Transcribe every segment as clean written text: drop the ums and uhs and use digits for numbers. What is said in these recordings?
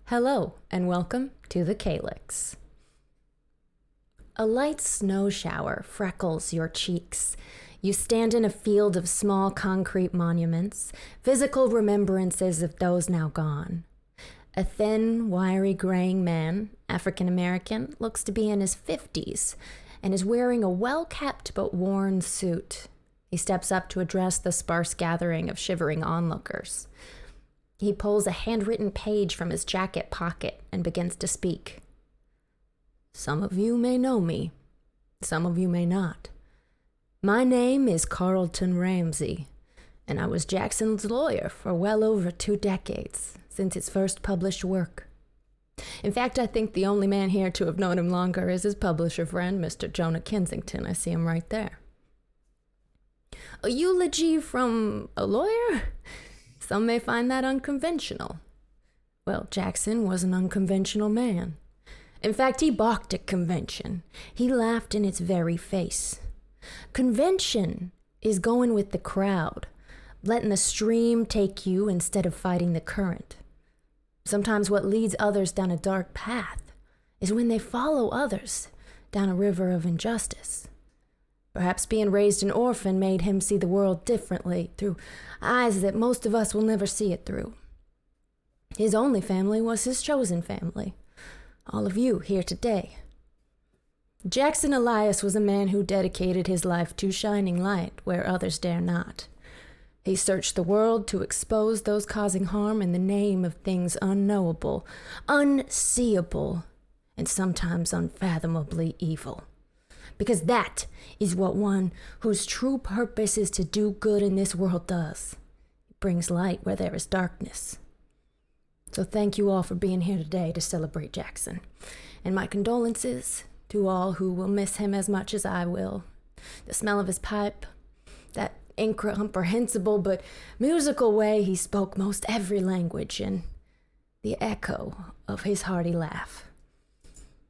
Hello, and welcome to the Calyx. A light snow shower freckles your cheeks. You stand in a field of small concrete monuments, physical remembrances of those now gone. A thin, wiry, graying man, African American, looks to be in his 50s and is wearing a well-kept but worn suit. He steps up to address the sparse gathering of shivering onlookers. He pulls a handwritten page from his jacket pocket and begins to speak. Some of you may know me. Some of you may not. My name is Carlton Ramsey, and I was Jackson's lawyer for well over 2 decades, since his first published work. In fact, I think the only man here to have known him longer is his publisher friend, Mr. Jonah Kensington. I see him right there. A eulogy from a lawyer? Some may find that unconventional. Well, Jackson was an unconventional man. In fact, he balked at convention. He laughed in its very face. Convention is going with the crowd, letting the stream take you instead of fighting the current. Sometimes what leads others down a dark path is when they follow others down a river of injustice. Perhaps being raised an orphan made him see the world differently, through eyes that most of us will never see it through. His only family was his chosen family, all of you here today. Jackson Elias was a man who dedicated his life to shining light where others dare not. He searched the world to expose those causing harm in the name of things unknowable, unseeable, and sometimes unfathomably evil. Because that is what one whose true purpose is to do good in this world does. It brings light where there is darkness. So thank you all for being here today to celebrate Jackson. And my condolences to all who will miss him as much as I will. The smell of his pipe, that incomprehensible but musical way he spoke most every language, and the echo of his hearty laugh.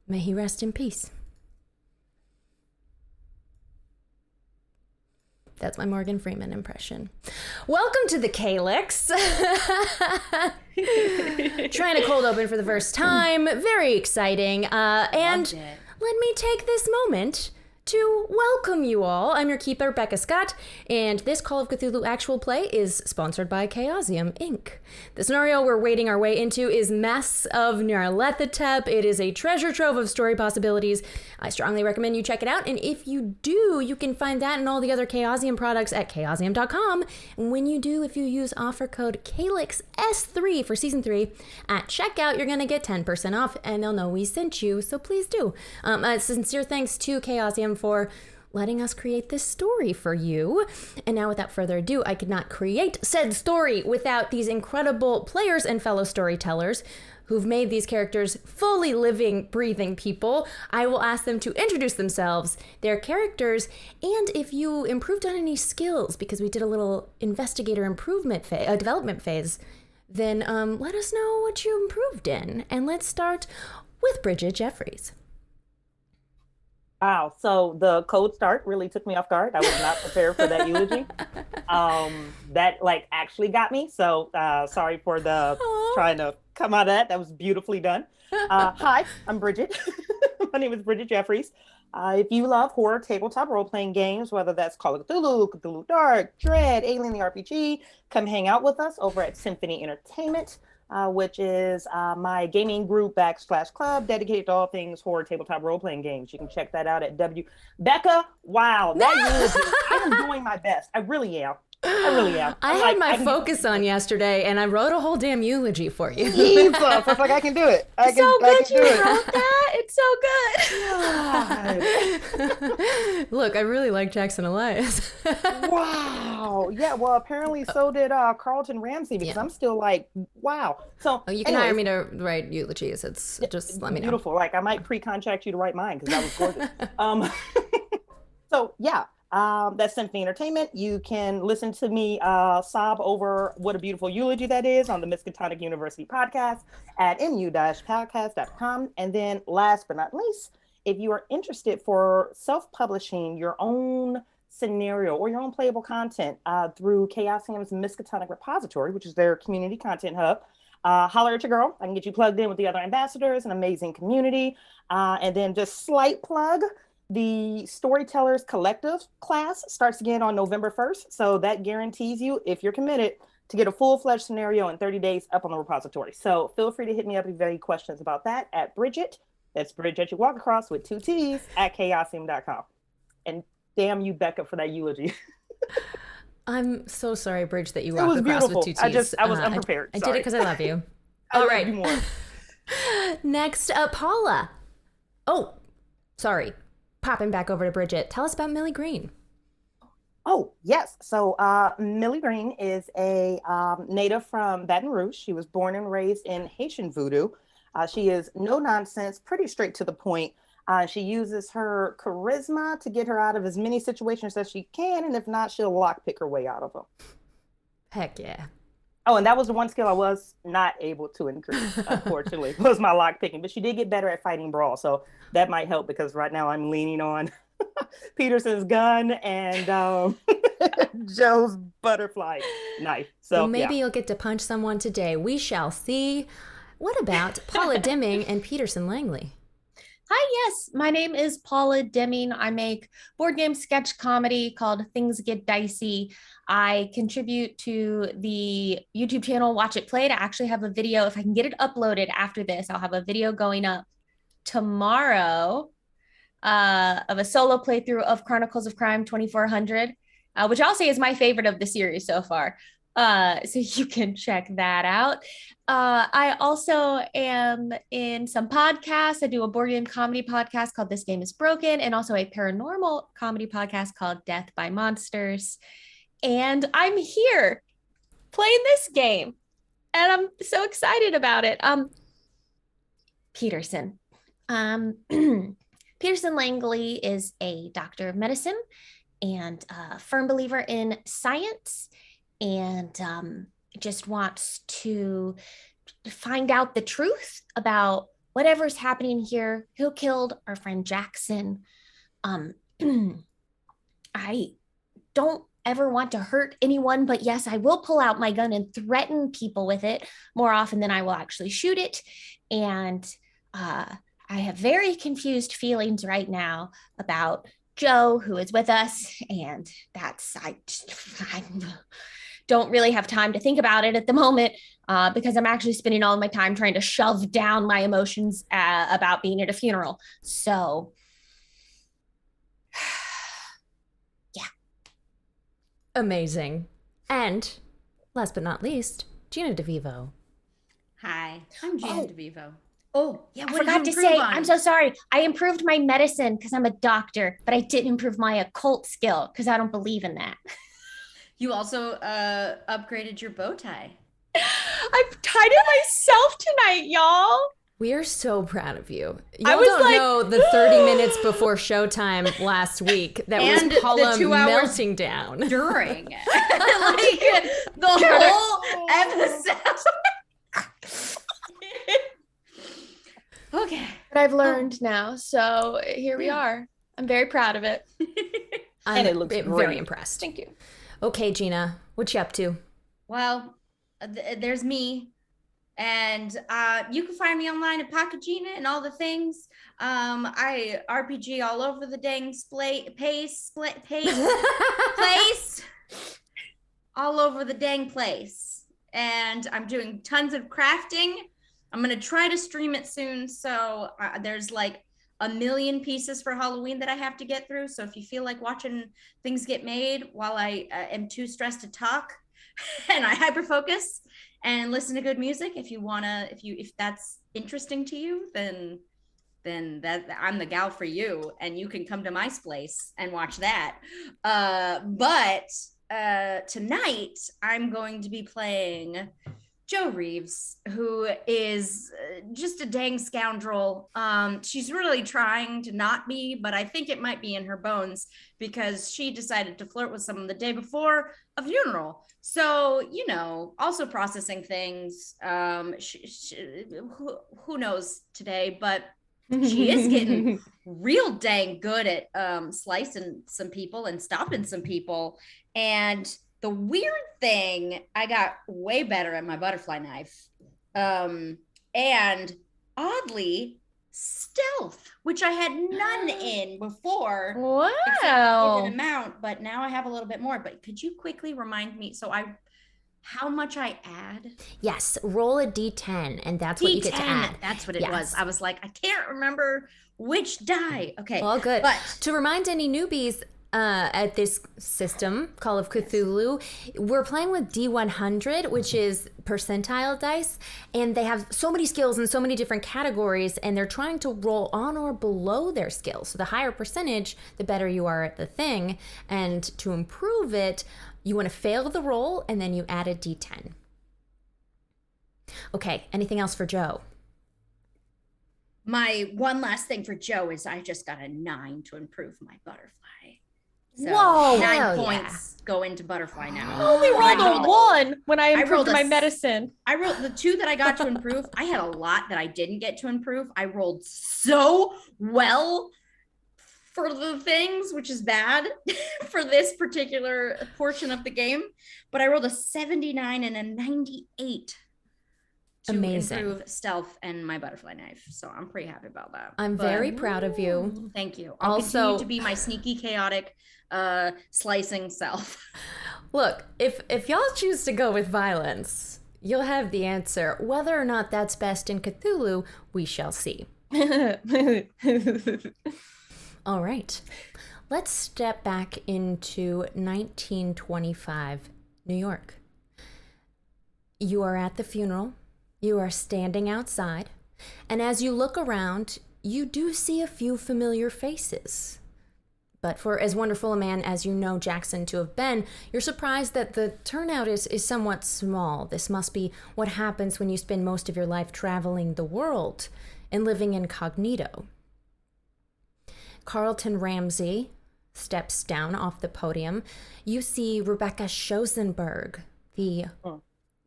May he rest in peace. That's my Morgan Freeman impression. Welcome to the Calyx. Trying a cold open for the first time. Very exciting. And let me take this moment to welcome you all. I'm your keeper, Becca Scott, and this Call of Cthulhu actual play is sponsored by Chaosium, Inc. The scenario we're wading our way into is Masks of Nyarlathotep. It is a treasure trove of story possibilities. I strongly recommend you check it out, and if you do, you can find that and all the other Chaosium products at chaosium.com. And when you do, if you use offer code CALYXS3 for Season 3 at checkout, you're going to get 10% off, and they'll know we sent you, so please do. Sincere thanks to Chaosium for letting us create this story for you. And now, without further ado, I could not create said story without these incredible players and fellow storytellers who've made these characters fully living, breathing people. I will ask them to introduce themselves, their characters, and if you improved on any skills, because we did a little investigator improvement development phase, then let us know what you improved in. And let's start with Bridgett Jeffries. Wow. So the cold start really took me off guard. I was not prepared for that eulogy. That actually got me. So sorry for the trying to come out of that. That was beautifully done. Hi, I'm Bridgett. My name is Bridgett Jeffries. If you love horror tabletop role-playing games, whether that's Call of Cthulhu, Cthulhu Dark, Dread, Alien the RPG, come hang out with us over at Symphony Entertainment. Which is my gaming group / club dedicated to all things horror tabletop role-playing games. You can check that out at Becca, wow, that eulogy. I am doing my best. I really am. I had my focus on yesterday, and I wrote a whole damn eulogy for you. Jesus, I was like, I can do it. I can you do it. wrote that. It's so God. Look, I really like Jackson Elias. Wow. Yeah. Well, apparently so did Carlton Ramsey, because I'm still like, wow. So you can hire me to write eulogies. It's just let me know. Beautiful. Like I might pre-contract you to write mine because that was gorgeous. So yeah. That's Symphony Entertainment. You can listen to me sob over what a beautiful eulogy that is on the Miskatonic University podcast at mu-podcast.com. And then last but not least, if you are interested for self-publishing your own scenario or your own playable content through Chaosium's Miskatonic Repository, which is their community content hub, Holler at your girl. I can get you plugged in with the other ambassadors, an amazing community. And then just slight plug, the Storytellers Collective class starts again on November 1st. So that guarantees you, if you're committed, to get a full-fledged scenario in 30 days up on the repository. So feel free to hit me up if you have any questions about that at Bridgett. That's Bridgett you walk across with 2 T's at chaosium.com. And damn you, Becca, for that eulogy. I'm so sorry, Bridge, that you It walk was across beautiful. with 2 T's. I was unprepared. I did it because I love you. I All love right. you more. Next up, Paula. Oh, sorry. Popping back over to Bridgett. Tell us about Millie Green. Oh, yes. So Millie Green is a native from Baton Rouge. She was born and raised in Haitian voodoo. She is no nonsense, pretty straight to the point. She uses her charisma to get her out of as many situations as she can, and if not, she'll lockpick her way out of them. Heck yeah. Oh, and that was the one skill I was not able to increase, unfortunately, was my lockpicking. But she did get better at fighting brawl, so that might help because right now I'm leaning on Peterson's gun and Joe's butterfly knife. So well, maybe you'll get to punch someone today. We shall see. What about Paula Deming and Peterson Langley? Hi, yes. My name is Paula Deming. I make board game sketch comedy called Things Get Dicey. I contribute to the YouTube channel Watch It Played. I actually have a video. If I can get it uploaded after this, I'll have a video going up tomorrow of a solo playthrough of Chronicles of Crime 2400, which I'll say is my favorite of the series so far. So you can check that out. I also am in some podcasts. I do a board game comedy podcast called This Game is Broken, and also a paranormal comedy podcast called Death by Monsters. And I'm here playing this game, and I'm so excited about it. Peterson. Peterson Langley is a doctor of medicine and a firm believer in science, and just wants to find out the truth about whatever's happening here. Who killed our friend Jackson? I don't ever want to hurt anyone, but yes, I will pull out my gun and threaten people with it more often than I will actually shoot it. And I have very confused feelings right now about Joe, who is with us, and I don't really have time to think about it at the moment because I'm actually spending all of my time trying to shove down my emotions about being at a funeral. So, yeah. Amazing. And last but not least, Gina DeVivo. Hi, I'm Gina DeVivo. Oh, yeah, I forgot to say, I'm so sorry. I improved my medicine because I'm a doctor, but I didn't improve my occult skill because I don't believe in that. You also upgraded your bow tie. I've tied it myself tonight, y'all. We are so proud of you. Y'all don't know the 30 minutes before showtime last week that and was Paula the 2 hours melting down. During like the whole episode. Okay. But I've learned now, so here we are. I'm very proud of it. I'm it looks very great. impressed. Thank you. Okay, Gina, what you up to? Well, there's me, and you can find me online at Pocket Gina and all the things. I RPG all over the dang place, all over the dang place, and I'm doing tons of crafting. I'm gonna try to stream it soon, so there's like a million pieces for Halloween that I have to get through. So if you feel like watching things get made while I am too stressed to talk and I hyper focus and listen to good music, if that's interesting to you, then that I'm the gal for you, and you can come to my place and watch that. But tonight I'm going to be playing Joe Reeves, who is just a dang scoundrel. She's really trying to not be, but I think it might be in her bones because she decided to flirt with someone the day before a funeral. So, also processing things. Who knows today, but she is getting real dang good at slicing some people and stopping some people. And the weird thing, I got way better at my butterfly knife And oddly, stealth, which I had none in before. Wow. Except a given amount, but now I have a little bit more. But could you quickly remind me? How much I add? Yes, roll a d10, and that's what you get to add. That's what it was. I was like, I can't remember which die. Okay. All good. But to remind any newbies at this system, Call of Cthulhu, we're playing with D100, which is percentile dice, and they have so many skills in so many different categories, and they're trying to roll on or below their skills. So the higher percentage, the better you are at the thing, and to improve it, you want to fail the roll, and then you add a d10. Okay, anything else for Joe? My one last thing for Joe is I just got a 9 to improve my butterfly. So Whoa, 9 points go into butterfly now. I only rolled a 1 when I improved my medicine. I rolled the 2 that I got to improve. I had a lot that I didn't get to improve. I rolled so well for the things, which is bad for this particular portion of the game. But I rolled a 79 and a 98 to improve stealth and my butterfly knife. So I'm pretty happy about that. I'm very proud of you. Thank you. I'll continue to be my sneaky, chaotic, slicing self. Look, if y'all choose to go with violence, you'll have the answer. Whether or not that's best in Cthulhu, we shall see. All right. Let's step back into 1925, New York. You are at the funeral. You are standing outside. And as you look around, you do see a few familiar faces. But for as wonderful a man as you know Jackson to have been, you're surprised that the turnout is somewhat small. This must be what happens when you spend most of your life traveling the world and living incognito. Carlton Ramsey steps down off the podium. You see Rebecca Schosenberg, the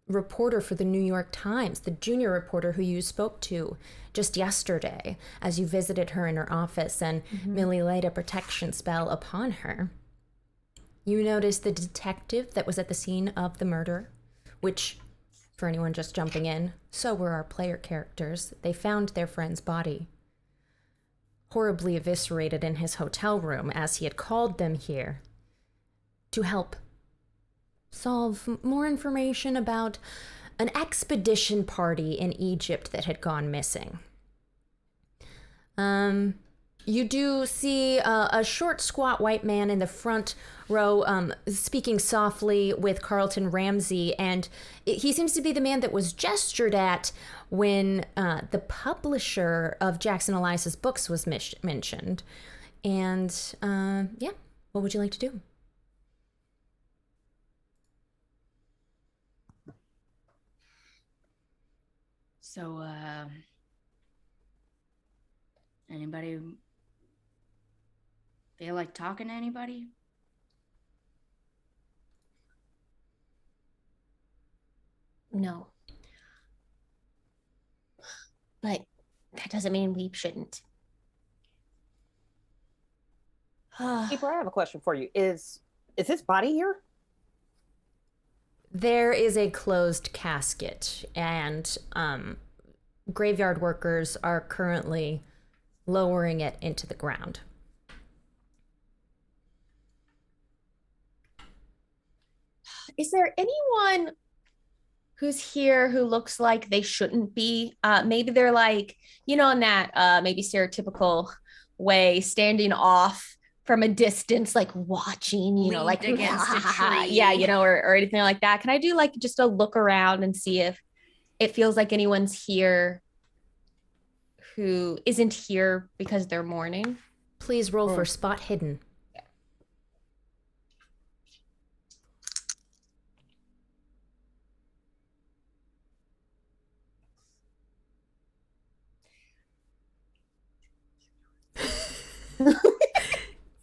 reporter for the New York Times, the junior reporter who you spoke to just yesterday as you visited her in her office and Millie laid a protection spell upon her. You notice the detective that was at the scene of the murder, which, for anyone just jumping in, so were our player characters. They found their friend's body, horribly eviscerated in his hotel room, as he had called them here to help solve more information about an expedition party in Egypt that had gone missing. You do see a short, squat white man in the front row speaking softly with Carlton Ramsey, and he seems to be the man that was gestured at when the publisher of Jackson Elias's books was mentioned. And yeah, what would you like to do? So, anybody feel like talking to anybody? No. But that doesn't mean we shouldn't. Keeper, I have a question for you. Is his body here? There is a closed casket, and graveyard workers are currently lowering it into the ground. Is there anyone who's here who looks like they shouldn't be? Maybe they're like, in that maybe stereotypical way, standing off from a distance, like watching, like against a tree. Yeah, or anything like that. Can I do like just a look around and see if it feels like anyone's here who isn't here because they're mourning? Please roll for spot hidden.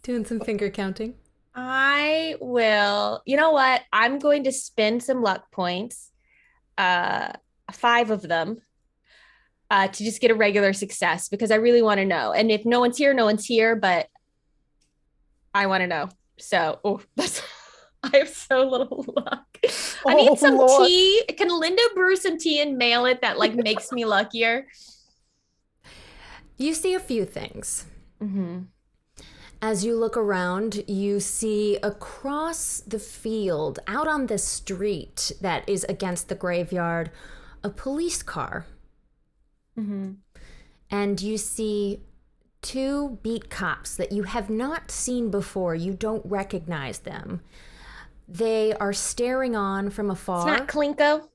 Doing some finger counting. I will. You know what? I'm going to spend some luck points, 5 of them, to just get a regular success because I really want to know. And if no one's here, no one's here, but I want to know. So, that's I have so little luck. I need Oh, some Lord. tea. Can Linda brew some tea and mail it that like makes me luckier? You see a few things. Mm-hmm. As you look around, you see across the field, out on the street that is against the graveyard, a police car. Mm-hmm. And you see 2 beat cops that you have not seen before. You don't recognize them. They are staring on from afar. It's not Klinko.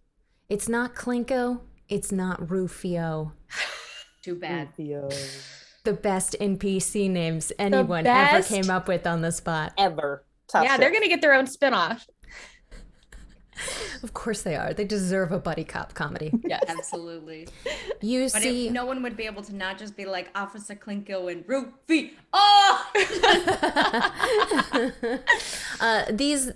It's not Klinko. It's not Rufio. Too bad. The best NPC names anyone ever came up with on the spot. Ever. Top Yeah, they're shelf. gonna get their own spinoff. Of course they are. They deserve a buddy cop comedy. Yes. Absolutely. You But see... no one would be able to not just be like Officer Klinko and Rufy. Oh!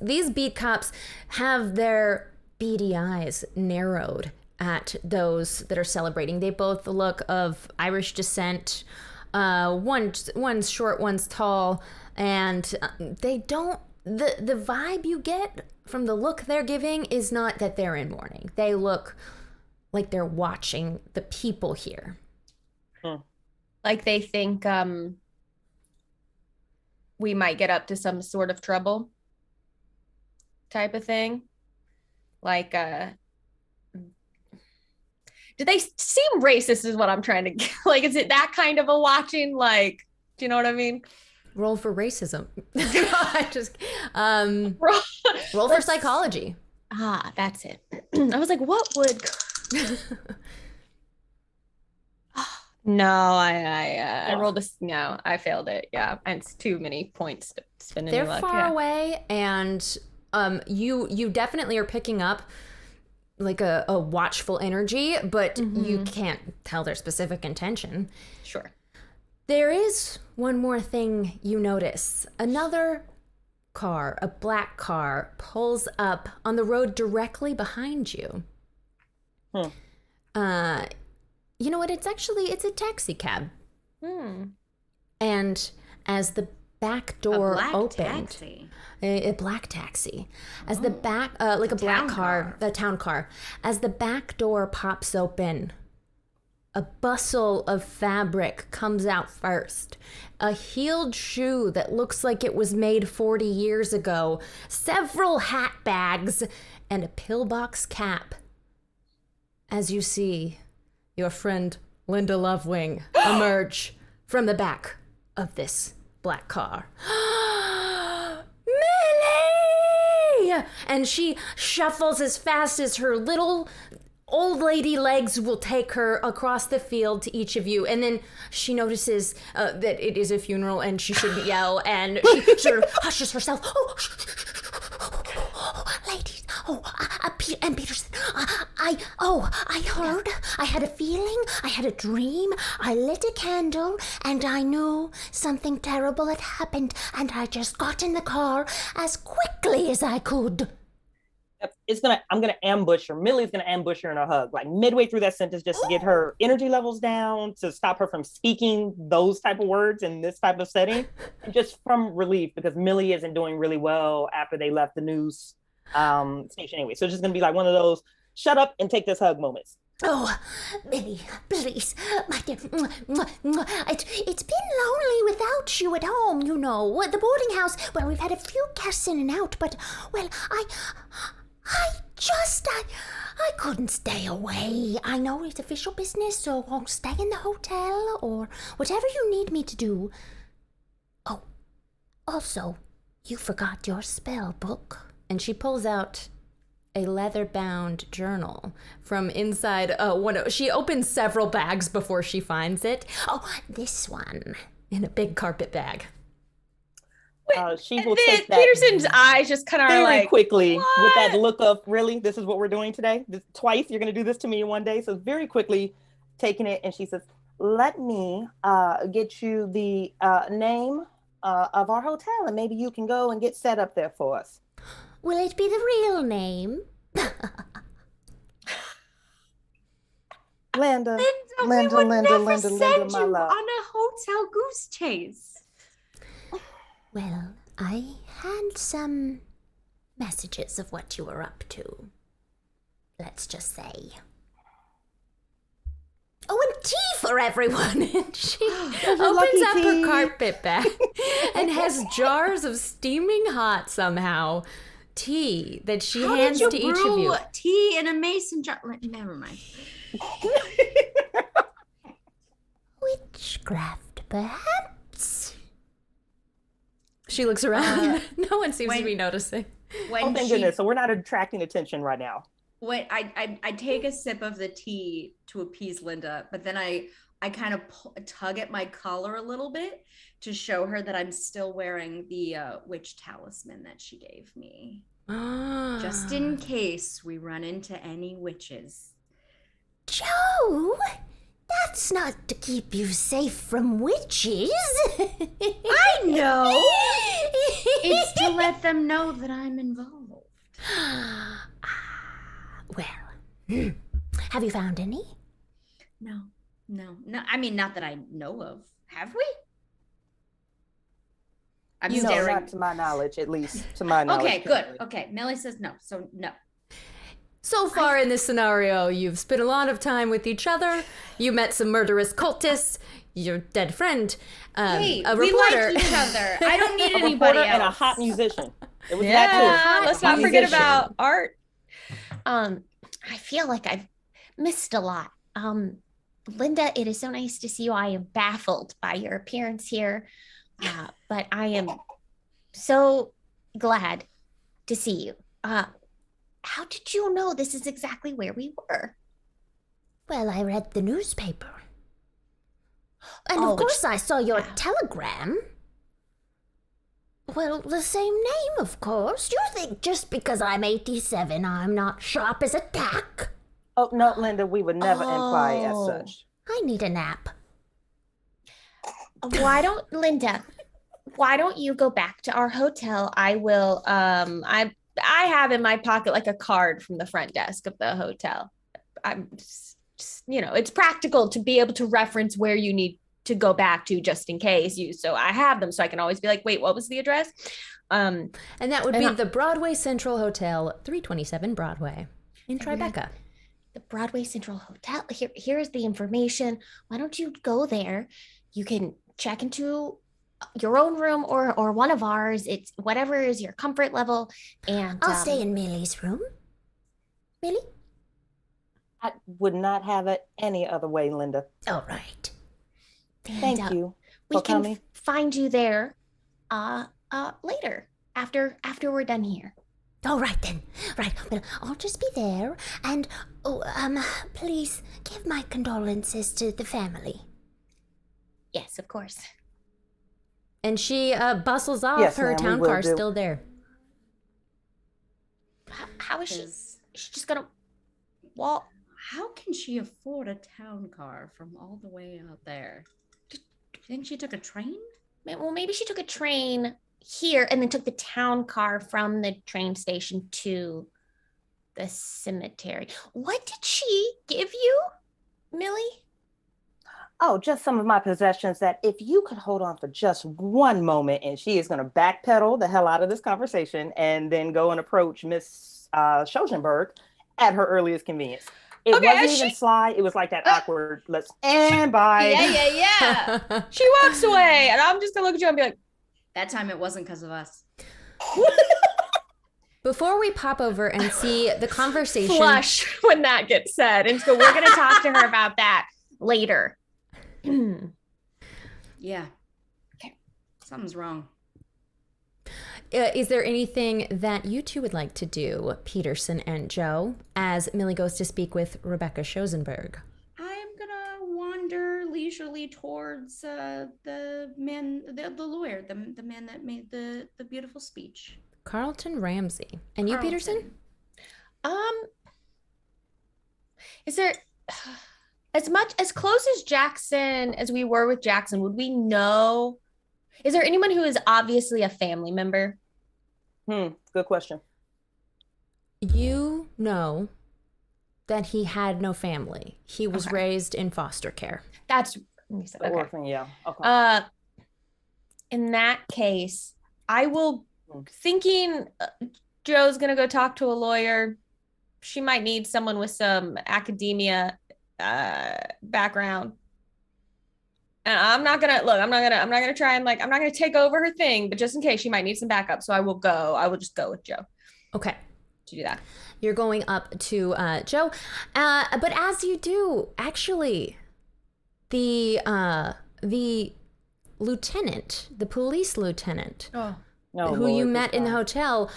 These beat cops have their beady eyes narrowed at those that are celebrating. They both look of Irish descent. One's short, one's tall, and they don't. The vibe you get from the look they're giving is not that they're in mourning. They look like they're watching the people here. Like they think we might get up to some sort of trouble type of thing. Like do they seem racist is what I'm trying to get. Like, is it that kind of a watching? Like, do you know what I mean? Roll for racism. Roll for psychology. Ah, that's it. I was like, what would... No, I rolled a... No, I failed it. Yeah, and it's too many points to spend any They're luck. far Yeah. away, and you definitely are picking up like a watchful energy, but you can't tell their specific intention. Sure. There is one more thing you notice. Another car, a black car, pulls up on the road directly behind you. You know what? It's a taxi cab. And as the back door opened, a black taxi, as the back, like a black car, the town car, as the back door pops open, a bustle of fabric comes out first. A heeled shoe that looks like it was made 40 years ago, several hat bags, and a pillbox cap. As you see your friend Linda Lovewing emerge from the back of this black car. Millie! And she shuffles as fast as her little old lady legs will take her across the field to each of you, and then she notices that it is a funeral and she shouldn't yell, and she sort of hushes herself. Ladies, and Peterson, I heard, I had a feeling, I had a dream, I lit a candle, and I knew something terrible had happened, and I just got in the car as quickly as I could. I'm gonna ambush her. Millie's gonna ambush her in a hug, like midway through that sentence, just to get her energy levels down, to stop her from speaking those type of words in this type of setting, and just from relief, because Millie isn't doing really well after they left the news station anyway. So it's just gonna be like one of those shut up and take this hug moments. Oh, Millie, please, my dear. It's been lonely without you at home, you know. The boarding house, well, we've had a few guests in and out, but, well, I couldn't stay away. I know it's official business, so I'll stay in the hotel or whatever you need me to do. Oh, also, you forgot your spell book. And she pulls out a leather-bound journal from inside she opens several bags before she finds it. Oh, this one in a big carpet bag. She will take that Peterson's eyes just kind of are very like quickly what? With that look of, really, this is what we're doing today? Twice, you're going to do this to me in one day? So very quickly taking it, and she says, let me get you the name of our hotel, and maybe you can go and get set up there for us. Will it be the real name? Linda, we would never Linda, send my you love. on a hotel goose chase. Well, I had some messages of what you were up to. Let's just say. Oh, and tea for everyone. And she opens up her carpet bag and has jars of steaming hot somehow tea that she hands to each of you. Tea in a mason jar. Never mind. Witchcraft, perhaps? She looks around. No one seems to be noticing. Oh, thank goodness. So we're not attracting attention right now. When I take a sip of the tea to appease Linda, but then I kind of tug at my collar a little bit to show her that I'm still wearing the witch talisman that she gave me. Just in case we run into any witches. Joe, that's not to keep you safe from witches. I know. It's to let them know that I'm involved. Well, have you found any? No. I mean, not that I know of. Have we? I'm staring. Not to my knowledge, at least to my knowledge. Okay, good. Okay, Millie says no, so no. So far in this scenario, you've spent a lot of time with each other. You met some murderous cultists. Your dead friend, Hey, a we reporter. like each other. I don't need A anybody reporter else. and a hot musician. It was Yeah, let's not forget musician. about art. I feel like I've missed a lot. Linda, it is so nice to see you. I am baffled by your appearance here, but I am so glad to see you. How did you know this is exactly where we were? Well, I read the newspaper. And of course I saw your telegram. Well, the same name, of course. You think just because I'm 87, I'm not sharp as a tack? Oh, no, Linda, we would never imply as such. I need a nap. Why don't you go back to our hotel? I will, I have in my pocket like a card from the front desk of the hotel. I'm just, it's practical to be able to reference where you need to go back to just in case so I have them so I can always be like, wait, what was the address? And that would be the Broadway Central Hotel, 327 Broadway in Tribeca. The Broadway Central Hotel. Here's the information. Why don't you go there? You can check into your own room or one of ours. It's whatever is your comfort level. And I'll stay in Millie's room. Millie? I would not have it any other way, Linda. All right. Thank you We for can coming. find you there later after we're done here. All right then. Right. Well, I'll just be there. And, please give my condolences to the family. Yes, of course. And she bustles off. Yes, her ma'am, we town will car's do. still there. How is she? Is she just gonna walk? How can she afford a town car from all the way out there? Do you think she took a train? Well, maybe she took a train here and then took the town car from the train station to the cemetery. What did she give you, Millie? Oh, just some of my possessions that if you could hold on for just one moment, and she is going to backpedal the hell out of this conversation and then go and approach Miss Schoenberg at her earliest convenience. It wasn't even sly. It was like that awkward, let's and bye. Yeah. She walks away, and I'm just gonna look at you and be like, That time it wasn't because of us. Before we pop over and see the conversation. flush when that gets said. And so we're gonna talk to her about that later. Yeah. Okay. Something's wrong. Is there anything that you two would like to do, Peterson and Joe, as Millie goes to speak with Rebecca Schoenberg? I'm gonna wander leisurely towards the man, the lawyer, the man that made the beautiful speech. Carlton Ramsey. And you, Peterson? Is there as close as Jackson as we were with Jackson, would we know? Is there anyone who is obviously a family member? Good question. You know that he had no family. He was raised in foster care. That's The orphan, yeah. Okay. In that case, I will thinking Joe's gonna go talk to a lawyer. She might need someone with some academia background. And I'm not gonna try and I'm not gonna take over her thing, but just in case she might need some backup. So I will just go with Joe. Okay. To do that. You're going up to Joe. But as you do, actually, the lieutenant, the police lieutenant, who you met in the hotel,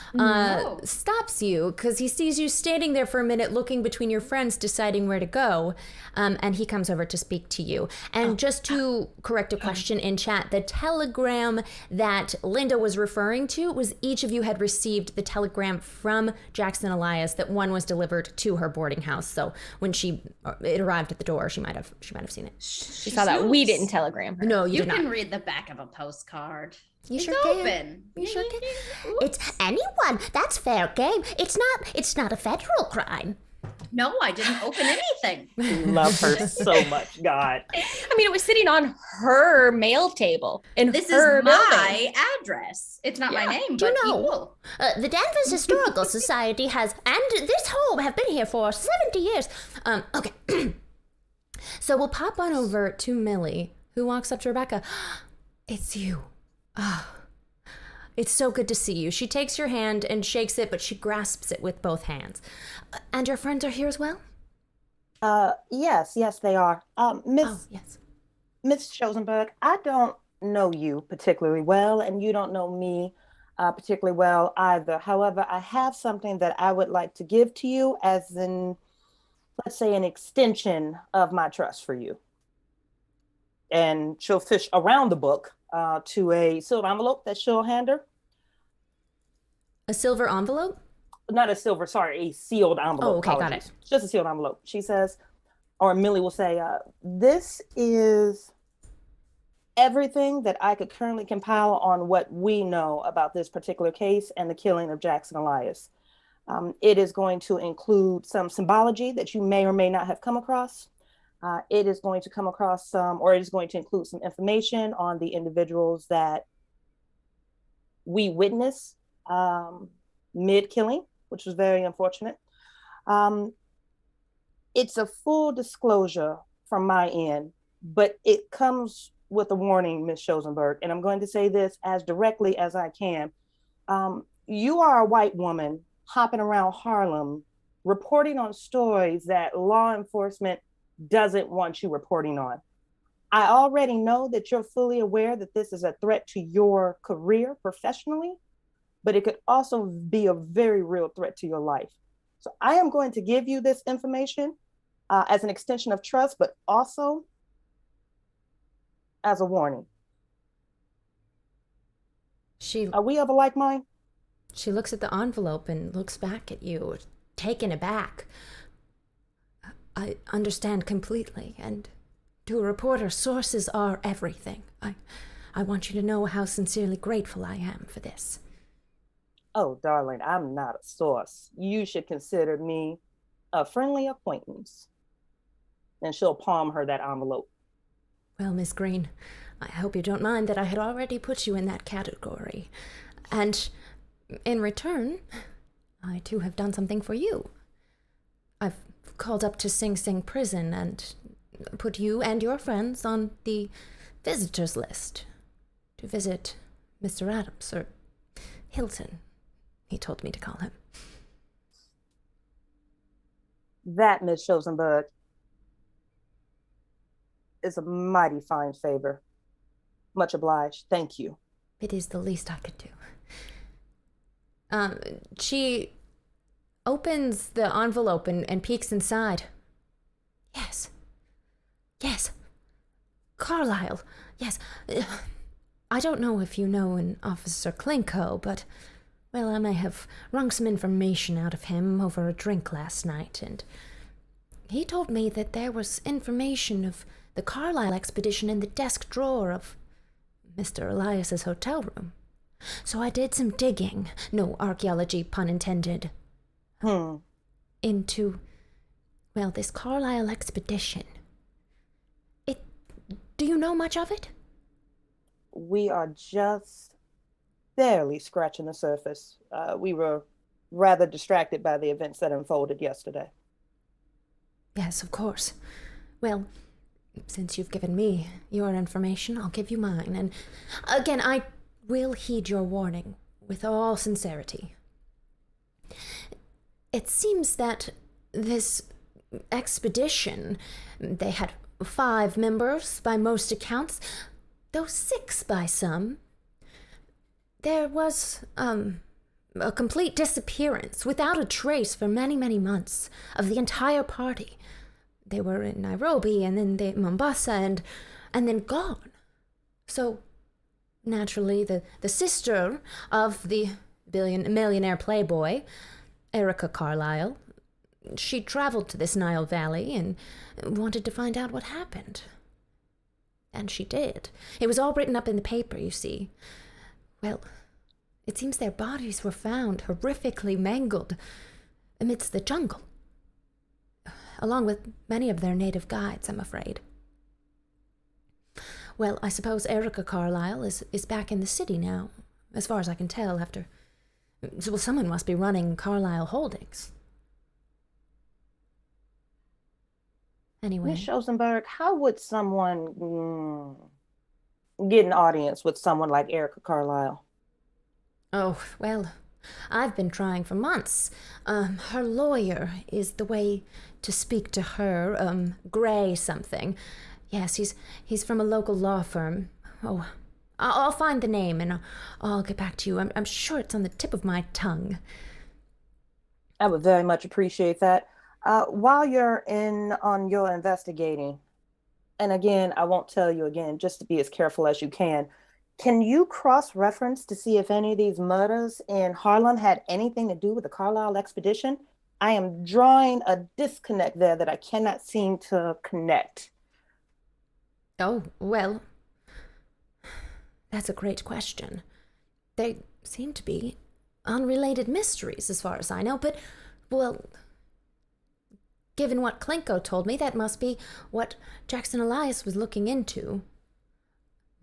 stops you because he sees you standing there for a minute looking between your friends deciding where to go, and he comes over to speak to you. And just to correct a question in chat, the telegram that Linda was referring to was each of you had received the telegram from Jackson Elias that one was delivered to her boarding house. So when it arrived at the door, she might have seen it. She saw that. We didn't telegram her. No, you You did can not. read the back of a postcard. You It's sure open. can. You sure can. It's anyone. That's fair game. It's not a federal crime. No, I didn't open anything. Love her so much, God. I mean, it was sitting on her mail table in This her is building. my address. It's not my name, Do but you know? equal. The Danvers Historical Society has, and this home have been here for 70 years. Okay. So we'll pop on over to Millie, who walks up to Rebecca. It's you. Ah, it's so good to see you. She takes your hand and shakes it, but she grasps it with both hands. And your friends are here as well? Yes, they are. Yes. Miss Schoenberg, I don't know you particularly well, and you don't know me particularly well either. However, I have something that I would like to give to you as let's say, an extension of my trust for you. And she'll fish around the book to a silver envelope that she'll hand her. A silver envelope? Not a silver, sorry, a sealed envelope. Oh, okay, got Apologies. Just a sealed envelope. She says, or Millie will say, this is everything that I could currently compile on what we know about this particular case and the killing of Jackson Elias. It is going to include some symbology that you may or may not have come across. It is going to come across it is going to include some information on the individuals that we witnessed mid-killing, which was very unfortunate. It's a full disclosure from my end, but it comes with a warning, Ms. Schoenberg, and I'm going to say this as directly as I can. You are a white woman hopping around Harlem, reporting on stories that law enforcement doesn't want you reporting on. I already know that you're fully aware that this is a threat to your career professionally, but it could also be a very real threat to your life. So I am going to give you this information as an extension of trust, but also as a warning. Are we of a like mind? She looks at the envelope and looks back at you, taken aback. I understand completely, and to a reporter, sources are everything. I want you to know how sincerely grateful I am for this. Oh, darling, I'm not a source. You should consider me a friendly acquaintance. And she'll palm her that envelope. Well, Miss Green, I hope you don't mind that I had already put you in that category. And in return, I too have done something for you. I've called up to Sing Sing Prison and put you and your friends on the visitors list to visit Mr. Adams, or Hilton, he told me to call him. That, Miss Schoenberg, is a mighty fine favor. Much obliged. Thank you. It is the least I could do. She opens the envelope and peeks inside. Yes. Carlyle. Yes. I don't know if you know an Officer Klinko, but, well, I may have wrung some information out of him over a drink last night, and he told me that there was information of the Carlyle Expedition in the desk drawer of Mr. Elias's hotel room. So I did some digging, no archaeology pun intended, into, well, this Carlyle Expedition. Do you know much of it? We are just barely scratching the surface. We were rather distracted by the events that unfolded yesterday. Yes, of course. Well, since you've given me your information, I'll give you mine. And again, I will heed your warning with all sincerity. It seems that this expedition, they had 5 members by most accounts, though 6 by some. There was a complete disappearance without a trace for many, many months of the entire party. They were in Nairobi and then Mombasa and then gone. So naturally the sister of the millionaire playboy, Erica Carlyle, she traveled to this Nile Valley and wanted to find out what happened. And she did. It was all written up in the paper, you see. Well, it seems their bodies were found horrifically mangled amidst the jungle, along with many of their native guides, I'm afraid. Well, I suppose Erica Carlyle is back in the city now, as far as I can tell, after... Well, someone must be running Carlyle Holdings. Anyway. Miss Schoenberg, how would someone get an audience with someone like Erica Carlyle? Oh, well, I've been trying for months. Her lawyer is the way to speak to her, Gray something. Yes, he's from a local law firm. Oh, I'll find the name and I'll get back to you. I'm sure it's on the tip of my tongue. I would very much appreciate that. While you're on your investigating, and again, I won't tell you again, just to be as careful as you can you cross-reference to see if any of these murders in Harlem had anything to do with the Carlyle Expedition? I am drawing a disconnect there that I cannot seem to connect. Oh, well, that's a great question. They seem to be unrelated mysteries as far as I know, but, well, given what Klinko told me, that must be what Jackson Elias was looking into.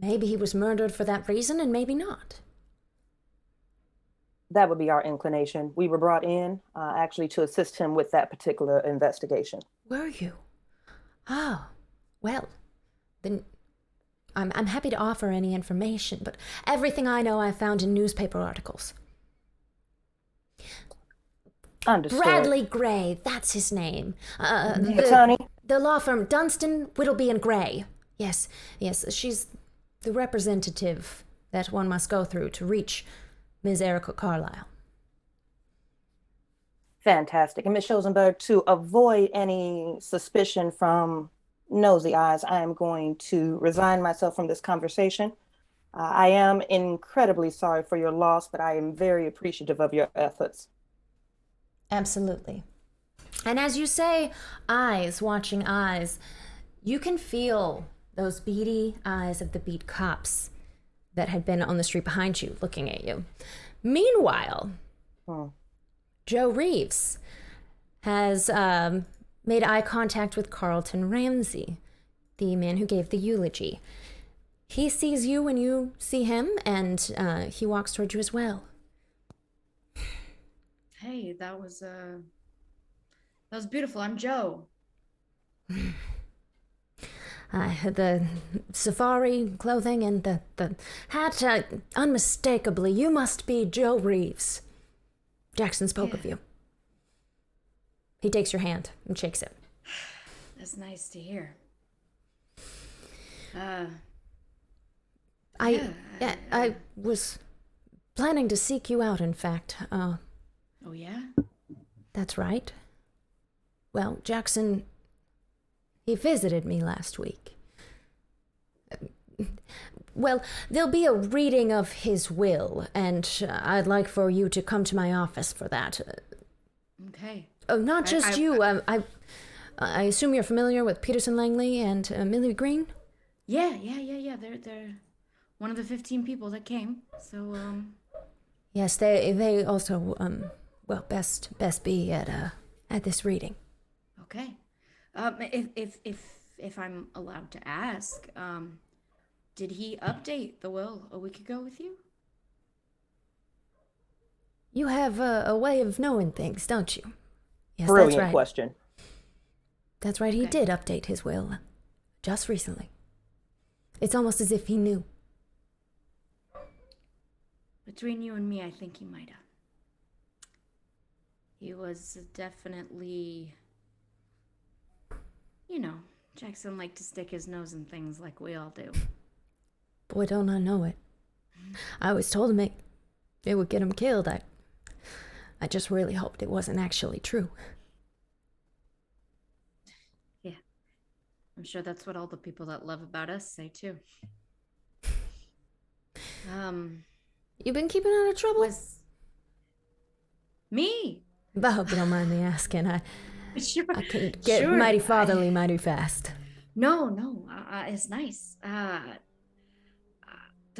Maybe he was murdered for that reason, and maybe not. That would be our inclination. We were brought in actually to assist him with that particular investigation. Were you? Oh, well, then I'm happy to offer any information, but everything I know I found in newspaper articles. Understood. Bradley Gray, that's his name. Attorney? The law firm Dunstan, Whittleby and Gray. Yes, she's the representative that one must go through to reach Ms. Erica Carlyle. Fantastic. And Ms. Schoenberg, to avoid any suspicion from nosy eyes, I am going to resign myself from this conversation. I am incredibly sorry for your loss, but I am very appreciative of your efforts. Absolutely. And as you say, eyes watching eyes, you can feel those beady eyes of the beat cops that had been on the street behind you looking at you. Meanwhile, Joe Reeves has made eye contact with Carlton Ramsey, the man who gave the eulogy. He sees you when you see him, and he walks toward you as well. Hey, that was beautiful. I'm Joe. The safari clothing and the hat, unmistakably, you must be Joe Reeves. Jackson spoke of you. He takes your hand and shakes it. That's nice to hear. I was planning to seek you out, in fact. Oh, yeah? That's right. Well, Jackson, he visited me last week. Well, there'll be a reading of his will, and I'd like for you to come to my office for that. Okay. Not just you. I assume you're familiar with Peterson Langley and Millie Green? Yeah. They're one of the 15 people that came. So, Yes, they also, best be at this reading. Okay. If I'm allowed to ask, did he update the will a week ago with you? You have a way of knowing things, don't you? Yes, Brilliant that's right. question. That's right, he did update his will just recently. It's almost as if he knew. Between you and me, I think he might have. He was definitely, Jackson liked to stick his nose in things like we all do. Boy, don't I know it. I always told him it would get him killed. I just really hoped it wasn't actually true. Yeah. I'm sure that's what all the people that love about us say too. You been keeping out of trouble? Me? I hope you don't mind me asking. I can get Sure. mighty fatherly mighty fast. No, it's nice. The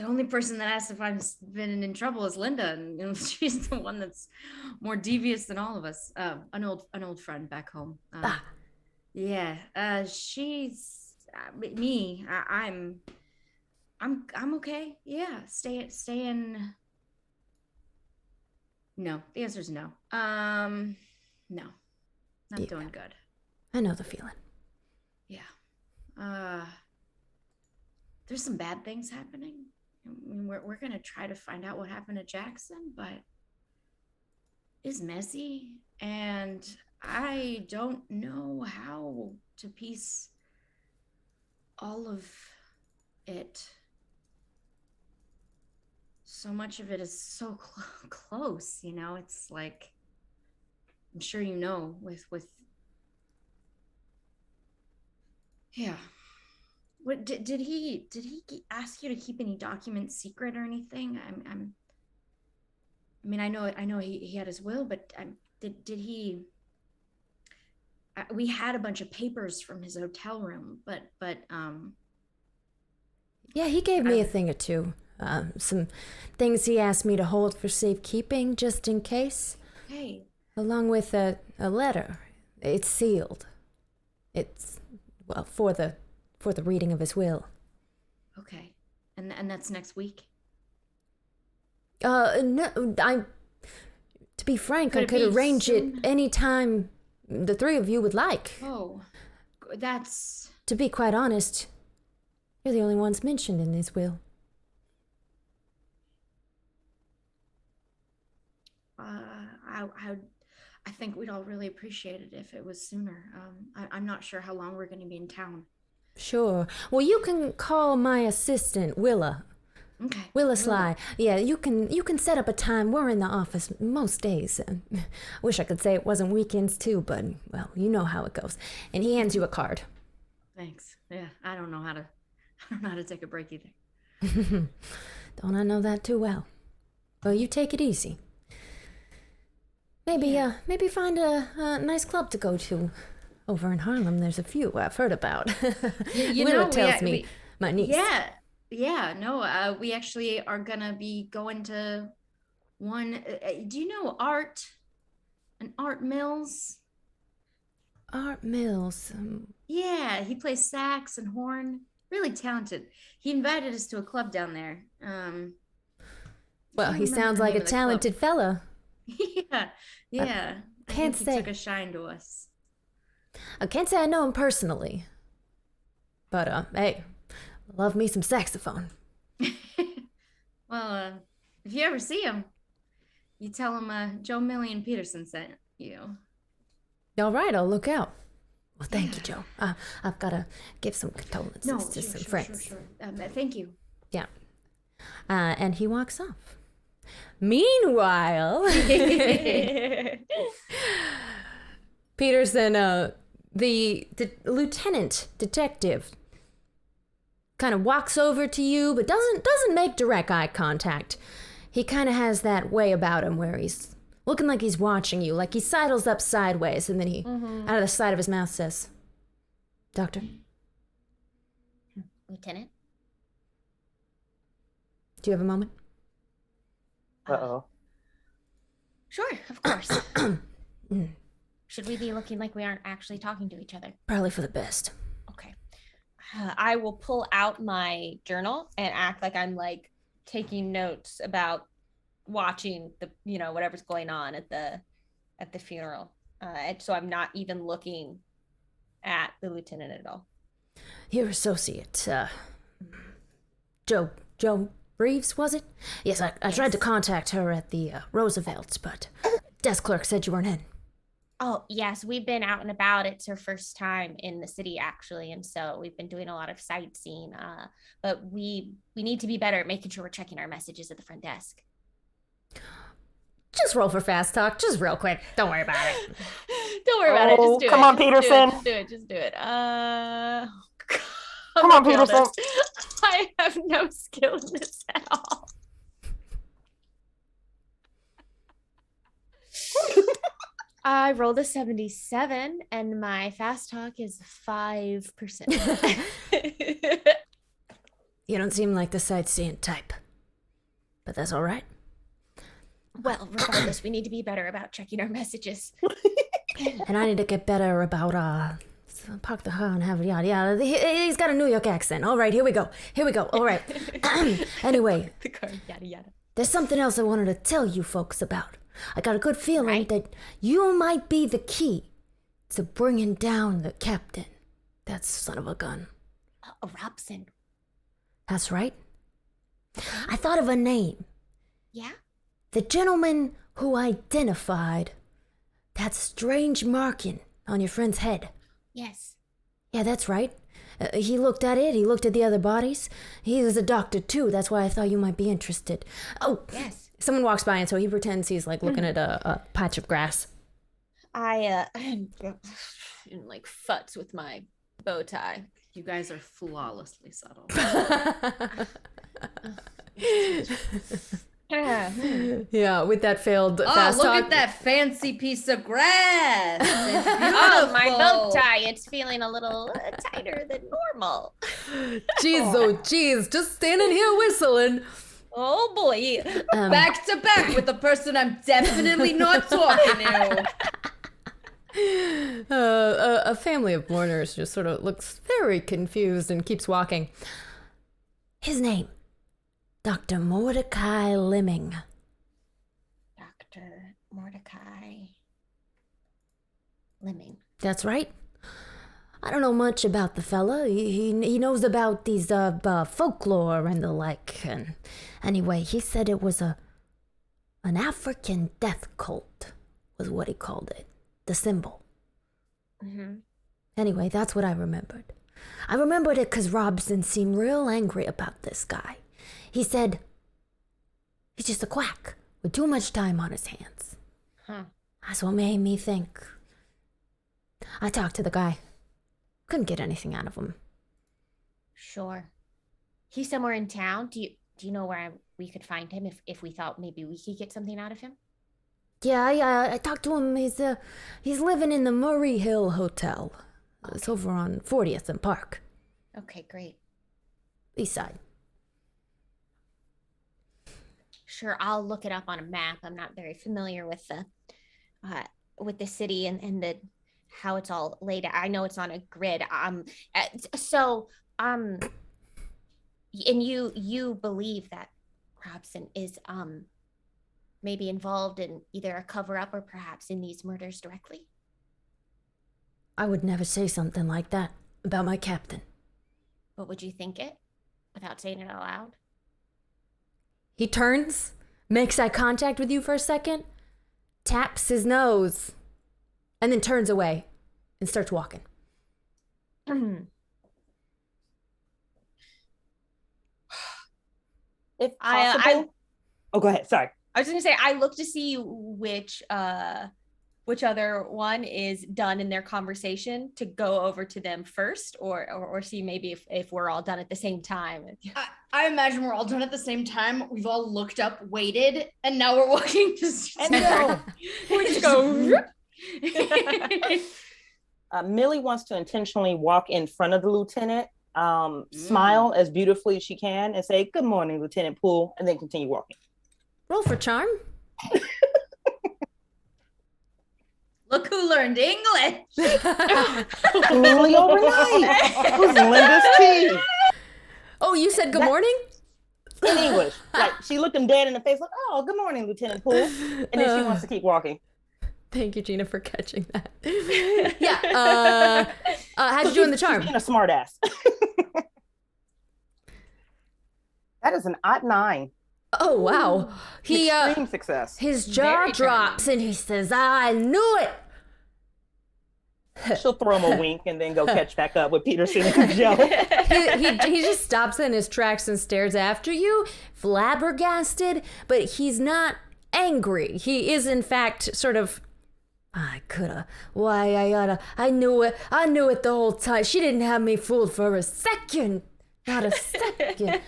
only person that asked if I've been in trouble is Linda, and she's the one that's more devious than all of us. An old friend back home. Yeah. She's me. I'm okay. Yeah. Staying. No. The answer is no. No. Not doing good. I know the feeling. Yeah. There's some bad things happening. I mean, we're gonna try to find out what happened to Jackson, but it's messy, and I don't know how to piece all of it. So much of it is so close, It's like, I'm sure with yeah. What did he ask you to keep any documents secret or anything? I know he had his will, but did he? We had a bunch of papers from his hotel room, but Yeah, he gave me a thing or two. Some things he asked me to hold for safekeeping, just in case. Hey. Along with a letter. It's sealed. It's, well, for the reading of his will. Okay. And that's next week? No, to be frank, I could arrange it anytime the three of you would like. Oh, that's... To be quite honest, you're the only ones mentioned in his will. I think we'd all really appreciate it if it was sooner. I'm not sure how long we're going to be in town. Sure. Well, you can call my assistant, Willa. Okay. Willa Sly. Yeah, you can set up a time. We're in the office most days. Wish I could say it wasn't weekends too, but, well, you know how it goes. And he hands you a card. Thanks. Yeah, I don't know how to take a break either. Don't I know that too well? Well, you take it easy. Maybe find a nice club to go to. Over in Harlem, there's a few I've heard about. Willa tells me, my niece. Yeah. No, we actually are gonna be going to one. Do you know Art Mills? Art Mills. Yeah, he plays sax and horn. Really talented. He invited us to a club down there. Well, he sounds like a talented fella. Yeah. I can't think say. He took a shine to us. I can't say I know him personally. But, hey, love me some saxophone. Well, if you ever see him, you tell him Joe Million Peterson sent you. All right, I'll look out. Well, thank you, Joe. I've got to give some condolences to some friends. Sure. Thank you. Yeah. And he walks off. Meanwhile, Peterson, the lieutenant detective, kind of walks over to you, but doesn't make direct eye contact. He kind of has that way about him where he's looking like he's watching you, like he sidles up sideways, and then he, out of the side of his mouth, says, "Doctor." Lieutenant? Do you have a moment? Uh-oh. Sure, of course. Should we be looking like we aren't actually talking to each other? Probably for the best. Okay. I will pull out my journal and act like I'm like taking notes about watching the whatever's going on at the funeral. And so I'm not even looking at the lieutenant at all. Your associate, Joe Reeves, was it? Yes, I tried to contact her at the Roosevelt's, but desk clerk said you weren't in. Oh, yes, we've been out and about. It's her first time in the city, actually, and so we've been doing a lot of sightseeing. But we need to be better at making sure we're checking our messages at the front desk. Just roll for fast talk, just real quick. Don't worry about it. Don't worry about it. Just do it. Come on, Peterson. Just do it. Come on, Peterson. I have no skill in this at all. I rolled a 77, and my fast talk is 5%. You don't seem like the sightseeing type, but that's all right. Well, regardless, we need to be better about checking our messages. And I need to get better about park the car and have yada yada. He's got a New York accent. All right, here we go. All right. Anyway, The car, yada yada. there's something else I wanted to tell you folks about. I got a good feeling that you might be the key to bringing down the captain. That son of a gun. Robson. That's right. I thought of a name. Yeah? The gentleman who identified that strange marking on your friend's head. Yes. Yeah, that's right. He looked at it. He looked at the other bodies. He was a doctor, too. That's why I thought you might be interested. Oh, Yes. someone walks by, and so he pretends he's, like, looking at a patch of grass. I'm like futz with my bow tie. You guys are flawlessly subtle. Yeah, with that failed fast look talk. at that fancy piece of grass. It's Oh, my bow beautiful. tie. It's feeling a little tighter than normal. Jeez, oh, jeez. Just standing here whistling. Oh, boy. Back to back with the person I'm definitely not talking to. A family of mourners just sort of looks very confused and keeps walking. His name, Dr. Mordecai Lemming. Dr. Mordecai Lemming. That's right. I don't know much about the fella. He knows about these folklore and the like. And anyway, he said it was an African death cult, was what he called it. The symbol. Mm-hmm. Anyway, that's what I remembered. I remembered it because Robson seemed real angry about this guy. He said he's just a quack with too much time on his hands. Huh. That's what made me think. I talked to the guy. Couldn't get anything out of him. Sure. He's somewhere in town. Do you know where we could find him if we thought maybe we could get something out of him? Yeah, I talked to him. He's living in the Murray Hill Hotel. It's over on 40th and Park. Okay, great. East side. Sure, I'll look it up on a map. I'm not very familiar with the city and the how it's all laid out. I know it's on a grid. And you believe that Robson is maybe involved in either a cover-up or perhaps in these murders directly? I would never say something like that about my captain. But would you think it without saying it out loud? He turns, makes eye contact with you for a second, taps his nose, and then turns away and starts walking. If possible. Oh, go ahead. Sorry. I was going to say, I look to see which other one is done in their conversation to go over to them first, or see maybe if we're all done at the same time. I imagine we're all done at the same time. We've all looked up, waited, and now we're walking to And no. we just go. Millie wants to intentionally walk in front of the lieutenant, smile as beautifully as she can, and say, "Good morning, Lieutenant Poole," and then continue walking. Roll for charm. Look who learned English. Lily overnight. Who's Linda's tea? Oh, you said good morning? in English. Like she looked him dead in the face, like, "Oh, good morning, Lieutenant Poole," and then she wants to keep walking. Thank you, Gina, for catching that. Yeah. How'd you do in the charm? Being a smartass. That is an odd 9. Oh wow! He Extreme success. his jaw Very drops and he says, "I knew it." She'll throw him a wink and then go catch back up with Peterson and Joe. He just stops in his tracks and stares after you, flabbergasted, but he's not angry. He is, in fact, sort of, I coulda, why I oughta, I knew it the whole time. She didn't have me fooled for a second, not a second.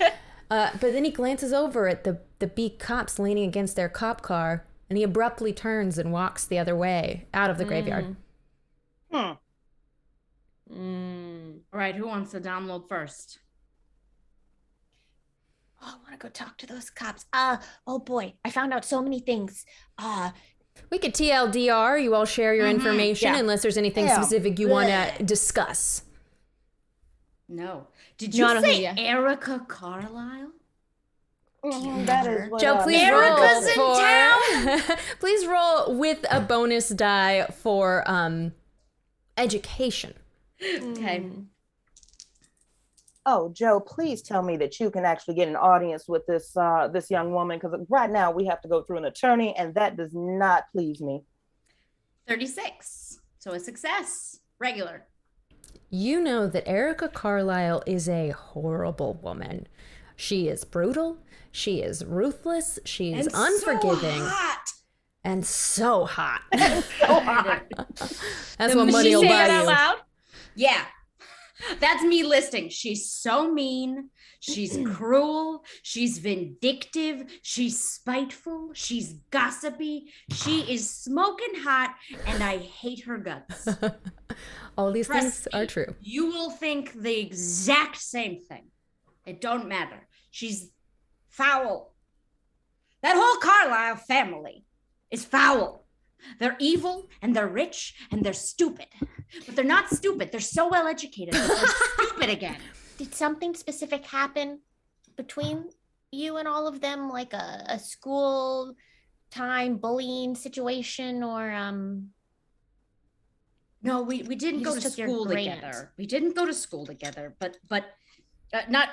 But then he glances over at the beak cops leaning against their cop car, and he abruptly turns and walks the other way, out of the graveyard. All right, who wants to download first? Oh, I want to go talk to those cops. Oh boy, I found out so many things. We could TLDR, you all share your information, yeah. unless there's anything specific you want to discuss. No. Did you No, I don't say hear ya. Erica Carlyle? That is what, Joe, please Erica's roll in for... please roll with a bonus die for education. Okay. Oh, Joe, please tell me that you can actually get an audience with this this young woman, because right now we have to go through an attorney, and that does not please me. 36. So a success. Regular. You know that Erica Carlyle is a horrible woman. She is brutal. She is ruthless. She is unforgiving. So hot. And so hot. So hot. That's what money will buy that out you. loud? Yeah. That's me listing. She's so mean. She's cruel. She's vindictive. She's spiteful. She's gossipy. She is smoking hot, and I hate her guts. All these Trust things are me, true. You will think the exact same thing. It don't matter. She's foul. That whole Carlyle family is foul. They're evil, and they're rich, and they're stupid. But they're not stupid. They're so well educated, but they're stupid again. Did something specific happen between you and all of them, like a school time bullying situation, or No, we didn't You go to just took your school grant. together. We didn't go to school together, but not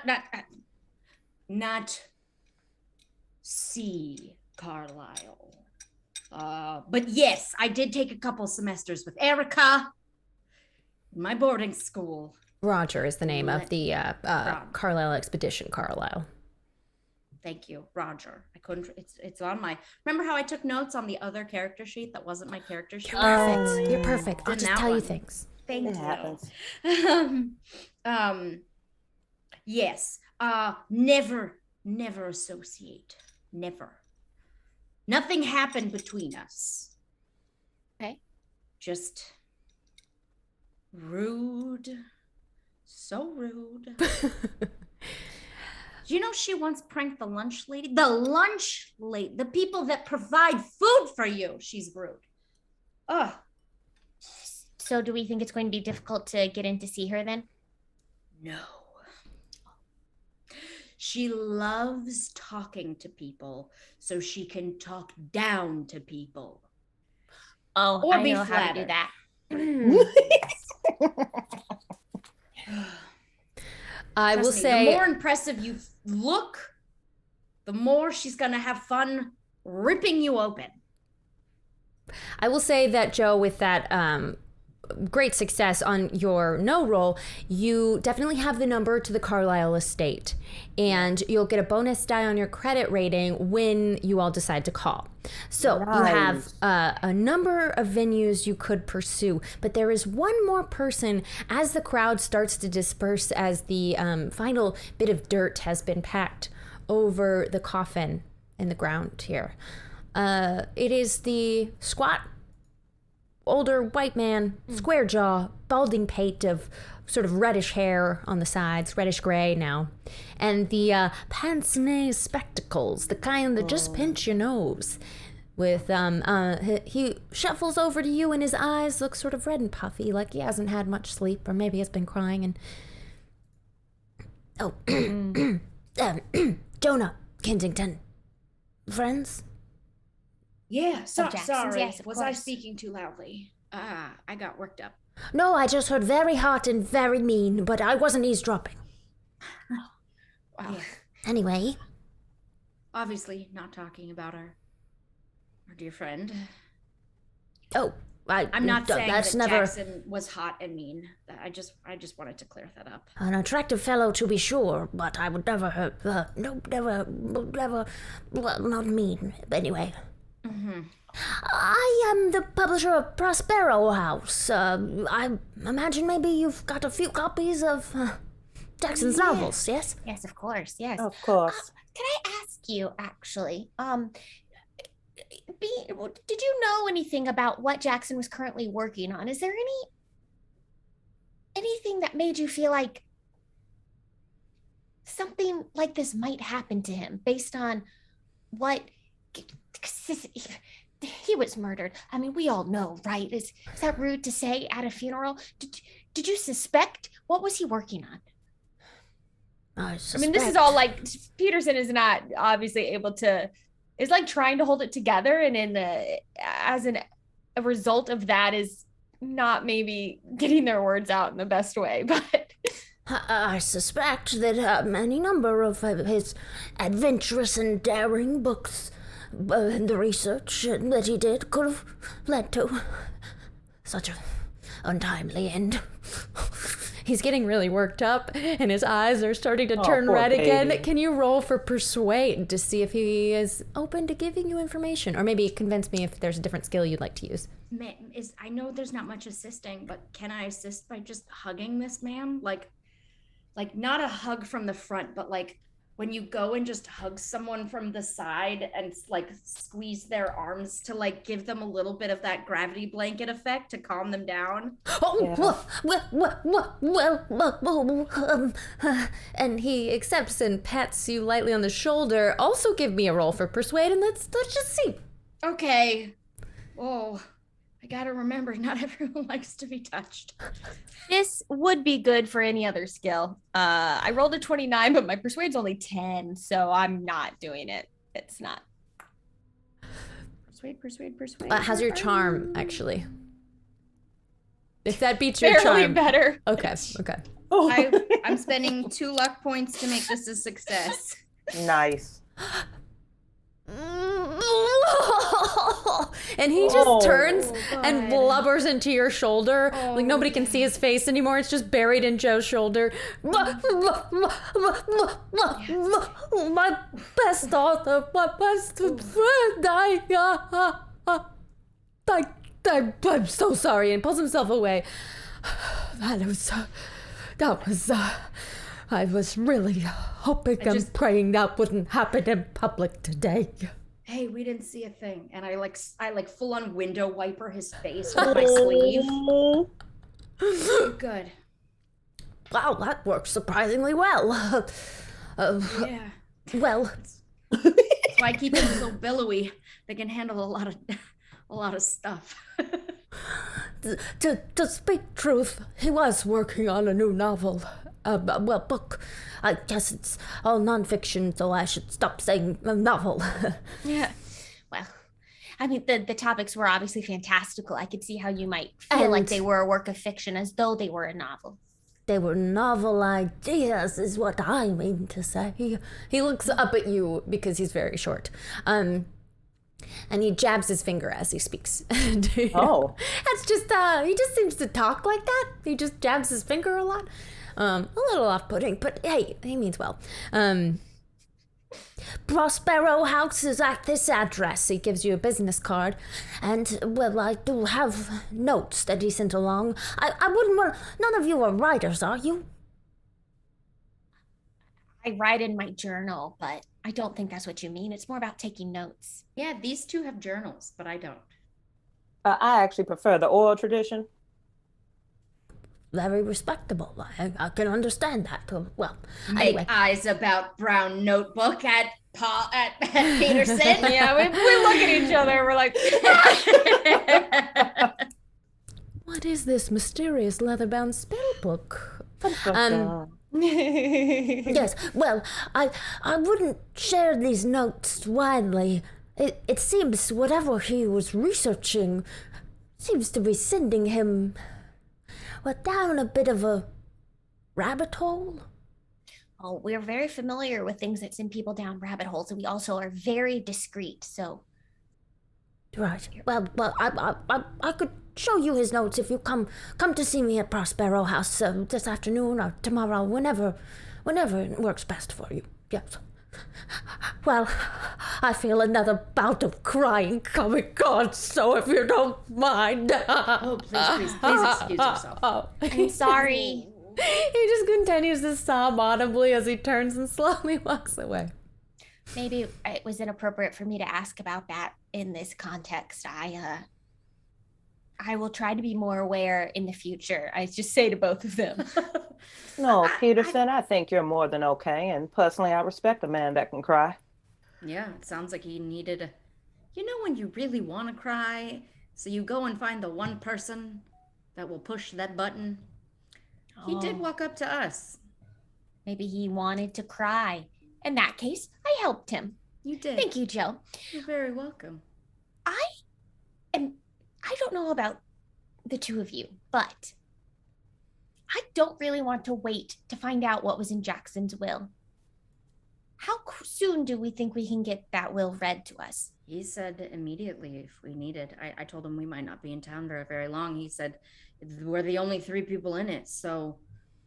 see Carlyle. But yes, I did take a couple semesters with Erica in my boarding school. Roger is the name of the Carlyle Expedition, Carlyle. Thank you, Roger. I couldn't. It's on my. Remember how I took notes on the other character sheet that wasn't my character sheet? Perfect. You're perfect. They'll On just that tell you one. things. Thank It you. happens. Yes. Never associate. Never. Nothing happened between us. Okay. Just rude. So rude. Do you know she once pranked the lunch lady? The lunch lady, the people that provide food for you. She's rude. Ugh. so do we think it's going to be difficult to get in to see her then? No. She loves talking to people so she can talk down to people. Oh, Or I be know how to do flattered. that. I will Trust me, say, the more impressive you look, the more she's gonna have fun ripping you open. I will say that, Joe, with that great success on your no roll, you definitely have the number to the Carlyle estate, and you'll get a bonus die on your credit rating when you all decide to call. So you have a number of venues you could pursue, but there is one more person as the crowd starts to disperse, as the final bit of dirt has been packed over the coffin in the ground here. It is the squat, older white man, square jaw, balding pate of sort of reddish hair on the sides, reddish gray now, and the pince-nez spectacles, the kind that just pinch your nose. With he shuffles over to you, and his eyes look sort of red and puffy, like he hasn't had much sleep, or maybe has been crying. And Jonah, Kensington. Friends? Yeah, Jackson's, sorry. yes, of Was I course. speaking too loudly? I got worked up. No, I just heard very hot and very mean, but I wasn't eavesdropping. Wow. Yeah. Anyway, Obviously not talking about our dear friend. I'm not saying that's that never Jackson was hot and mean. I just wanted to clear that up. an attractive fellow to be sure, but I would never hurt. Never. Well, not mean. Anyway. Mm-hmm. I am the publisher of Prospero House. I imagine maybe you've got a few copies of Jackson's novels, yes? Yes, of course. Yes. Of course. Can I ask you, actually, did you know anything about what Jackson was currently working on? Is there anything that made you feel like something like this might happen to him based on what he was murdered? I mean, we all know, right? Is that rude to say at a funeral? Did you suspect? What was he working on? I mean, this is all like Peterson is not obviously able to, is like trying to hold it together, and a result of that is not maybe getting their words out in the best way. But I suspect that any number of his adventurous and daring books and the research that he did could have led to such an untimely end. He's getting really worked up, and his eyes are starting to turn poor red again. baby. Can you roll for persuade to see if he is open to giving you information? Or maybe convince me if there's a different skill you'd like to use. I know there's not much assisting, but can I assist by just hugging this man? Like not a hug from the front, but like when you go and just hug someone from the side and like squeeze their arms to like give them a little bit of that gravity blanket effect to calm them down. And he accepts and pats you lightly on the shoulder. Also give me a roll for persuade, and let's just see. Okay. Oh, I gotta remember, not everyone likes to be touched. this would be good for any other skill. I rolled a 29, but my persuade's only 10, so I'm not doing it. It's not. Persuade. How's your charm, actually? If that beats your Barely charm. better. Okay. I'm spending 2 luck points to make this a success. Nice. And he just turns and blubbers into your shoulder. Like nobody can see his face anymore. It's just buried in Joe's shoulder. My best author, my best friend. I'm so sorry. And pulls himself away. I was really hoping and praying that wouldn't happen in public today. Hey, we didn't see a thing. And I full on window wiper his face with my sleeve. Good. wow, that works surprisingly well. Yeah. Well, That's why I keep him so billowy. They can handle a lot of stuff. to speak truth, he was working on a new novel. Book. I guess it's all nonfiction, so I should stop saying novel. Yeah. Well, I mean, the topics were obviously fantastical. I could see how you might feel like they were a work of fiction, as though they were a novel. They were novel ideas, is what I mean to say. He looks up at you because he's very short. And he jabs his finger as he speaks. Oh. That's just, he just seems to talk like that. He just jabs his finger a lot. A little off-putting, but hey, he means well. Prospero House is at this address. He gives you a business card. And, well, I do have notes that he sent along. I wouldn't want... None of you are writers, are you? I write in my journal, but I don't think that's what you mean. It's more about taking notes. Yeah, these two have journals, but I don't. I actually prefer the oral tradition. Very respectable. I can understand that. Well, Make anyway. eyes about brown notebook at Peterson. Yeah, we look at each other. We're like, What is this mysterious leather-bound spell book? Yes, well, I wouldn't share these notes widely. It seems whatever he was researching seems to be sending him, well, down a bit of a rabbit hole. Oh, we're very familiar with things that send people down rabbit holes, and we also are very discreet. So, Right. Well, I could show you his notes if you come to see me at Prospero House this afternoon or tomorrow, whenever it works best for you. Yes. Well, I feel another bout of crying coming on, so if you don't mind. Oh, please excuse yourself. I'm sorry. He just continues to sob audibly as he turns and slowly walks away. Maybe it was inappropriate for me to ask about that in this context. I will try to be more aware in the future. I just say to both of them. No, Peterson, I think you're more than okay. And personally, I respect a man that can cry. Yeah, it sounds like he needed you know when you really want to cry, so you go and find the one person that will push that button? He did walk up to us. Maybe he wanted to cry. In that case, I helped him. You did. Thank you, Jill. You're very welcome. I don't know about the two of you, but I don't really want to wait to find out what was in Jackson's will. How soon do we think we can get that will read to us? He said immediately if we need it. I told him we might not be in town very long. He said we're the only 3 people in it, so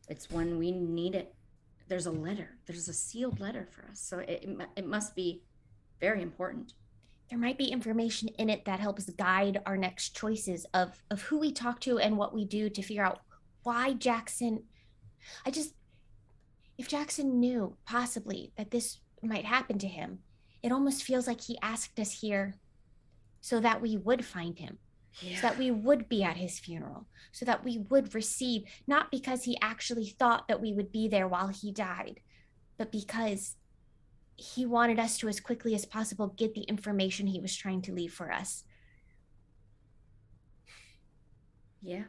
it's when we need it. There's a letter. There's a sealed letter for us, so it must be very important. There might be information in it that helps guide our next choices of who we talk to and what we do to figure out why Jackson. If Jackson knew possibly that this might happen to him, it almost feels like he asked us here so that we would find him, so that we would be at his funeral, so that we would receive, not because he actually thought that we would be there while he died, but because he wanted us to, as quickly as possible, get the information he was trying to leave for us. Yeah.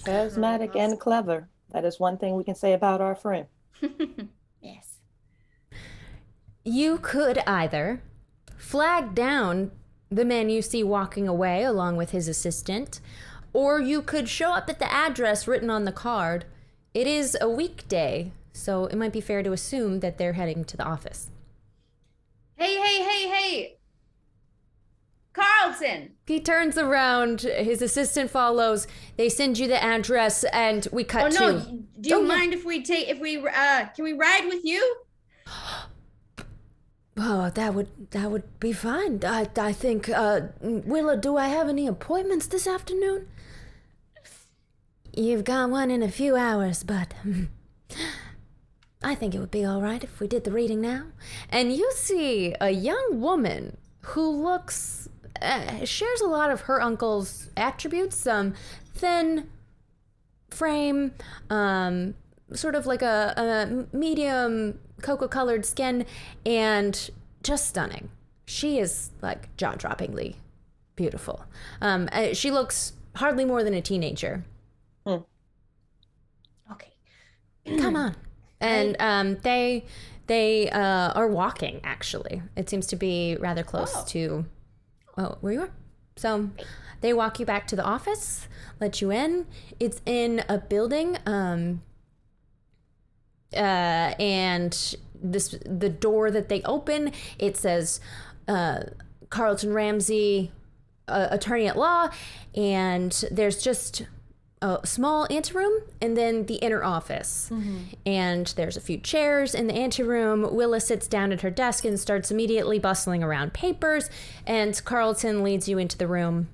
Charismatic and clever. That is one thing we can say about our friend. Yes. You could either flag down the man you see walking away along with his assistant, or you could show up at the address written on the card. It is a weekday, so it might be fair to assume that they're heading to the office. Hey! Carlton! He turns around, his assistant follows, they send you the address, and we cut to... Oh, no, do you mind if we can we ride with you? Oh, that would be fine. I think, Willa, do I have any appointments this afternoon? You've got one in a few hours, but I think it would be all right if we did the reading now. And you see a young woman who looks, shares a lot of her uncle's attributes, thin frame, sort of like a medium cocoa-colored skin, and just stunning. She is like jaw-droppingly beautiful. She looks hardly more than a teenager. Okay. Come on. And they are walking, actually. It seems to be rather close to where you are. So they walk you back to the office, let you in. It's in a building, and the door that they open, it says Carlton Ramsey, attorney at law, and there's just a small anteroom and then the inner office. Mm-hmm. And there's a few chairs in the anteroom. Willa sits down at her desk and starts immediately bustling around papers, and Carlton leads you into the room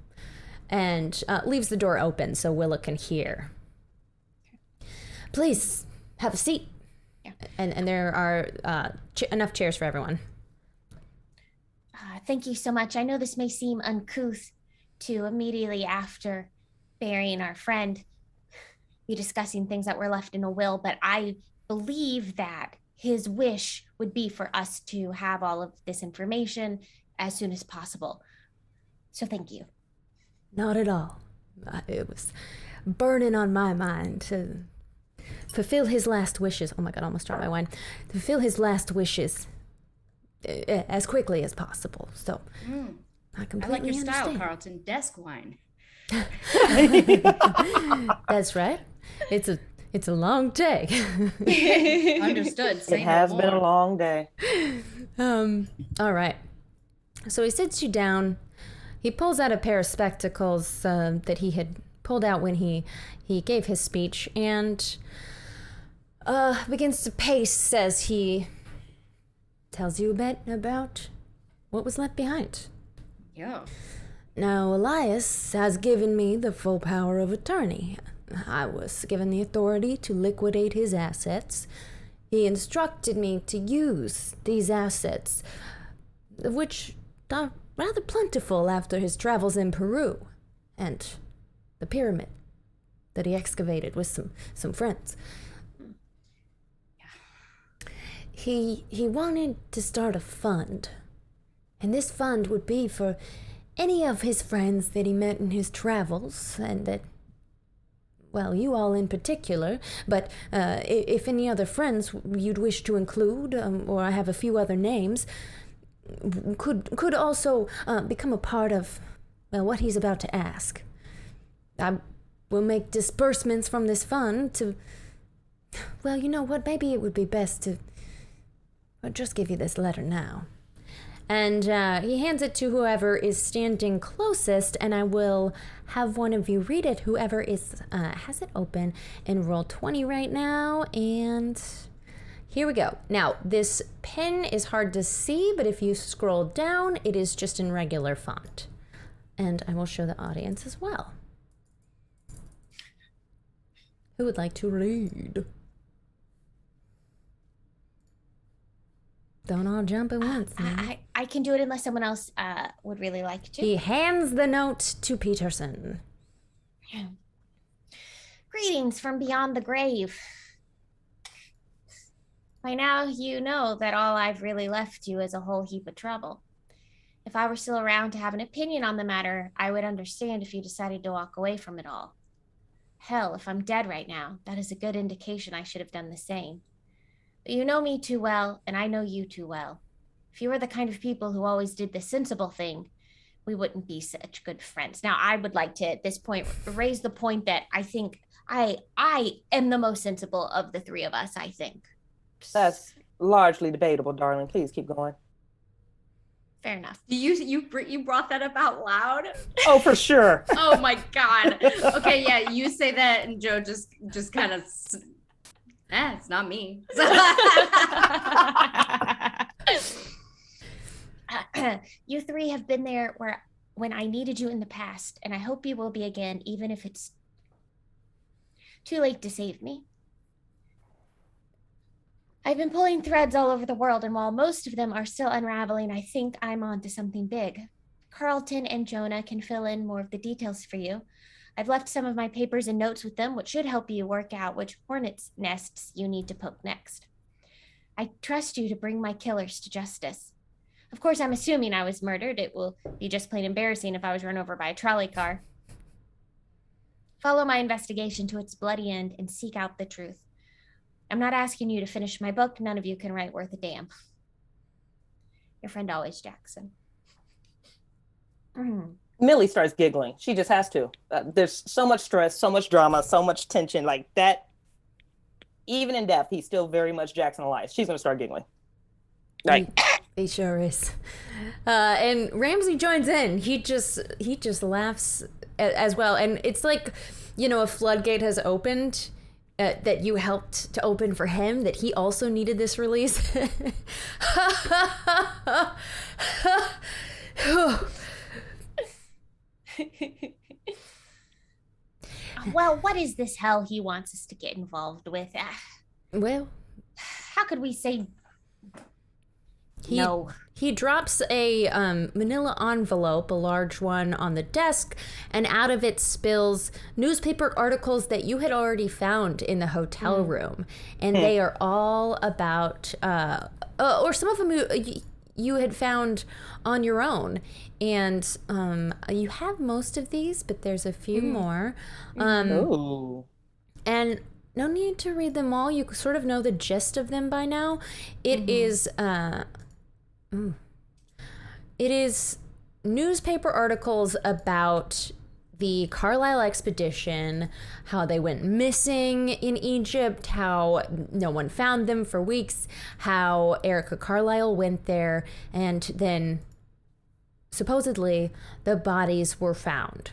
and leaves the door open so Willa can hear. Please have a seat. Yeah. And there are enough chairs for everyone. Thank you so much. I know this may seem uncouth to immediately after burying our friend be discussing things that were left in a will, but I believe that his wish would be for us to have all of this information as soon as possible. So thank you. Not at all. It was burning on my mind fulfill his last wishes. Oh my God, I almost dropped my wine. To fulfill his last wishes as quickly as possible. So I I completely like your style, understand. Carlton. Desk wine. That's right. It's a long day. Understood. Say It no has been a more. long day. All right. So he sits you down. He pulls out a pair of spectacles that he had pulled out when he gave his speech and begins to pace as he tells you a bit about what was left behind. Yeah. Now, Elias has given me the full power of attorney. I was given the authority to liquidate his assets. He instructed me to use these assets, which are rather plentiful after his travels in Peru, and the pyramid that he excavated with some friends. He wanted to start a fund, and this fund would be for any of his friends that he met in his travels, and that, well, you all in particular, but if any other friends you'd wish to include, or I have a few other names, could also become a part of, well, what he's about to ask. I will make disbursements from this fund to, well, you know what, maybe it would be best to just give you this letter now. And he hands it to whoever is standing closest, and I will have one of you read it, whoever has it open, and roll 20 right now, and here we go. Now, this pen is hard to see, but if you scroll down, it is just in regular font. And I will show the audience as well. Who would like to read? Don't all jump at once. I can do it unless someone else would really like to. He hands the note to Peterson. Greetings from beyond the grave. By now, you know that all I've really left you is a whole heap of trouble. If I were still around to have an opinion on the matter, I would understand if you decided to walk away from it all. Hell, if I'm dead right now, that is a good indication I should have done the same. But you know me too well, and I know you too well. If you were the kind of people who always did the sensible thing, we wouldn't be such good friends. Now, I would like to, at this point, raise the point that I think I am the most sensible of the three of us, I think. That's largely debatable, darling. Please keep going. Fair enough. You brought that up out loud? Oh, for sure. Oh my God. Okay, yeah, you say that, and Joe just kind of. It's not me. You three have been there when I needed you in the past, and I hope you will be again, even if it's too late to save me. I've been pulling threads all over the world, and while most of them are still unraveling, I think I'm onto something big. Carlton and Jonah can fill in more of the details for you. I've left some of my papers and notes with them, which should help you work out which hornet's nests you need to poke next. I trust you to bring my killers to justice. Of course, I'm assuming I was murdered. It will be just plain embarrassing if I was run over by a trolley car. Follow my investigation to its bloody end and seek out the truth. I'm not asking you to finish my book. None of you can write worth a damn. Your friend always, Jackson. Millie starts giggling. She just has to. There's so much stress, so much drama, so much tension. Like that, even in death, he's still very much Jackson Elias. She's going to start giggling. Like, He sure is. And Ramsey joins in. He just laughs as well. And it's like, you know, a floodgate has opened that you helped to open for him, that he also needed this release. Well, what is this hell he wants us to get involved with? Well, How could we say no? He drops a manila envelope, a large one, on the desk, and out of it spills newspaper articles that you had already found in the hotel room. And they are all about, or some of them you had found on your own. And you have most of these, but there's a few more. ooh. And no need to read them all. You sort of know the gist of them by now. It is newspaper articles about the Carlyle Expedition, how they went missing in Egypt, how no one found them for weeks, how Erica Carlyle went there, and then supposedly the bodies were found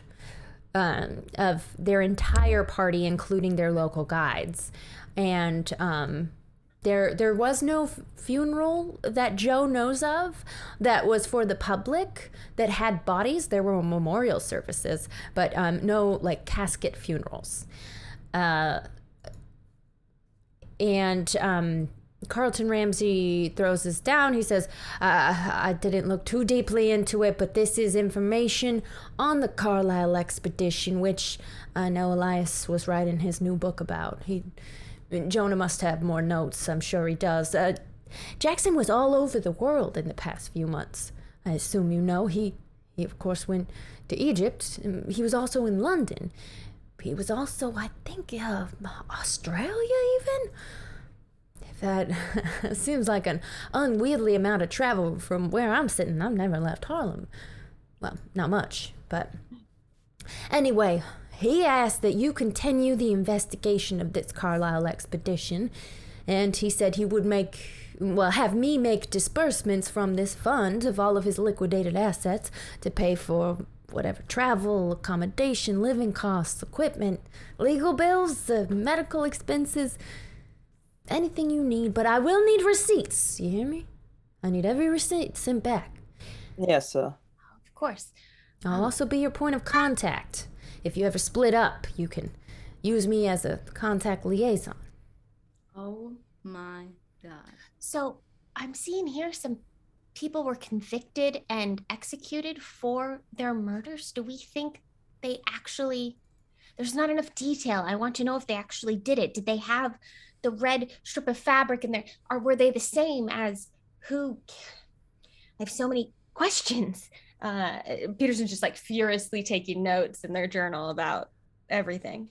of their entire party, including their local guides. And there was no funeral that Joe knows of that was for the public that had bodies. There were memorial services, but no like casket funerals. And Carlton Ramsey throws this down. He says, I didn't look too deeply into it, but this is information on the Carlyle Expedition, which I know Elias was writing his new book about. Jonah must have more notes, I'm sure he does. Jackson was all over the world in the past few months. I assume you know. He of course went to Egypt. He was also in London. He was also, I think, Australia even? That seems like an unwieldy amount of travel from where I'm sitting. I've never left Harlem. Well, not much, but... Anyway, he asked that you continue the investigation of this Carlyle expedition, and he said he would have me make disbursements from this fund of all of his liquidated assets to pay for whatever travel, accommodation, living costs, equipment, legal bills, medical expenses... anything you need, but I will need receipts. You hear me? I need every receipt sent back. Yes, sir. Of course. I'll also be your point of contact. If you ever split up, you can use me as a contact liaison. Oh my God. So I'm seeing here some people were convicted and executed for their murders. Do we think they actually... There's not enough detail. I want to know if they actually did it. Did they have the red strip of fabric in there? Or were they the same as who? I have so many questions. Peterson's just like furiously taking notes in their journal about everything.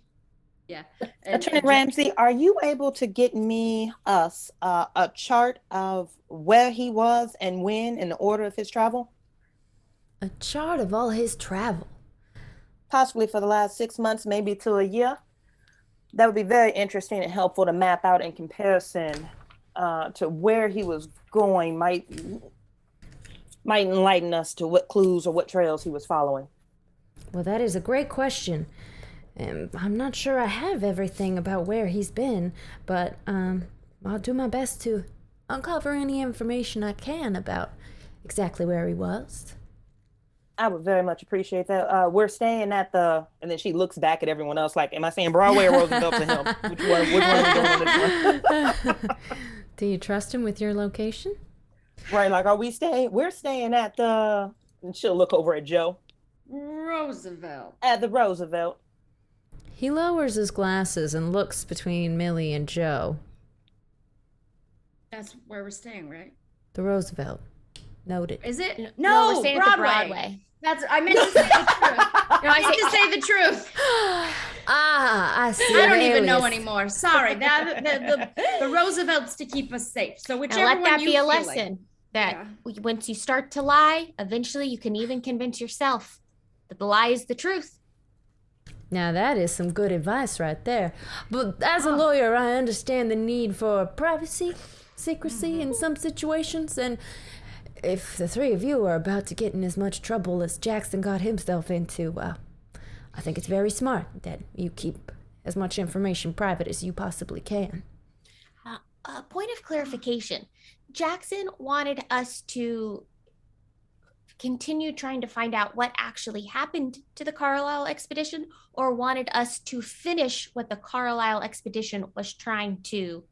Yeah. Attorney Ramsey, are you able to get us a chart of where he was and when in the order of his travel? A chart of all his travel? Possibly for the last 6 months, maybe to a year. That would be very interesting and helpful to map out in comparison to where he was going. Might enlighten us to what clues or what trails he was following. Well, that is a great question. I'm not sure I have everything about where he's been, but I'll do my best to uncover any information I can about exactly where he was. I would very much appreciate that. We're staying at the, and then she looks back at everyone else like, am I saying Broadway or Roosevelt to him? Which one are we doing on this one? Do you trust him with your location? Right, like, we're staying at the, and she'll look over at Joe. Roosevelt. At the Roosevelt. He lowers his glasses and looks between Millie and Joe. That's where we're staying, right? The Roosevelt. Noted. Is it? No, No, we're staying Broadway. at the Broadway. I meant to say the truth. I meant to say the truth. I see. I don't even know anymore. Sorry. The Roosevelt's to keep us safe. So whichever Now let one that you be a feel lesson that once you start to lie, eventually you can even convince yourself that the lie is the truth. Now that is some good advice right there. But as a lawyer, I understand the need for privacy, secrecy in some situations, and if the three of you are about to get in as much trouble as Jackson got himself into, I think it's very smart that you keep as much information private as you possibly can. A point of clarification. Jackson wanted us to continue trying to find out what actually happened to the Carlyle Expedition, or wanted us to finish what the Carlyle Expedition was trying to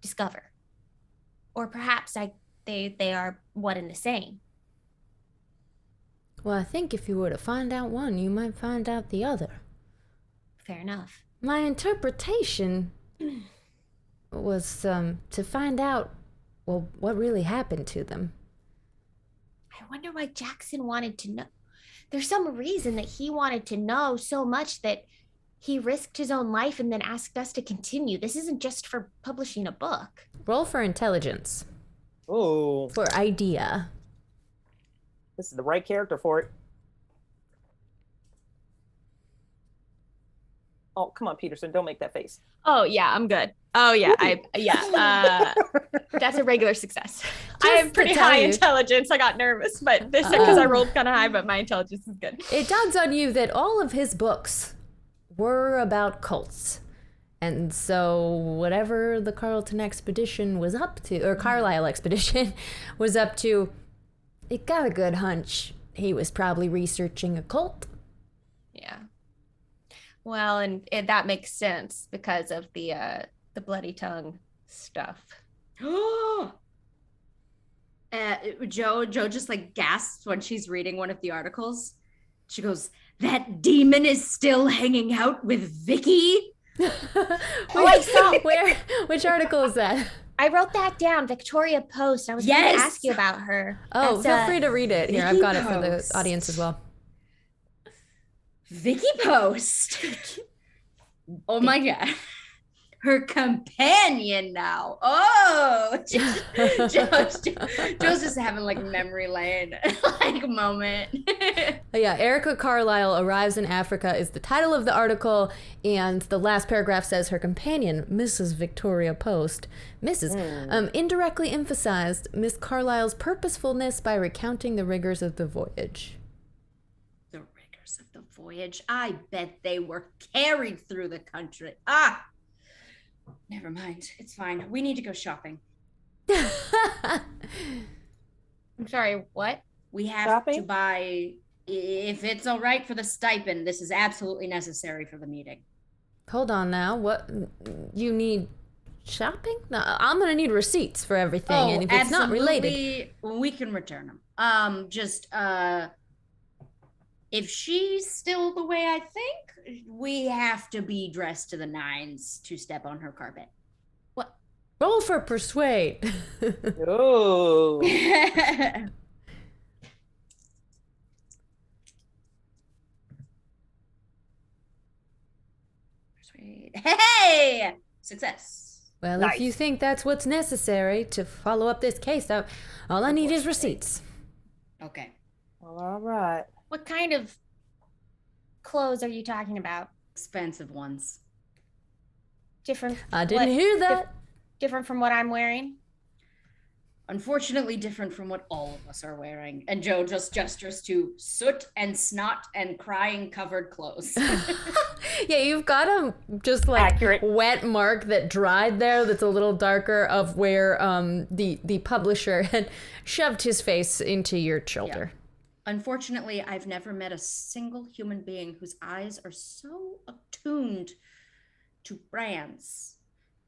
discover. Or perhaps they are one and the same. Well, I think if you were to find out one, you might find out the other. Fair enough. My interpretation was to find out, well, what really happened to them. I wonder why Jackson wanted to know. There's some reason that he wanted to know so much that he risked his own life and then asked us to continue. This isn't just for publishing a book. Roll for intelligence. Oh, For idea. this is the right character for it. Oh, come on, Peterson, don't make that face. Oh yeah, I'm good. Oh yeah, that's a regular success. I have pretty high intelligence. I got nervous, but this because I rolled kind of high, but my intelligence is good. It dawns on you that all of his books were about cults. And so whatever the Carlton Expedition was up to, or Carlyle Expedition was up to, it got a good hunch he was probably researching a cult. Yeah. Well, and that makes sense because of the bloody tongue stuff. Joe just like gasps when she's reading one of the articles. She goes, "That demon is still hanging out with Vicky." I saw Which article is that? I wrote that down, Victoria Post. I was going to ask you about her. Oh, feel free to read it. Here, I've got it for the audience as well. Vicky Post. Oh my God. Her companion now. Oh, Joe's just having like memory lane like moment. Yeah, Erica Carlyle arrives in Africa is the title of the article, and the last paragraph says her companion, Mrs. Victoria Post, indirectly emphasized Miss Carlyle's purposefulness by recounting the rigors of the voyage. The rigors of the voyage. I bet they were carried through the country. Never mind. It's fine. We need to go shopping. I'm sorry, what? We have to buy, if it's all right for the stipend, this is absolutely necessary for the meeting. Hold on now. What? You need shopping? No, I'm going to need receipts for everything. And if it's not related. We can return them. If she's still the way I think, we have to be dressed to the nines to step on her carpet. What? Roll for persuade. Oh. Persuade. Hey! Success. Well, Nice. if you think that's what's necessary to follow up this case, all I need is receipts. Okay. Well, all right. What kind of clothes are you talking about? Expensive ones. Different. I didn't hear that. Different from what I'm wearing? Unfortunately different from what all of us are wearing. And Joe just gestures to soot and snot and crying covered clothes. Yeah, you've got a just like Accurate. wet mark that dried there that's a little darker of where the publisher had shoved his face into your shoulder. Yeah. Unfortunately, I've never met a single human being whose eyes are so attuned to brands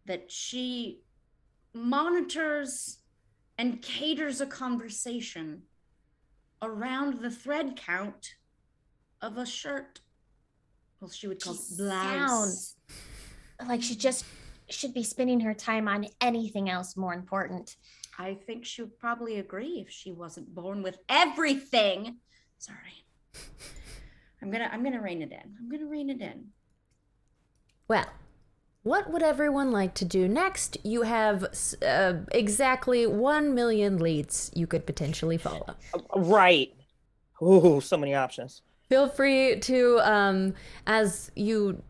that she monitors and caters a conversation around the thread count of a shirt. Well, she would call it blouse. Sounds like she just should be spending her time on anything else more important. I think she would probably agree if she wasn't born with everything. Sorry. I'm gonna rein it in. Well, what would everyone like to do next? You have exactly 1 million leads you could potentially follow. Right. Ooh, so many options. Feel free to, as you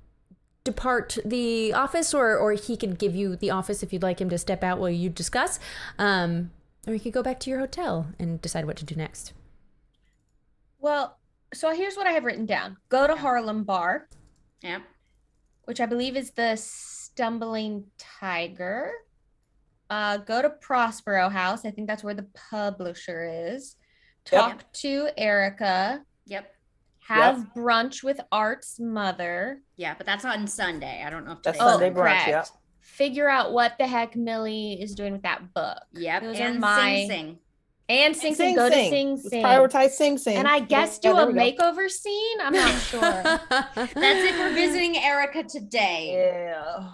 depart the office, or he could give you the office if you'd like him to step out while you discuss, or you could go back to your hotel and decide what to do next. Well, so here's what I have written down. Go to Harlem Bar. Yeah. Which I believe is the Stumbling Tiger. Go to Prospero House. I think that's where the publisher is. Talk to Erica. Yep. Have brunch with Art's mother. Yeah, but that's on Sunday. I don't know if That's today's Sunday brunch, correct. yeah. Figure out what the heck Millie is doing with that book. Yep. Those and are my... Sing Sing. And Sing Sing. Go to Sing Let's Sing. prioritize Sing Sing. And I guess do a makeover scene? I'm not sure. That's if we're visiting Erica today. Yeah.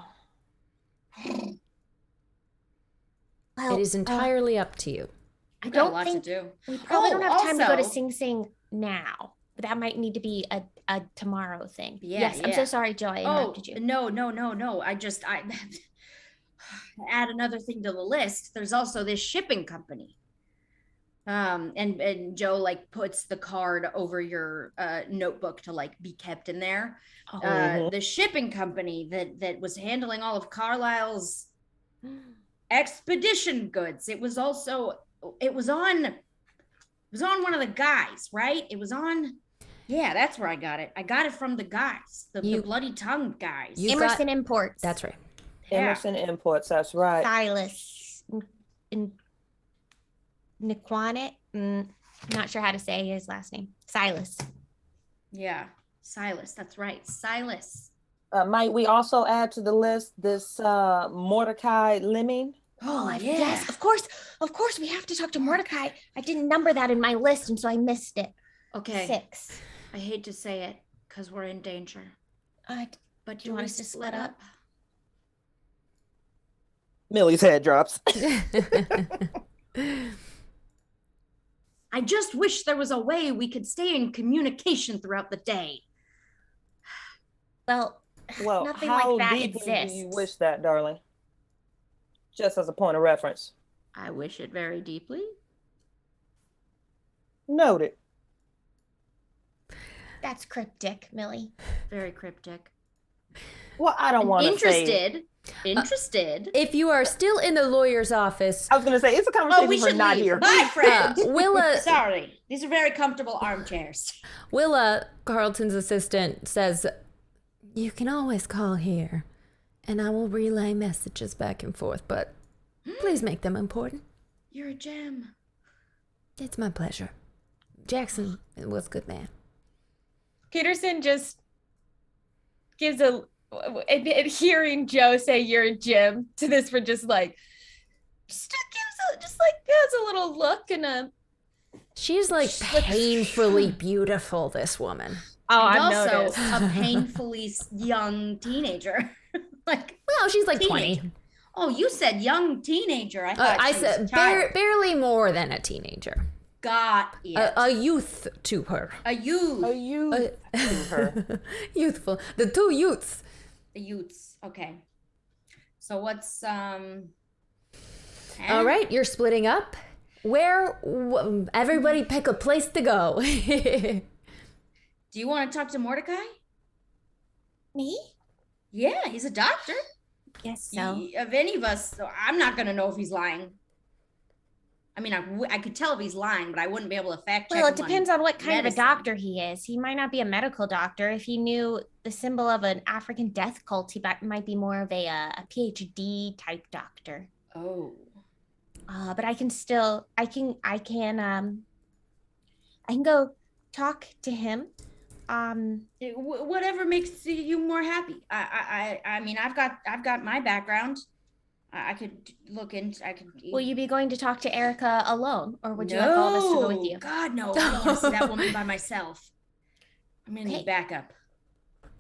Well, It is entirely up to you. I We've got a don't lot think to do. we probably don't have time to go to also- Sing Sing now. that might need to be a tomorrow thing. Yeah, yes, I'm so sorry, Joe. I interrupted you. No. I add another thing to the list. There's also this shipping company. And Joe like puts the card over your notebook to like be kept in there. The shipping company that was handling all of Carlyle's expedition goods. It was on one of the guys, right? It was on. Yeah, that's where I got it. I got it from the guys, the bloody tongued guys. Emerson Imports. That's right. Yeah. Emerson Imports. That's right. Silas. Nikwanet. Not sure how to say his last name. Silas. Yeah, Silas. That's right, Silas. Might we also add to the list this Mordecai Lemming? Oh, yes, of course. We have to talk to Mordecai. I didn't number that in my list, and so I missed it. Okay. 6. I hate to say it because we're in danger. But do you want us to split up? Millie's head drops. I just wish there was a way we could stay in communication throughout the day. Well, nothing like that exists. How deeply do you wish that, darling? Just as a point of reference. I wish it very deeply. Noted. That's cryptic, Millie. Very cryptic. Well, I don't want to say... Interested. If you are still in the lawyer's office... I was going to say, it's a conversation we should not leave. here. Bye, friend. Willa... Sorry. These are very comfortable armchairs. Willa, Carlton's assistant, says, you can always call here, and I will relay messages back and forth, but please make them important. You're a gem. It's my pleasure. Jackson was a good man. Peterson just gives hearing Joe say you're a gem to this, we're just like, has a little look and a. She's like painfully beautiful, this woman. Oh, and I've also noticed. a painfully young teenager. Well, she's like teenager. 20. Oh, you said young teenager. I thought I she said was a child. barely more than a teenager. Got it. A youth to her. A youth. A youth to her. Youthful. The two youths. The youths. Okay. So what's All right, you're splitting up. Everybody pick a place to go. Do you want to talk to Mordecai? Me? Yeah, he's a doctor. Yes, so. Of any of us, so I'm not going to know if he's lying. I mean, I could tell if he's lying, but I wouldn't be able to fact check. Well, it depends on what kind medicine. of a doctor he is. He might not be a medical doctor. If he knew the symbol of an African death cult, he might be more of a PhD type doctor. Oh. But I can still, I can go talk to him. Whatever makes you more happy. I mean, I've got my background. I could look into. Will you be going to talk to Erica alone, or would you like all of us to go with you? God, no! I don't want to see that woman by myself. I'm gonna need backup.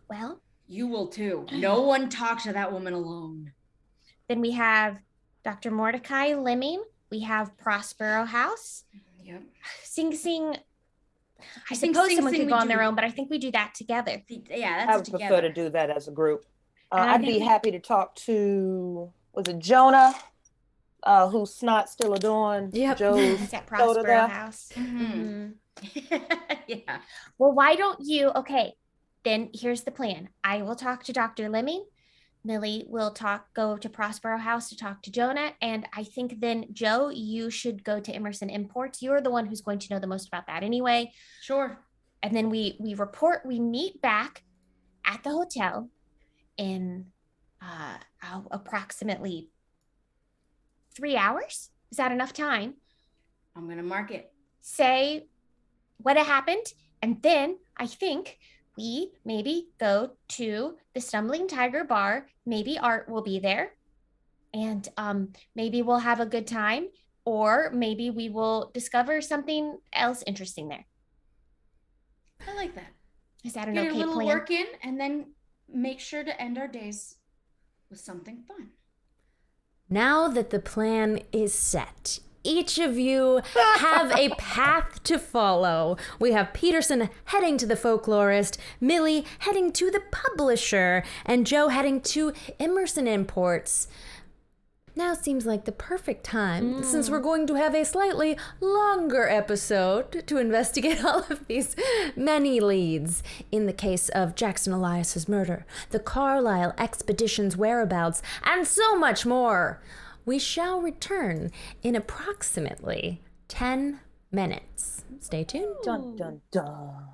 Well, you will too. No one talk to that woman alone. Then we have Dr. Mordecai Lemming. We have Prospero House. Yep. Sing Sing. I suppose someone could go on their own, but I think we do that together. Yeah, I would prefer to do that as a group. I'd be happy to talk to, was it Jonah, whose snot's still adorn? Yep. Joe's at Prospero House. Mm-hmm. Yeah. Well, why don't you, okay, then here's the plan. I will talk to Dr. Lemming. Millie will go to Prospero House to talk to Jonah. And I think then, Joe, you should go to Emerson Imports. You're the one who's going to know the most about that anyway. Sure. And then we meet back at the hotel in approximately 3 hours. Is that enough time? I'm going to mark it. Say what happened. And then I think we maybe go to the Stumbling Tiger Bar. Maybe Art will be there. And maybe we'll have a good time. Or maybe we will discover something else interesting there. I like that. Is that an Get okay a little plan? work in and then make sure to end our days with something fun. Now that the plan is set, each of you have a path to follow. We have Peterson heading to the folklorist, Millie heading to the publisher, and Joe heading to Emerson Imports. Now seems like the perfect time, since we're going to have a slightly longer episode to investigate all of these many leads in the case of Jackson Elias's murder, the Carlyle Expedition's whereabouts, and so much more. We shall return in approximately 10 minutes. Stay tuned. Dun, dun, dun.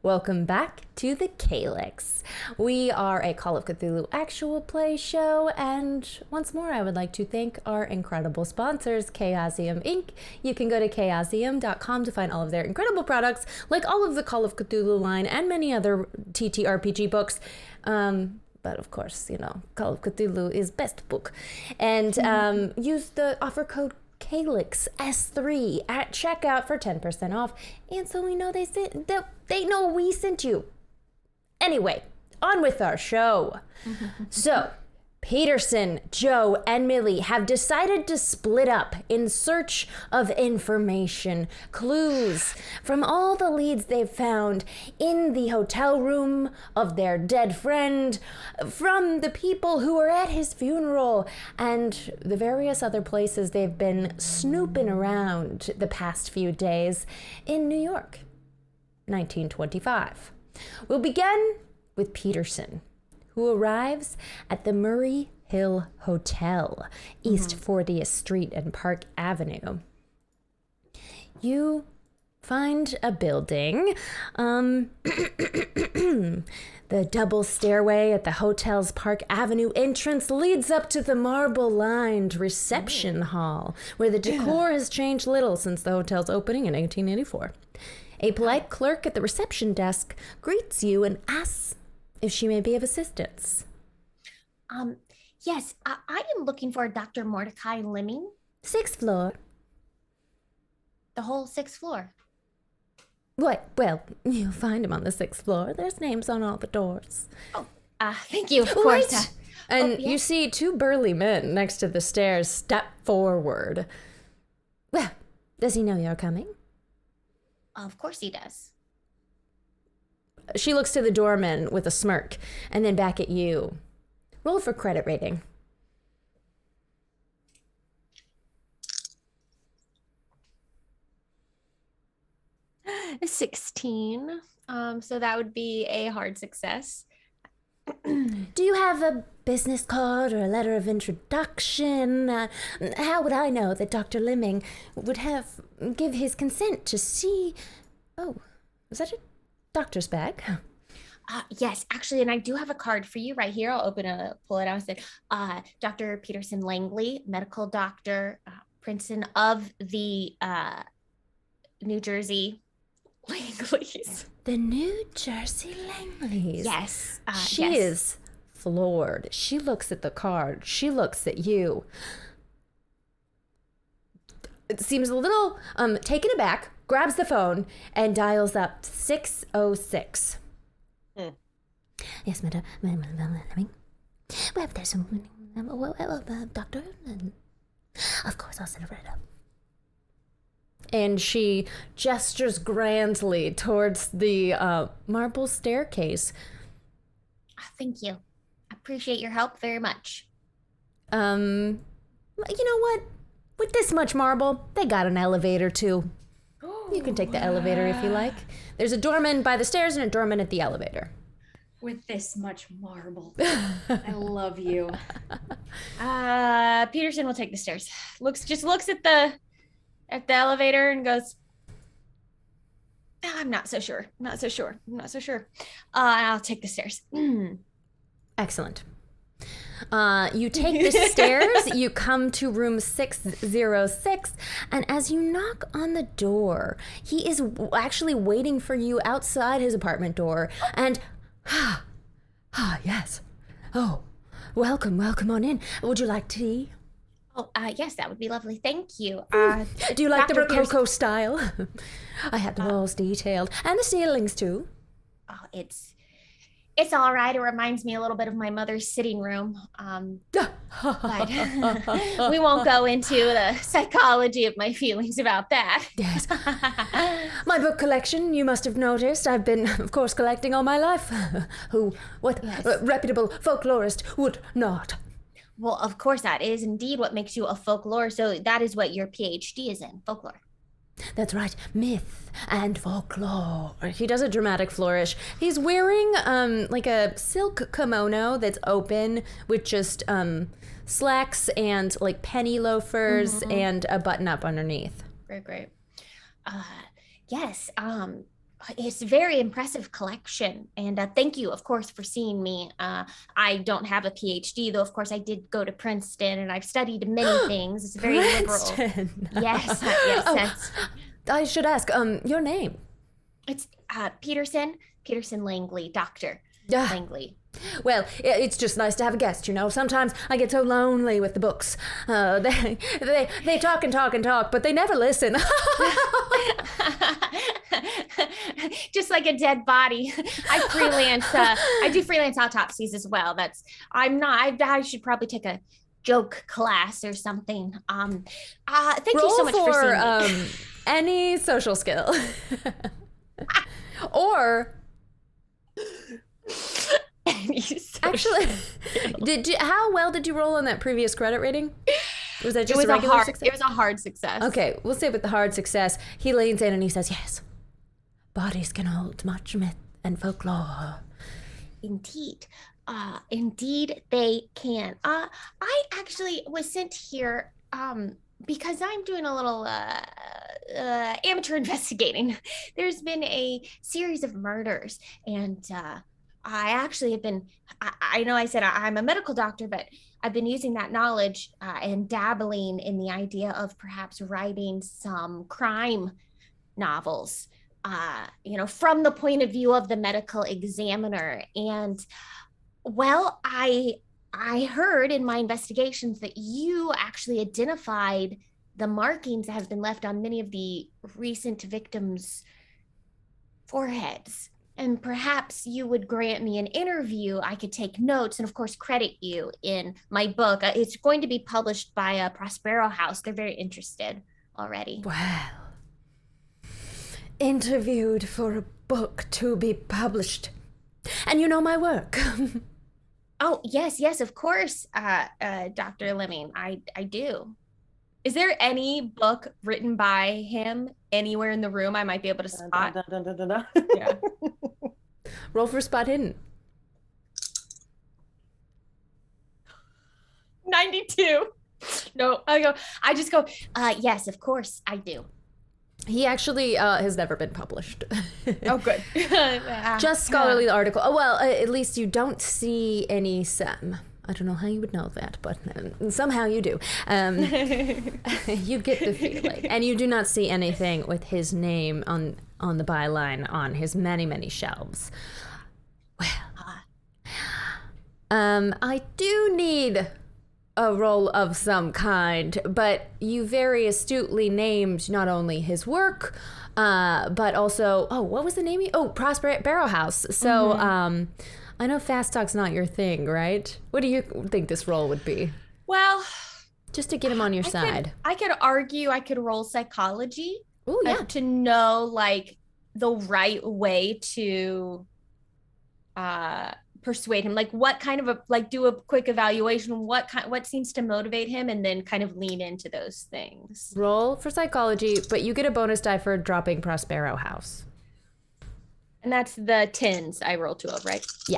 Welcome back to the Calyx. We are a Call of Cthulhu actual play show, and once more I would like to thank our incredible sponsors, Chaosium Inc. You can go to chaosium.com to find all of their incredible products, like all of the Call of Cthulhu line and many other TTRPG books. But of course, Call of Cthulhu is best book. And use the offer code Calyx S3 at checkout for 10% off, and so we know they know we sent you. Anyway, on with our show. So Peterson, Joe, and Millie have decided to split up in search of information, clues from all the leads they've found in the hotel room of their dead friend, from the people who were at his funeral, and the various other places they've been snooping around the past few days in New York, 1925. We'll begin with Peterson, who arrives at the Murray Hill Hotel, East 40th Street and Park Avenue. You find a building. The double stairway at the hotel's Park Avenue entrance leads up to the marble-lined reception hall, where the decor has changed little since the hotel's opening in 1884. A polite clerk at the reception desk greets you and asks if she may be of assistance. Yes, I am looking for Dr. Mordecai Lemming. 6th floor. The whole 6th floor. What? Well, you'll find him on the 6th floor. There's names on all the doors. Oh, thank you, of course. Wait! And you see two burly men next to the stairs step forward. Well, does he know you're coming? Of course he does. She looks to the doorman with a smirk, and then back at you. Roll for credit rating. 16. So that would be a hard success. Do you have a business card or a letter of introduction? How would I know that Dr. Lemming would give his consent to see... Oh, was that a doctor's bag? Yes, actually, and I do have a card for you right here. I'll pull it out and say, Dr. Peterson Langley, medical doctor, Princeton of the New Jersey Langleys. The New Jersey Langleys. Yes. She is floored. She looks at the card. She looks at you. It seems a little taken aback, grabs the phone, and dials up 606. Yes, Madam Lemming. Well, there's some... doctor. Of course, I'll send it right up. And she gestures grandly towards the marble staircase. Thank you. I appreciate your help very much. You know what? With this much marble, they got an elevator too. You can take the elevator if you like. There's a doorman by the stairs and a doorman at the elevator. With this much marble. I love you. Peterson will take the stairs. Looks at the elevator and goes, I'm not so sure. I'll take the stairs. Excellent. You take the stairs, you come to room 606, and as you knock on the door, he is actually waiting for you outside his apartment door, and yes. Oh, welcome on in. Would you like tea? Oh, yes, that would be lovely. Thank you. Do you like the Dr. Rococo style? I had the walls detailed, and the ceilings too. Oh, it's all right. It reminds me a little bit of my mother's sitting room. But we won't go into the psychology of my feelings about that. Yes. My book collection, you must have noticed. I've been, of course, collecting all my life. What reputable folklorist would not? Well, of course, that is indeed what makes you a folklore. So that is what your PhD is in, folklore. That's right, myth and folklore. He does a dramatic flourish. He's wearing like a silk kimono that's open with just slacks and like penny loafers and a button up underneath. Great. Yes. it's a very impressive collection. And thank you, of course, for seeing me. I don't have a PhD, though, of course, I did go to Princeton and I've studied many things. It's very Princeton. liberal. Yes, yes. That's, I should ask, your name? it's Peterson Langley, Dr. Yeah. Langley. Well, it's just nice to have a guest, you know. Sometimes I get so lonely with the books. They talk and talk and talk, but they never listen. Just like a dead body. I freelance. I do freelance autopsies as well. I should probably take a joke class or something. Thank you so much for seeing me. Any social skill. Or actually, how well did you roll on that previous credit rating? Was that just a regular success? It was a hard success. Okay, we'll say with the hard success. He leans in and he says, yes, bodies can hold much myth and folklore. Indeed. Indeed they can. I actually was sent here because I'm doing a little amateur investigating. There's been a series of murders, and I actually have been, I know I said I'm a medical doctor, but I've been using that knowledge and dabbling in the idea of perhaps writing some crime novels, from the point of view of the medical examiner. And well, I heard in my investigations that you actually identified the markings that have been left on many of the recent victims' foreheads. And perhaps you would grant me an interview. I could take notes and, of course, credit you in my book. It's going to be published by Prospero House. They're very interested already. Well, interviewed for a book to be published. And you know my work. Oh, yes, of course, Dr. Lemming. I do. Is there any book written by him anywhere in the room I might be able to spot? Yeah. Roll for spot hidden. 92. No, I just go, yes, of course I do. He actually has never been published. Oh, good. Just scholarly article. Oh, well, at least you don't see any Sam. I don't know how you would know that, but somehow you do. You get the feeling. And you do not see anything with his name on the byline on his many, many shelves. Well, I do need a role of some kind, but you very astutely named not only his work, but also, what was the name? Prospero House. So, I know fast talk's not your thing, right? What do you think this role would be? Well, just to get him on your side. I could argue I could roll psychology. Oh, yeah. To know, like, the right way to persuade him. Like, what kind of do a quick evaluation. What seems to motivate him, and then kind of lean into those things. Roll for psychology, but you get a bonus die for dropping Prospero House. And that's the 10s I rolled 2 of, right? Yeah.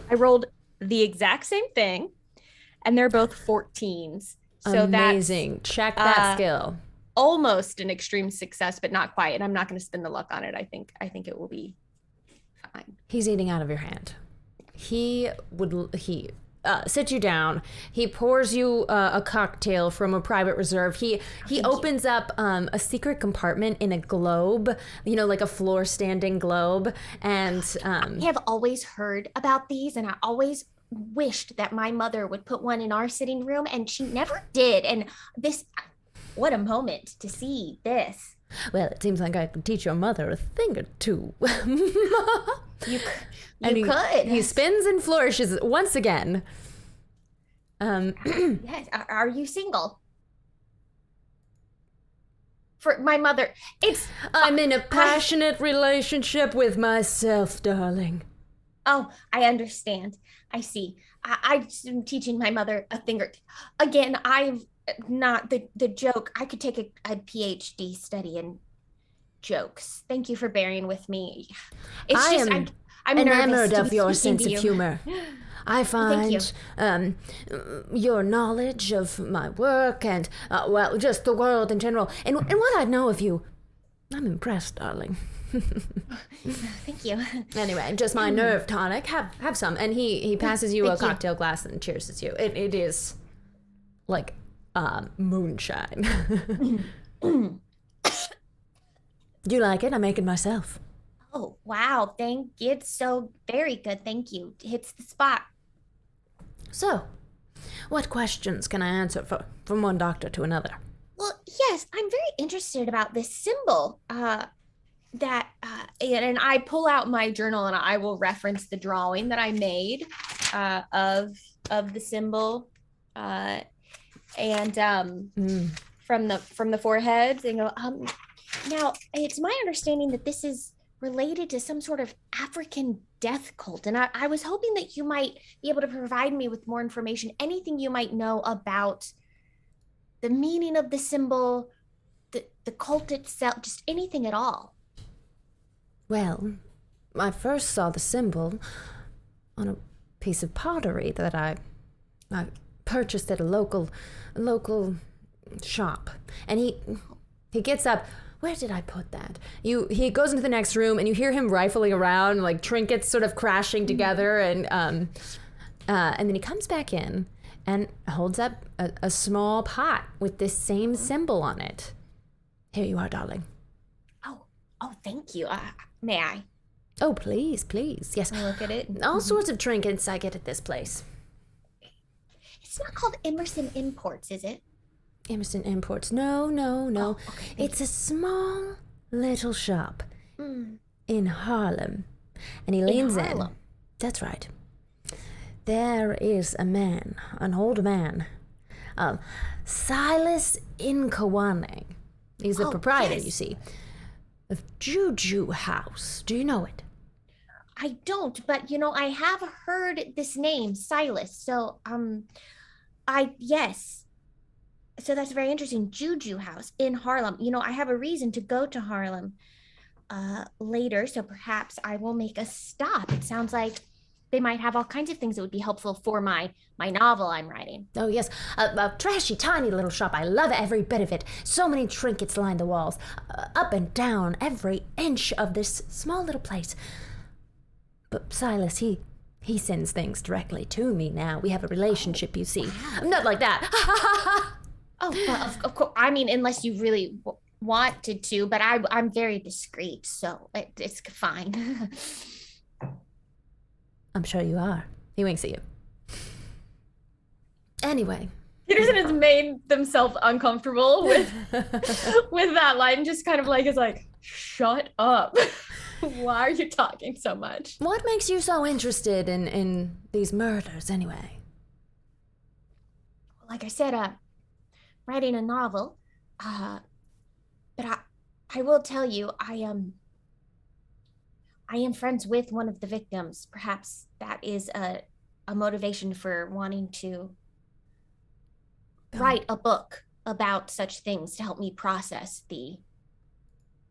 I rolled the exact same thing, and they're both 14s. So amazing. That's, check that skill. Almost an extreme success, but not quite. And I'm not going to spin the luck on it. I think it will be fine. He's eating out of your hand. He sits you down. He pours you a cocktail from a private reserve. He opens up a secret compartment in a globe, like a floor standing globe. And I have always heard about these, and I always wished that my mother would put one in our sitting room, and she never did. And what a moment to see this. Well, it seems like I could teach your mother a thing or two. You could. He spins and flourishes once again. Yes. Are you single? For my mother, I'm in a passionate relationship with myself, darling. Oh, I understand. I see. I'm teaching my mother a thing or two. Again, I've not the joke. I could take a PhD study in jokes. Thank you for bearing with me. I'm enamored of your sense of humor. I find your knowledge of my work and, just the world in general. And what I know of you, I'm impressed, darling. Thank you. Anyway, just my nerve tonic. Have some. And he passes you a cocktail glass and cheers you. It is like moonshine. Do you like it? I make it myself. Oh, wow. It's so very good. Thank you. Hits the spot. So, what questions can I answer from one doctor to another? Well, yes, I'm very interested about this symbol. And I pull out my journal and I will reference the drawing that I made of the symbol from the foreheads and go, now it's my understanding that this is related to some sort of African death cult. And I was hoping that you might be able to provide me with more information, anything you might know about the meaning of the symbol, the cult itself, just anything at all. Well, I first saw the symbol on a piece of pottery that I purchased at a local shop. And he gets up. Where did I put that? He goes into the next room and you hear him rifling around, like trinkets sort of crashing together, and then he comes back in and holds up a small pot with this same symbol on it. Here you are, darling. Oh, thank you. May I? Oh, please, yes. I look at it. All sorts of trinkets I get at this place. It's not called Emerson Imports, is it? Emerson Imports. No. Oh, okay, It's a small little shop in Harlem. And he leans in. That's right. There is a man, an old man, Silas Inkawane. He's the proprietor, yes. You see, of Juju House. Do you know it? I don't, but I have heard this name, Silas. So, yes. So that's very interesting. Juju House in Harlem. I have a reason to go to Harlem later, so perhaps I will make a stop. It sounds like they might have all kinds of things that would be helpful for my novel I'm writing. Oh, yes. A trashy, tiny little shop. I love every bit of it. So many trinkets line the walls, up and down every inch of this small little place. But Silas, he sends things directly to me now. We have a relationship, you see. Wow. Not like that. Oh, well, of course. I mean, unless you really wanted to, but I'm very discreet, so it's fine. I'm sure you are. He winks at you. Anyway. Peterson has made themselves uncomfortable with that line, just kind of is like, shut up. Why are you talking so much? What makes you so interested in these murders, anyway? Like I said, writing a novel, but I will tell you, I am friends with one of the victims. Perhaps that is a motivation for wanting to write a book about such things to help me process the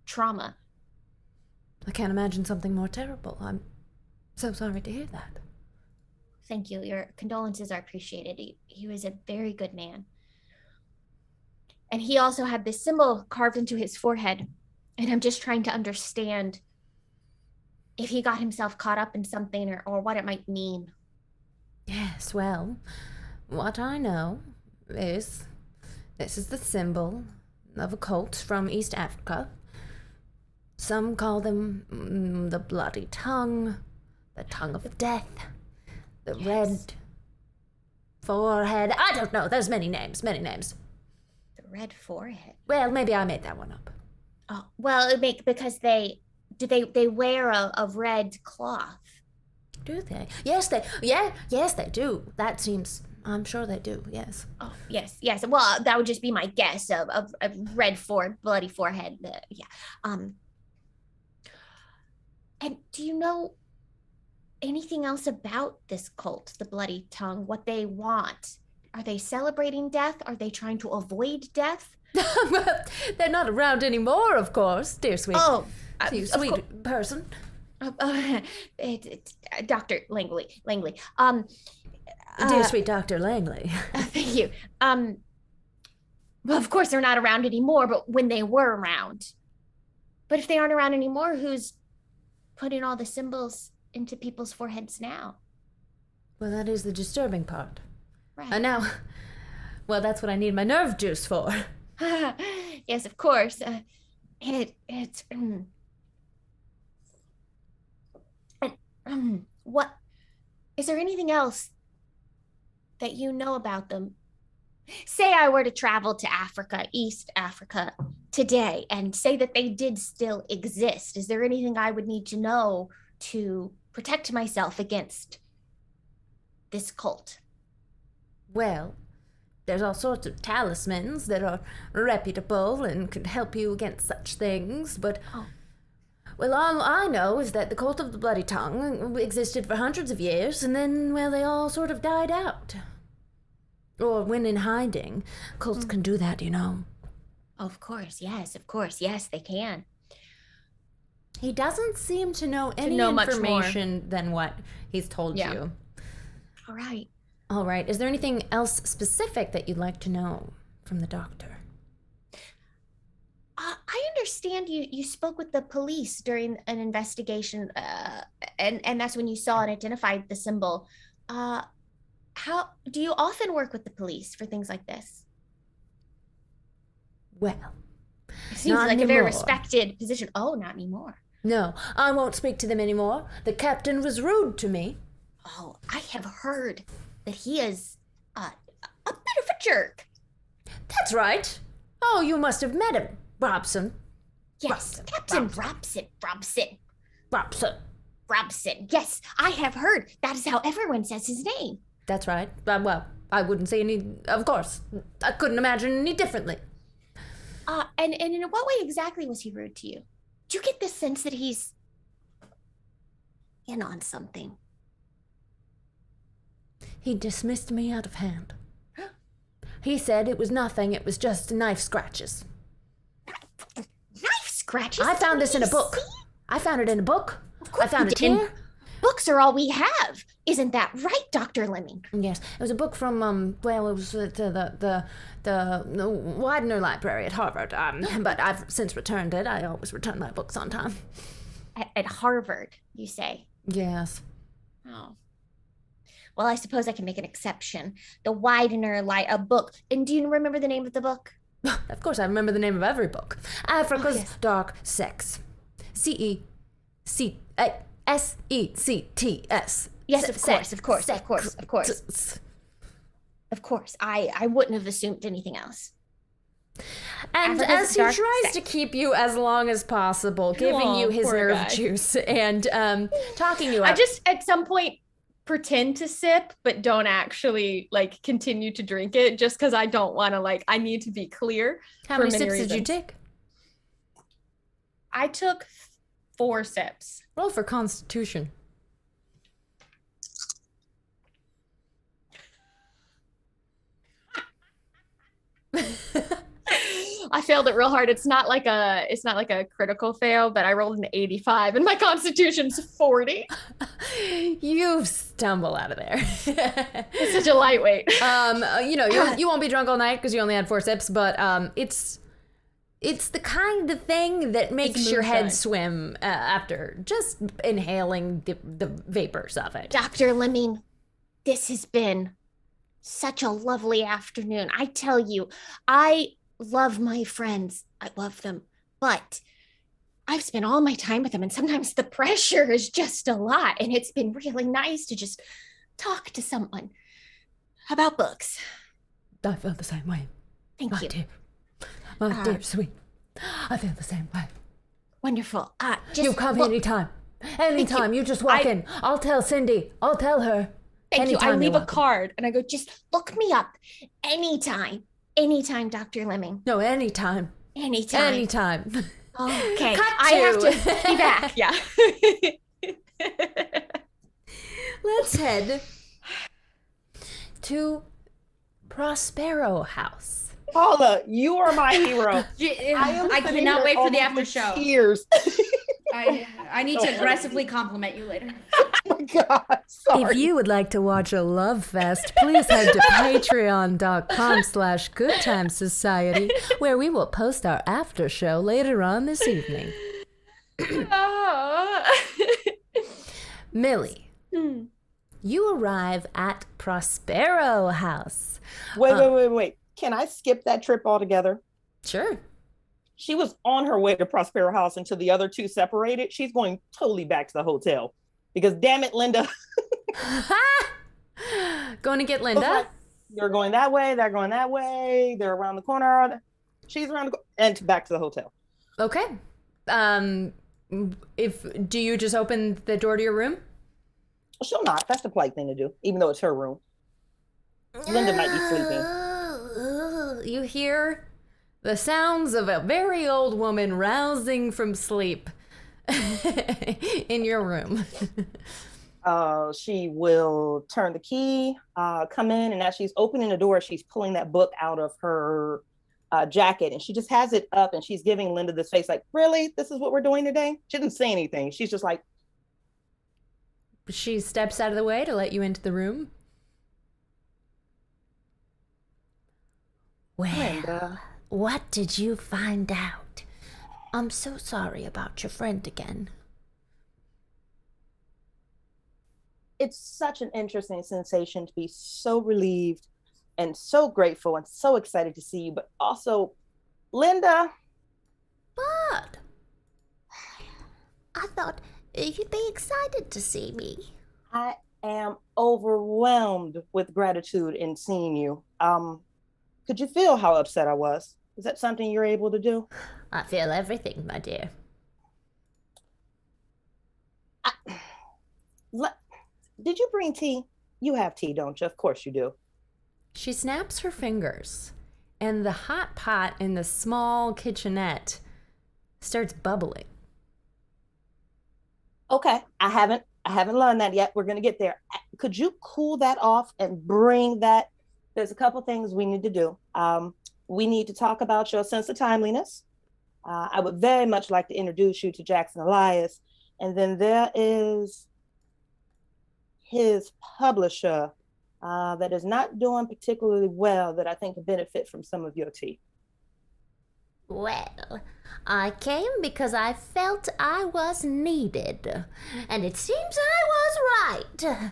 trauma. I can't imagine something more terrible. I'm so sorry to hear that. Thank you. Your condolences are appreciated. He was a very good man. And he also had this symbol carved into his forehead. And I'm just trying to understand if he got himself caught up in something or what it might mean. Yes, well, what I know is this is the symbol of a cult from East Africa. Some call them the bloody tongue, the tongue of death, the red forehead. I don't know. There's many names. The red forehead. Well, maybe I made that one up. Oh, well, because they wear a red cloth. Do they? Yes, they do. That seems. I'm sure they do. Yes. Oh, yes. Well, that would just be my guess of red bloody forehead. Yeah. And do you know anything else about this cult, the Bloody Tongue? What they want? Are they celebrating death? Are they trying to avoid death? Well, they're not around anymore, of course, dear sweet. Oh, you sweet person. Dr. Langley. Dear sweet Dr. Langley. Thank you. Well, of course they're not around anymore, but when they were around, But if they aren't around anymore, who's putting all the symbols into people's foreheads now? Well, that is the disturbing part. Right. And now, well, that's what I need my nerve juice for. Yes, of course. What is there anything else that you know about them? Say I were to travel to Africa, East Africa, today, and say that they did still exist. Is there anything I would need to know to protect myself against this cult? Well, there's all sorts of talismans that are reputable and could help you against such things, but... Well, all I know is that the cult of the Bloody Tongue existed for hundreds of years, and then, well, they all sort of died out. Or when in hiding. Cults can do that, you know. Of course, yes, they can. He doesn't seem to know any much information than what he's told you. All right. All right. Is there anything else specific that you'd like to know from the doctor? I understand you spoke with the police during an investigation, and that's when you saw and identified the symbol. How do you often work with the police for things like this? Well, it seems like a very respected position. Oh, not anymore. No, I won't speak to them anymore. The captain was rude to me. Oh, I have heard that he is a bit of a jerk. That's right. Oh, you must have met him. Robson. Yes, Captain Robson. Robson. Yes, I have heard. That is how everyone says his name. That's right. Well, I wouldn't say any, of course. I couldn't imagine any differently. And in what way exactly was he rude to you? Do you get the sense that he's in on something? He dismissed me out of hand. He said it was nothing, it was just knife scratches. Knife scratches? I found this in a book. I found it in a book. I found it here. Books are all we have. Isn't that right, Dr. Lemming? Yes, it was a book from, it was the Widener Library at Harvard. But I've since returned it. I always return my books on time. At Harvard, you say? Yes. Oh. Well, I suppose I can make an exception. The Widener a book. And do you remember the name of the book? Of course, I remember the name of every book. Africa's Dark Sex. Sects. Yes, of course. Of course. I wouldn't have assumed anything else. And as he tries to keep you as long as possible, giving you his nerve juice and talking you up. I just, at some point, pretend to sip, but don't actually, continue to drink it, just because I don't want to, I need to be clear. How many sips did you take? I took 4 sips. Roll for Constitution. I failed it real hard. It's not like a critical fail, but I rolled an 85 and my Constitution's 40. You stumble out of there. It's such a lightweight. You won't be drunk all night because you only had 4 sips, but it's the kind of thing that makes your head swim after just inhaling the vapors of it. Dr. Lemming, this has been such a lovely afternoon. I tell you, I love my friends. I love them. But I've spent all my time with them, and sometimes the pressure is just a lot. And it's been really nice to just talk to someone about books. I feel the same way. Thank you. Dear. My dear sweet. I feel the same way. Wonderful. You call me anytime. Anytime. You just walk in. I'll tell Cindy. I'll tell her. Thank you. I leave a card and I go, just look me up anytime. Anytime, Dr. Lemming. No, anytime. Anytime. Okay. I have to be back. Yeah. Let's head to Prospero House. Paula, you are my hero. I cannot wait for the after show. Tears. I need to aggressively compliment you later. Oh my God, sorry. If you would like to watch a love fest, please head to patreon.com/goodtimesociety, where we will post our after show later on this evening. Millie, you arrive at Prospero House. Wait. Can I skip that trip altogether? Sure. She was on her way to Prospero House until the other two separated. She's going totally back to the hotel because damn it, Linda. Going to get Linda? Like, you're going that way. They're going that way. They're around the corner. She's around and back to the hotel. Okay. Do you just open the door to your room? She'll not. That's the polite thing to do, even though it's her room. Linda might be sleeping. You hear the sounds of a very old woman rousing from sleep in your room. She will turn the key, come in, and as she's opening the door, she's pulling that book out of her jacket, and she just has it up, and she's giving Linda this face like, really? This is what we're doing today? She didn't say anything. She's just like... She steps out of the way to let you into the room. Well, Linda. what did you find out? I'm so sorry about your friend again. It's such an interesting sensation to be so relieved and so grateful and so excited to see you, but also, Linda. But I thought you'd be excited to see me. I am overwhelmed with gratitude in seeing you. Could you feel how upset I was? Is that something you're able to do? I feel everything, my dear. Did you bring tea? You have tea, don't you? Of course you do. She snaps her fingers, and the hot pot in the small kitchenette starts bubbling. Okay, I haven't learned that yet. We're gonna get there. Could you cool that off and bring that? There's a couple things we need to do. We need to talk about your sense of timeliness. I would very much like to introduce you to Jackson Elias. And then there is his publisher that is not doing particularly well that I think could benefit from some of your tea. Well, I came because I felt I was needed, and it seems I was right.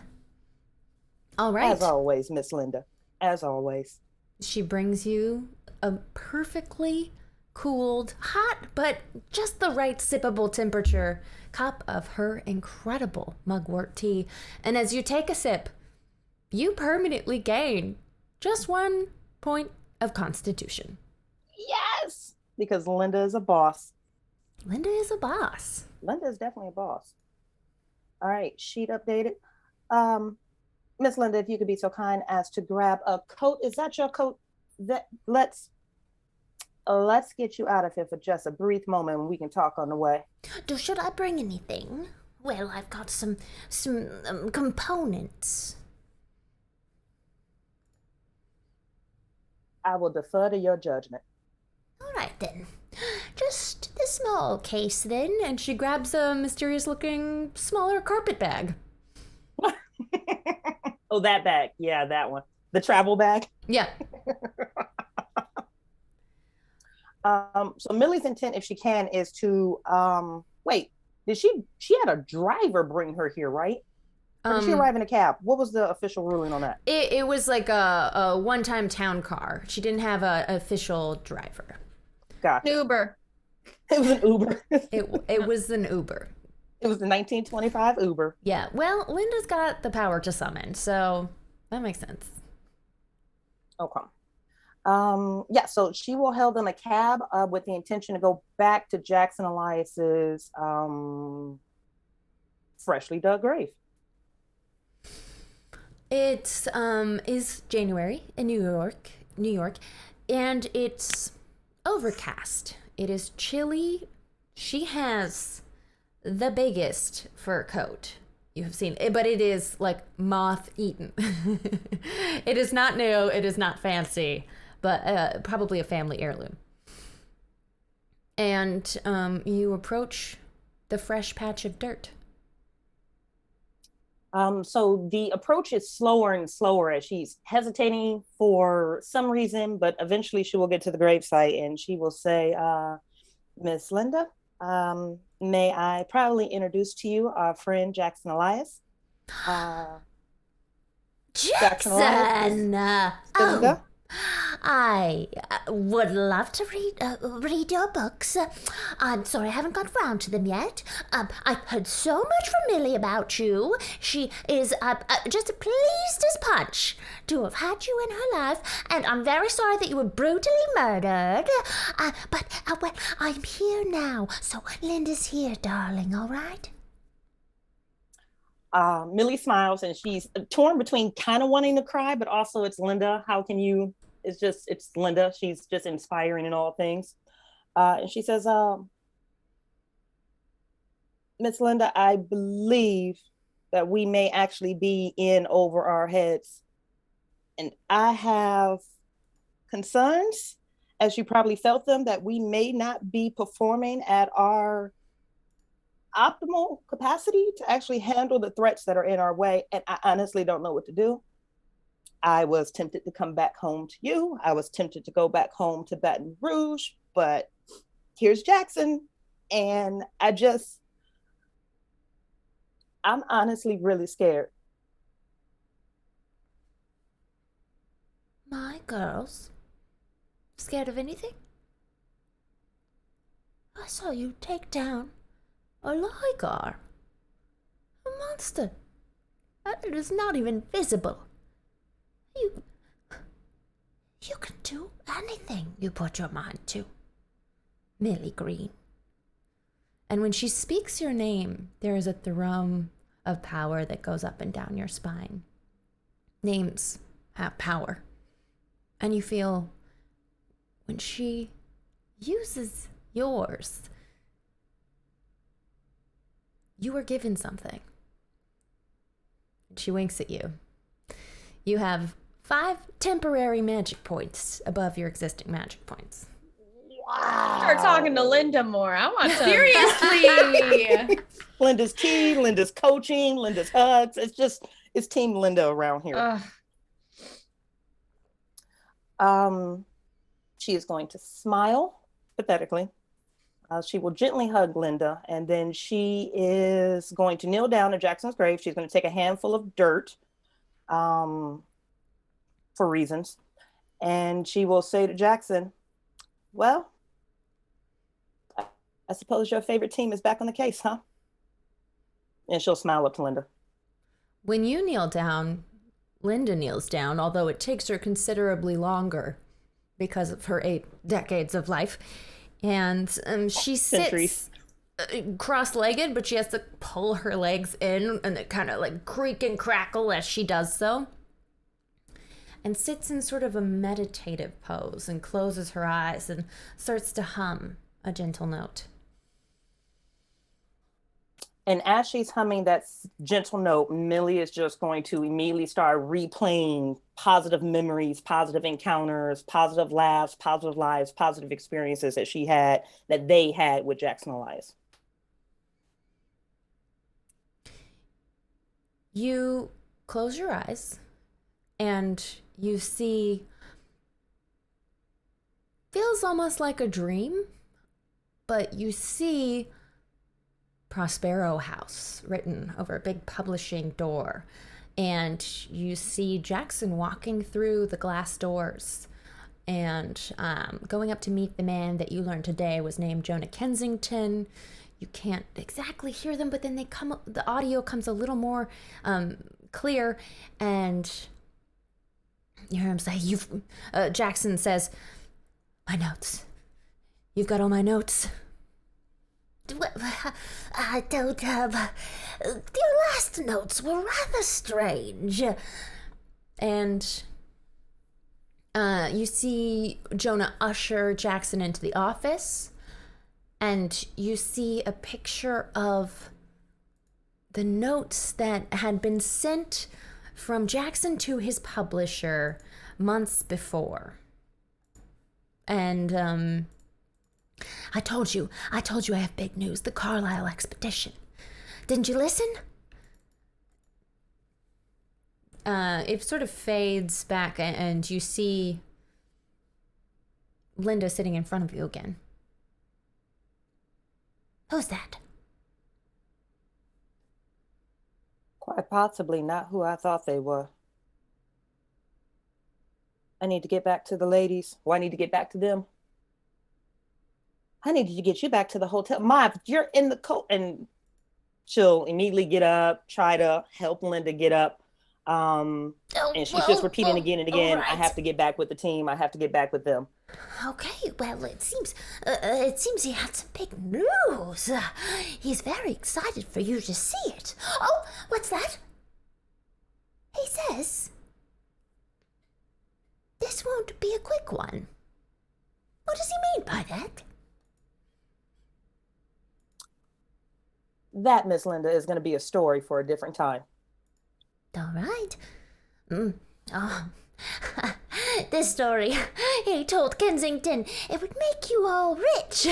All right. As always, Miss Linda. As always. She brings you a perfectly cooled, hot, but just the right sippable temperature cup of her incredible mugwort tea. And as you take a sip, you permanently gain just 1 point of constitution. Yes! Because Linda is a boss. Linda is a boss. Linda is definitely a boss. All right, sheet updated. Miss Linda, if you could be so kind as to grab a coat. Is that your coat? Let's get you out of here for just a brief moment and we can talk on the way. Should I bring anything? Well, I've got some components. I will defer to your judgment. All right, then. Just the small case, then. And she grabs a mysterious-looking, smaller carpet bag. Oh, that bag. Yeah, that one. The travel bag. Yeah. So Millie's intent, if she can, is to wait. Did she had a driver bring her here, right? Or did she arrive in a cab? What was the official ruling on that? It was like a one-time town car. She didn't have an official driver. Gotcha. Uber. It was an Uber. It was an Uber. It was the 1925 Uber. Yeah. Well, Linda's got the power to summon, so that makes sense. Okay. Yeah, so she will hail them a cab with the intention to go back to Jackson Elias's freshly dug grave. It is January in New York, and it's overcast. It is chilly. She has the biggest fur coat you have seen, but it is like moth-eaten. It is not new. It is not fancy, but probably a family heirloom. And you approach the fresh patch of dirt. So the approach is slower and slower as she's hesitating for some reason, but eventually she will get to the gravesite and she will say, Miss Linda, May I proudly introduce to you our friend Jackson Elias. Jackson Elias is Oh, I would love to read your books. I'm sorry I haven't got around to them yet. I heard so much from Millie about you. She is just pleased as punch to have had you in her life, and I'm very sorry that you were brutally murdered. But well, I'm here now, so Linda's here, darling, all right? Millie smiles and she's torn between kind of wanting to cry, but also it's Linda. How can you? It's Linda. She's just inspiring in all things. And she says, Miss Linda, I believe that we may actually be in over our heads. And I have concerns, as you probably felt them, that we may not be performing at our optimal capacity to actually handle the threats that are in our way. And I honestly don't know what to do. I was tempted to come back home to you. I was tempted to go back home to Baton Rouge, but here's Jackson. And I'm honestly really scared. My girls? Scared of anything? I saw you take down a Ligar. A monster. It is not even visible. You can do anything you put your mind to. Millie Green. And when she speaks your name, there is a thrum of power that goes up and down your spine. Names have power. And you feel when she uses yours, you were given something. She winks at you. You have 5 temporary magic points above your existing magic points. Wow. Start talking to Linda more. I want to. Seriously. Linda's tea, Linda's coaching, Linda's hugs. It's Team Linda around here. She is going to smile pathetically. She will gently hug Linda, and then she is going to kneel down at Jackson's grave. She's going to take a handful of dirt for reasons, and she will say to Jackson, well, I suppose your favorite team is back on the case, huh? And she'll smile up to Linda. When you kneel down, Linda kneels down, although it takes her considerably longer because of her 8 decades of life. And she sits cross-legged, but she has to pull her legs in, and they kind of like creak and crackle as she does so. And sits in sort of a meditative pose and closes her eyes and starts to hum a gentle note. And as she's humming that gentle note, Millie is just going to immediately start replaying positive memories, positive encounters, positive laughs, positive lives, positive experiences that they had with Jackson Elias. You close your eyes and you see, feels almost like a dream, but you see Prospero House written over a big publishing door, and you see Jackson walking through the glass doors and going up to meet the man that you learned today was named Jonah Kensington. You can't exactly hear them, but then the audio comes a little more clear, and you hear him say, Jackson says, my notes. You've got all my notes. I don't have. Your last notes were rather strange. And you see Jonah usher Jackson into the office, and you see a picture of the notes that had been sent from Jackson to his publisher months before. And I told you I have big news. The Carlyle Expedition. Didn't you listen? It sort of fades back, and you see Linda sitting in front of you again. Who's that? Quite possibly not who I thought they were. I need to get back to the ladies. Or I need to get back to them. I need to get you back to the hotel. Ma, you're in the coat. And she'll immediately get up, try to help Linda get up. And she's just repeating again and again, right. I have to get back with the team. I have to get back with them. Okay, well, it seems he had some big news. He's very excited for you to see it. Oh, what's that? He says this won't be a quick one. What does he mean by that? That, Miss Linda, is going to be a story for a different time. All right. Oh. This story he told Kensington, it would make you all rich.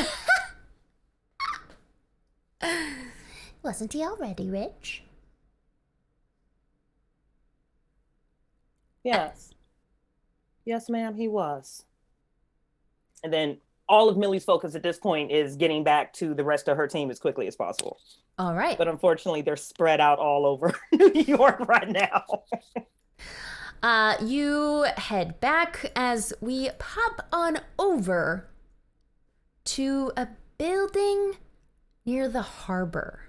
Wasn't he already rich? Yes. Yes, ma'am, he was. And then all of Millie's focus at this point is getting back to the rest of her team as quickly as possible. All right. But unfortunately, they're spread out all over New York right now. You head back as we pop on over to a building near the harbor.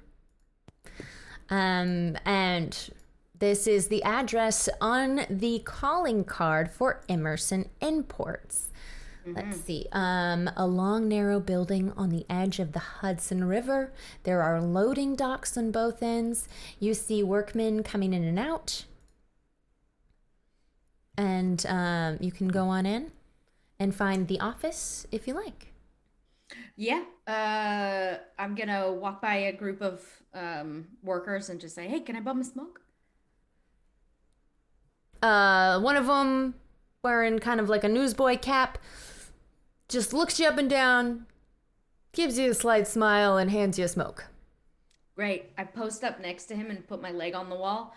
And this is the address on the calling card for Emerson Imports. Let's see. A long, narrow building on the edge of the Hudson River. There are loading docks on both ends. You see workmen coming in and out. And you can go on in and find the office if you like. Yeah. I'm going to walk by a group of workers and just say, hey, can I bum a smoke? One of them wearing kind of like a newsboy cap just looks you up and down, gives you a slight smile, and hands you a smoke. Great. I post up next to him and put my leg on the wall.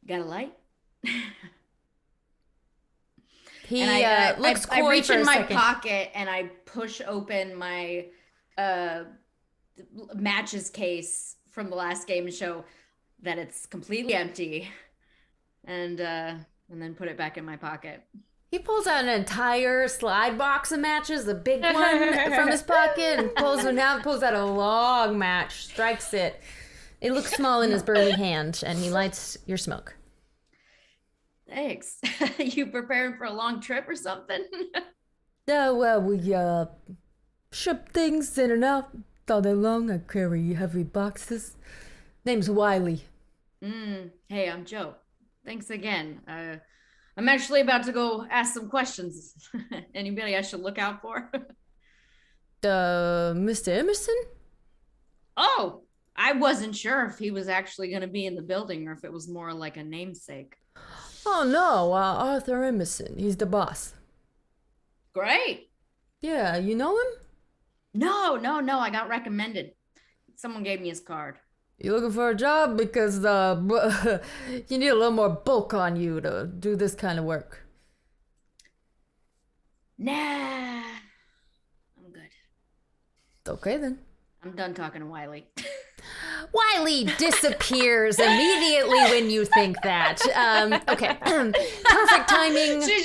Got a light? He looks coy I reach for in a my second. pocket and I push open my matches case from the last game show that it's completely empty, and then put it back in my pocket. He pulls out an entire slide box of matches, a big one from his pocket, and pulls out a long match, strikes it. It looks small in his burly hand, and he lights your smoke. Thanks. You preparing for a long trip or something? Oh, well, we ship things in and out all day long. I carry heavy boxes. Name's Wiley. Hey, I'm Joe. Thanks again. I'm actually about to go ask some questions. Anybody I should look out for? Mr. Emerson? Oh, I wasn't sure if he was actually going to be in the building or if it was more like a namesake. Oh, no, Arthur Emerson. He's the boss. Great. Yeah, you know him? No, I got recommended. Someone gave me his card. You looking for a job? Because you need a little more bulk on you to do this kind of work. Nah, I'm good. Okay, then. I'm done talking to Wiley. Wiley disappears immediately when you think that. Okay, perfect timing. She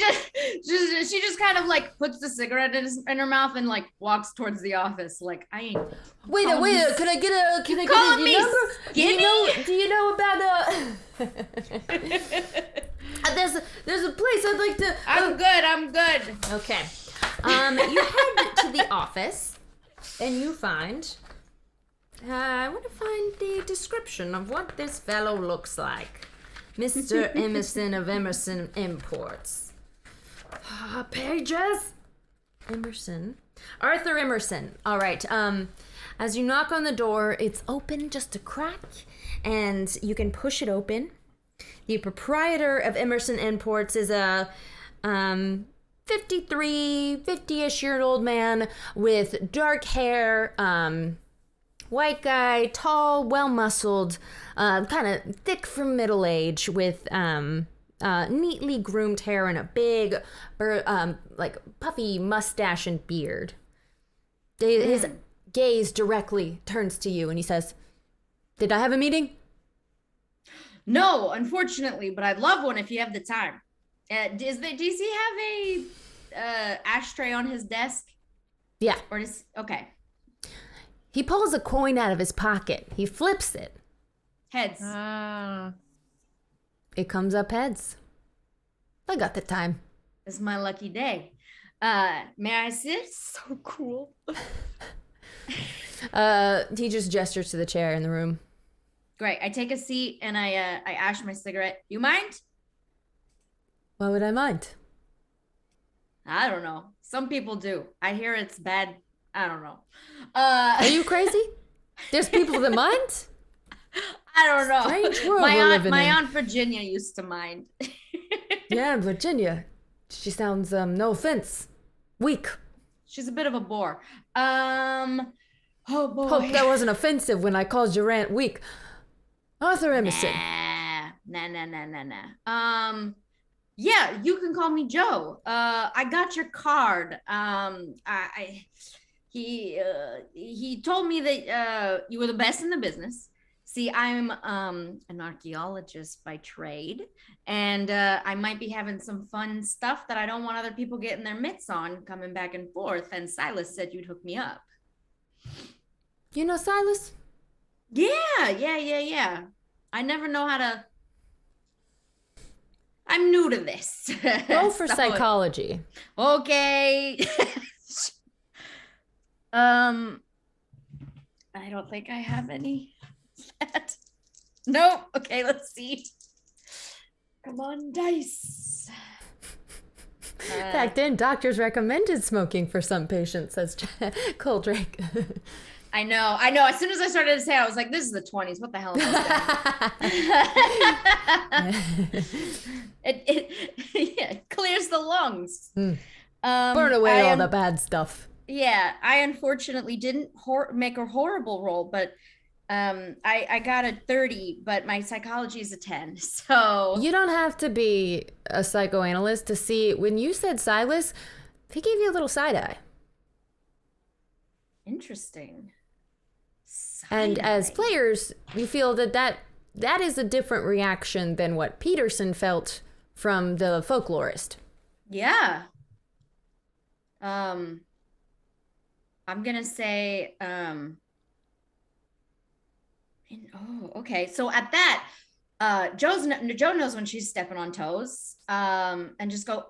just kind of like puts the cigarette in her mouth and like walks towards the office. Like I ain't. Wait, can I get a number? Skinny? Do you know about there's a place I'd like to. I'm good. Okay. You head to the office, and you find. I want to find the description of what this fellow looks like. Mr. Emerson of Emerson Imports. Pages? Emerson. Arthur Emerson. All right. As you knock on the door, it's open just a crack, and you can push it open. The proprietor of Emerson Imports is a 50-ish year old man with dark hair, white guy, tall, well-muscled, kind of thick from middle age, with neatly groomed hair and a big, like puffy mustache and beard. His gaze directly turns to you and he says, "Did I have a meeting?" No, unfortunately, but I'd love one if you have the time. Does he have a ashtray on his desk? Yeah. Or okay. He pulls a coin out of his pocket. He flips it. Heads. It comes up heads. I got the time. It's my lucky day. May I sit? So cool. He just gestures to the chair in the room. Great. I take a seat and I ash my cigarette. You mind? Why would I mind? I don't know. Some people do. I hear it's bad. I don't know. Are you crazy? There's people that mind? I don't know. Strange world we're living my in. aunt Virginia used to mind. Yeah, Virginia. She sounds, no offense, weak. She's a bit of a bore. Oh boy. Hope that wasn't offensive when I called your aunt weak. Arthur Emerson. Nah. Yeah, you can call me Joe. I got your card. He told me that you were the best in the business. See, I'm an archaeologist by trade, and I might be having some fun stuff that I don't want other people getting their mitts on coming back and forth. And Silas said you'd hook me up. You know Silas? Yeah. I never know how to. I'm new to this. Go for psychology. Okay. I don't think I have any. Nope. Okay, let's see. Come on, dice. Back then, doctors recommended smoking for some patients, says Coldrake. I know. As soon as I started to say, I was like, this is the 20s. What the hell am I saying? it clears the lungs. Burn away all the bad stuff. Yeah, I unfortunately didn't make a horrible roll, but I got a 30, but my psychology is a 10. So you don't have to be a psychoanalyst to see when you said Silas, he gave you a little side eye. Interesting. And as players, you feel that is a different reaction than what Peterson felt from the folklorist. Yeah. I'm gonna say okay. So at that, Joe knows when she's stepping on toes. And just go,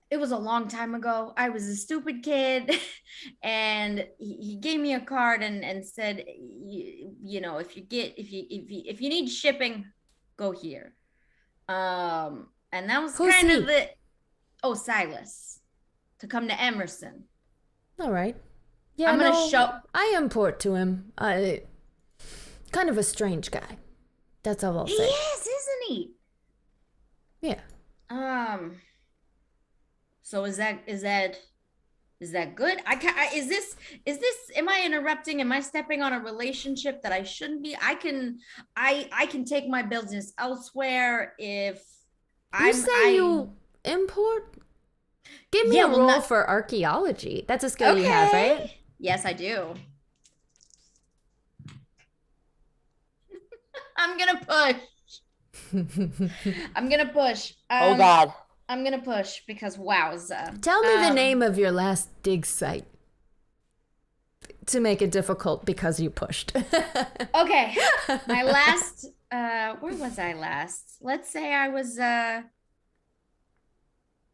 it was a long time ago. I was a stupid kid, and he gave me a card and said, you know, if you need shipping, go here. And that was kind of the Silas, to come to Emerson. All right. Yeah, I'm gonna show. I import to him. Kind of a strange guy. That's all I'll say. Yes, isn't he? Yeah. So is that good? Is this? Am I interrupting? Am I stepping on a relationship that I shouldn't be? I can take my business elsewhere if you import. Give me a roll for archaeology. That's a skill you have, right? Yes, I do. I'm gonna push. Oh God. I'm gonna push because wowza. Tell me the name of your last dig site to make it difficult because you pushed. Okay, my last. Where was I last? Let's say I was.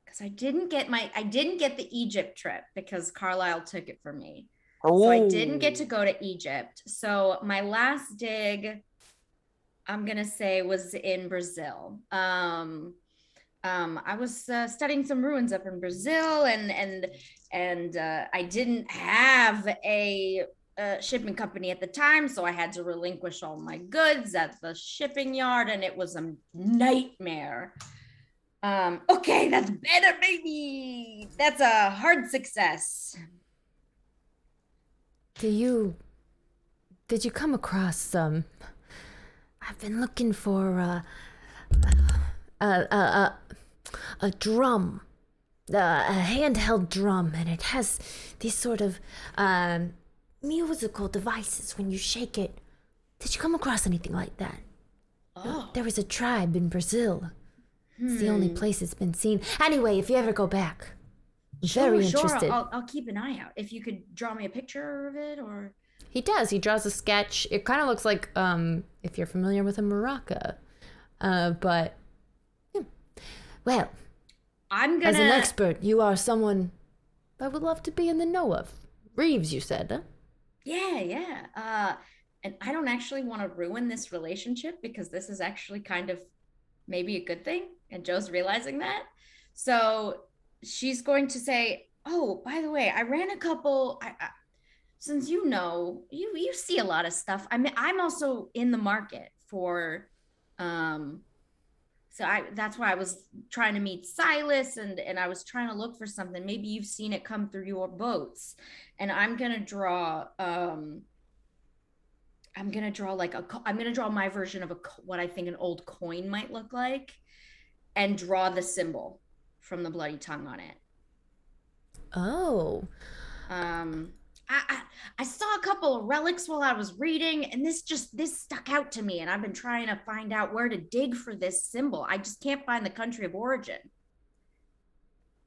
Because I didn't get the Egypt trip because Carlyle took it for me. So I didn't get to go to Egypt. So my last dig, I'm gonna say, was in Brazil. I was studying some ruins up in Brazil, and I didn't have a shipping company at the time, so I had to relinquish all my goods at the shipping yard, and it was a nightmare. Okay, that's better, baby. That's a hard success. Did you come across I've been looking for a drum a handheld drum, and it has these sort of musical devices when you shake it. Did you come across anything like that? Oh. There was a tribe in Brazil. It's the only place it's been seen. Anyway, if you ever go back, I'm very interested. I'll keep an eye out. If you could draw me a picture of it, or He does. He draws a sketch. It kind of looks like, if you're familiar with a maraca. But, yeah. Well, I'm gonna. as an expert, you are someone I would love to be in the know of. Reeves, you said, huh? Yeah. And I don't actually want to ruin this relationship because this is actually kind of maybe a good thing. And Joe's realizing that. So she's going to say, oh, by the way, I ran a couple. Since you know, you see a lot of stuff. I mean, I'm also in the market for, that's why I was trying to meet Silas and I was trying to look for something. Maybe you've seen it come through your boats. And I'm going to draw, I'm going to draw my version of what I think an old coin might look like and draw the symbol from the bloody tongue on it. Oh. I saw a couple of relics while I was reading, and this stuck out to me, and I've been trying to find out where to dig for this symbol. I just can't find the country of origin.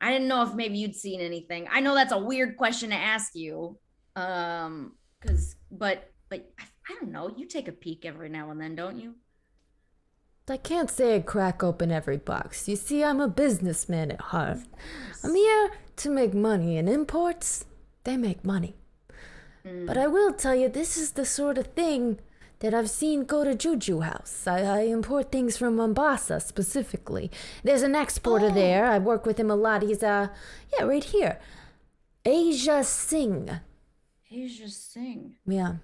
I didn't know if maybe you'd seen anything. I know that's a weird question to ask you, but I don't know. You take a peek every now and then, don't you? I can't say I crack open every box. You see, I'm a businessman at heart. I'm here to make money, and imports, they make money. But I will tell you, this is the sort of thing that I've seen go to Juju House. I import things from Mombasa specifically. There's an exporter there. I work with him a lot. He's, right here. Asia Singh. Asia Singh. Yeah.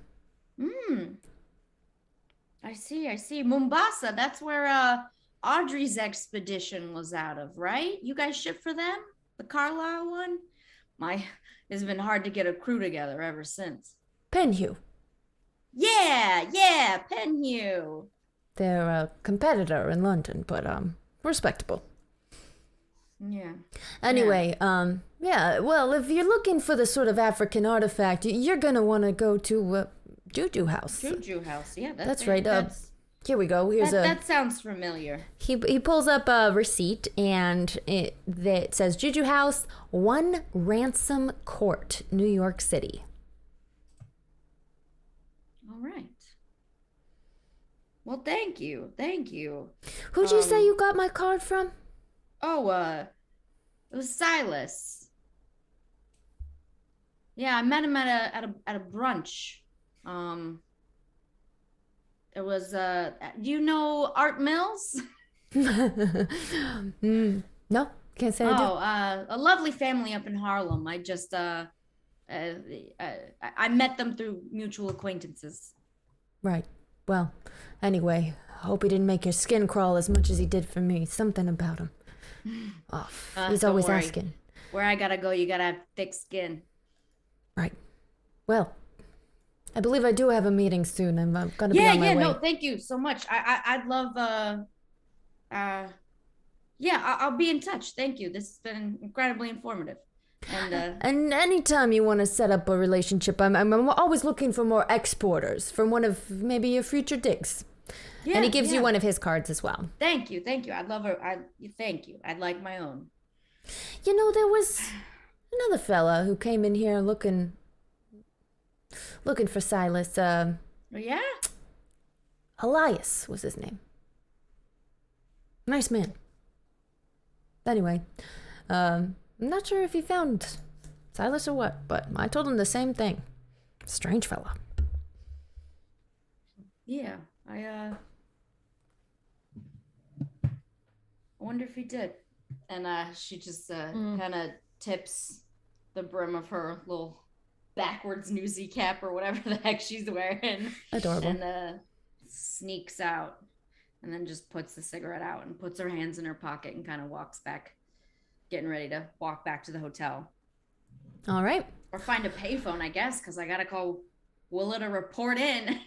I see. Mombasa, that's where Audrey's expedition was out of, right? You guys ship for them? The Carlyle one? It's been hard to get a crew together ever since. Penhu. Yeah, Penhu. They're a competitor in London, but respectable. Yeah. Anyway, well, if you're looking for the sort of African artifact, you're gonna want to go to Juju House. Juju House, yeah. That's right. Here we go. That sounds familiar. He pulls up a receipt, and it says Juju House, 1 Ransom Court, New York City. All right. Well, thank you. Who'd you say you got my card from? Oh, it was Silas. Yeah, I met him at a brunch. It was do you know Art Mills? No, can't say I do. A lovely family up in Harlem. I just I met them through mutual acquaintances. Right. Well, anyway, hope he didn't make your skin crawl as much as he did for me. Something about him. Oh, he's always asking. Where I gotta go, you gotta have thick skin. Right. Well, I believe I do have a meeting soon. I'm gonna be on my way. No, thank you so much. I'd love I'll be in touch. Thank you. This has been incredibly informative. And anytime you want to set up a relationship, I'm always looking for more exporters from one of maybe your future digs. Yeah, and he gives you one of his cards as well. Thank you. I'd love thank you. I'd like my own. You know, there was another fella who came in here looking for Silas. Yeah? Elias was his name. Nice man. Anyway, I'm not sure if he found Silas or what, but I told him the same thing. Strange fella. Yeah, I wonder if he did. And she just kind of tips the brim of her little backwards newsy cap or whatever the heck she's wearing. Adorable. And sneaks out and then just puts the cigarette out and puts her hands in her pocket and kind of walks back, getting ready to walk back to the hotel. All right. Or find a payphone, I guess, because I got to call Willa to report in.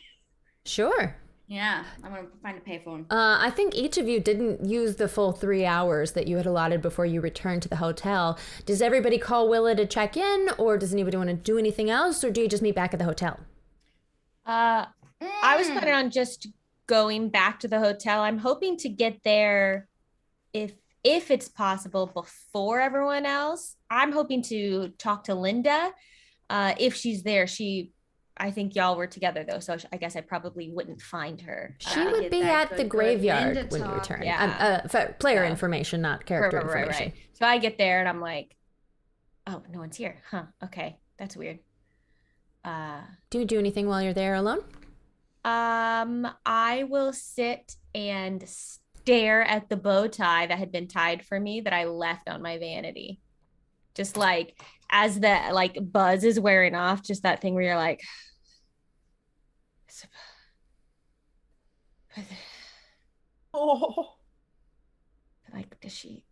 Sure. Yeah, I'm gonna find a payphone. I think each of you didn't use the full 3 hours that you had allotted before you returned to the hotel. Does everybody call Willa to check in, or does anybody want to do anything else, or do you just meet back at the hotel? I was planning on just going back to the hotel. I'm hoping to get there if it's possible before everyone else. I'm hoping to talk to Linda if she's there. I think y'all were together though, so I guess I probably wouldn't find her. She would be at the graveyard when you return. Yeah. Player information, not character Right. information. So I get there and I'm like, oh, no one's here. Huh. Okay. That's weird. Do you do anything while you're there alone? I will sit and stare at the bow tie that had been tied for me that I left on my vanity. Just like as the like buzz is wearing off, just that thing where you're like, Oh. like, does she?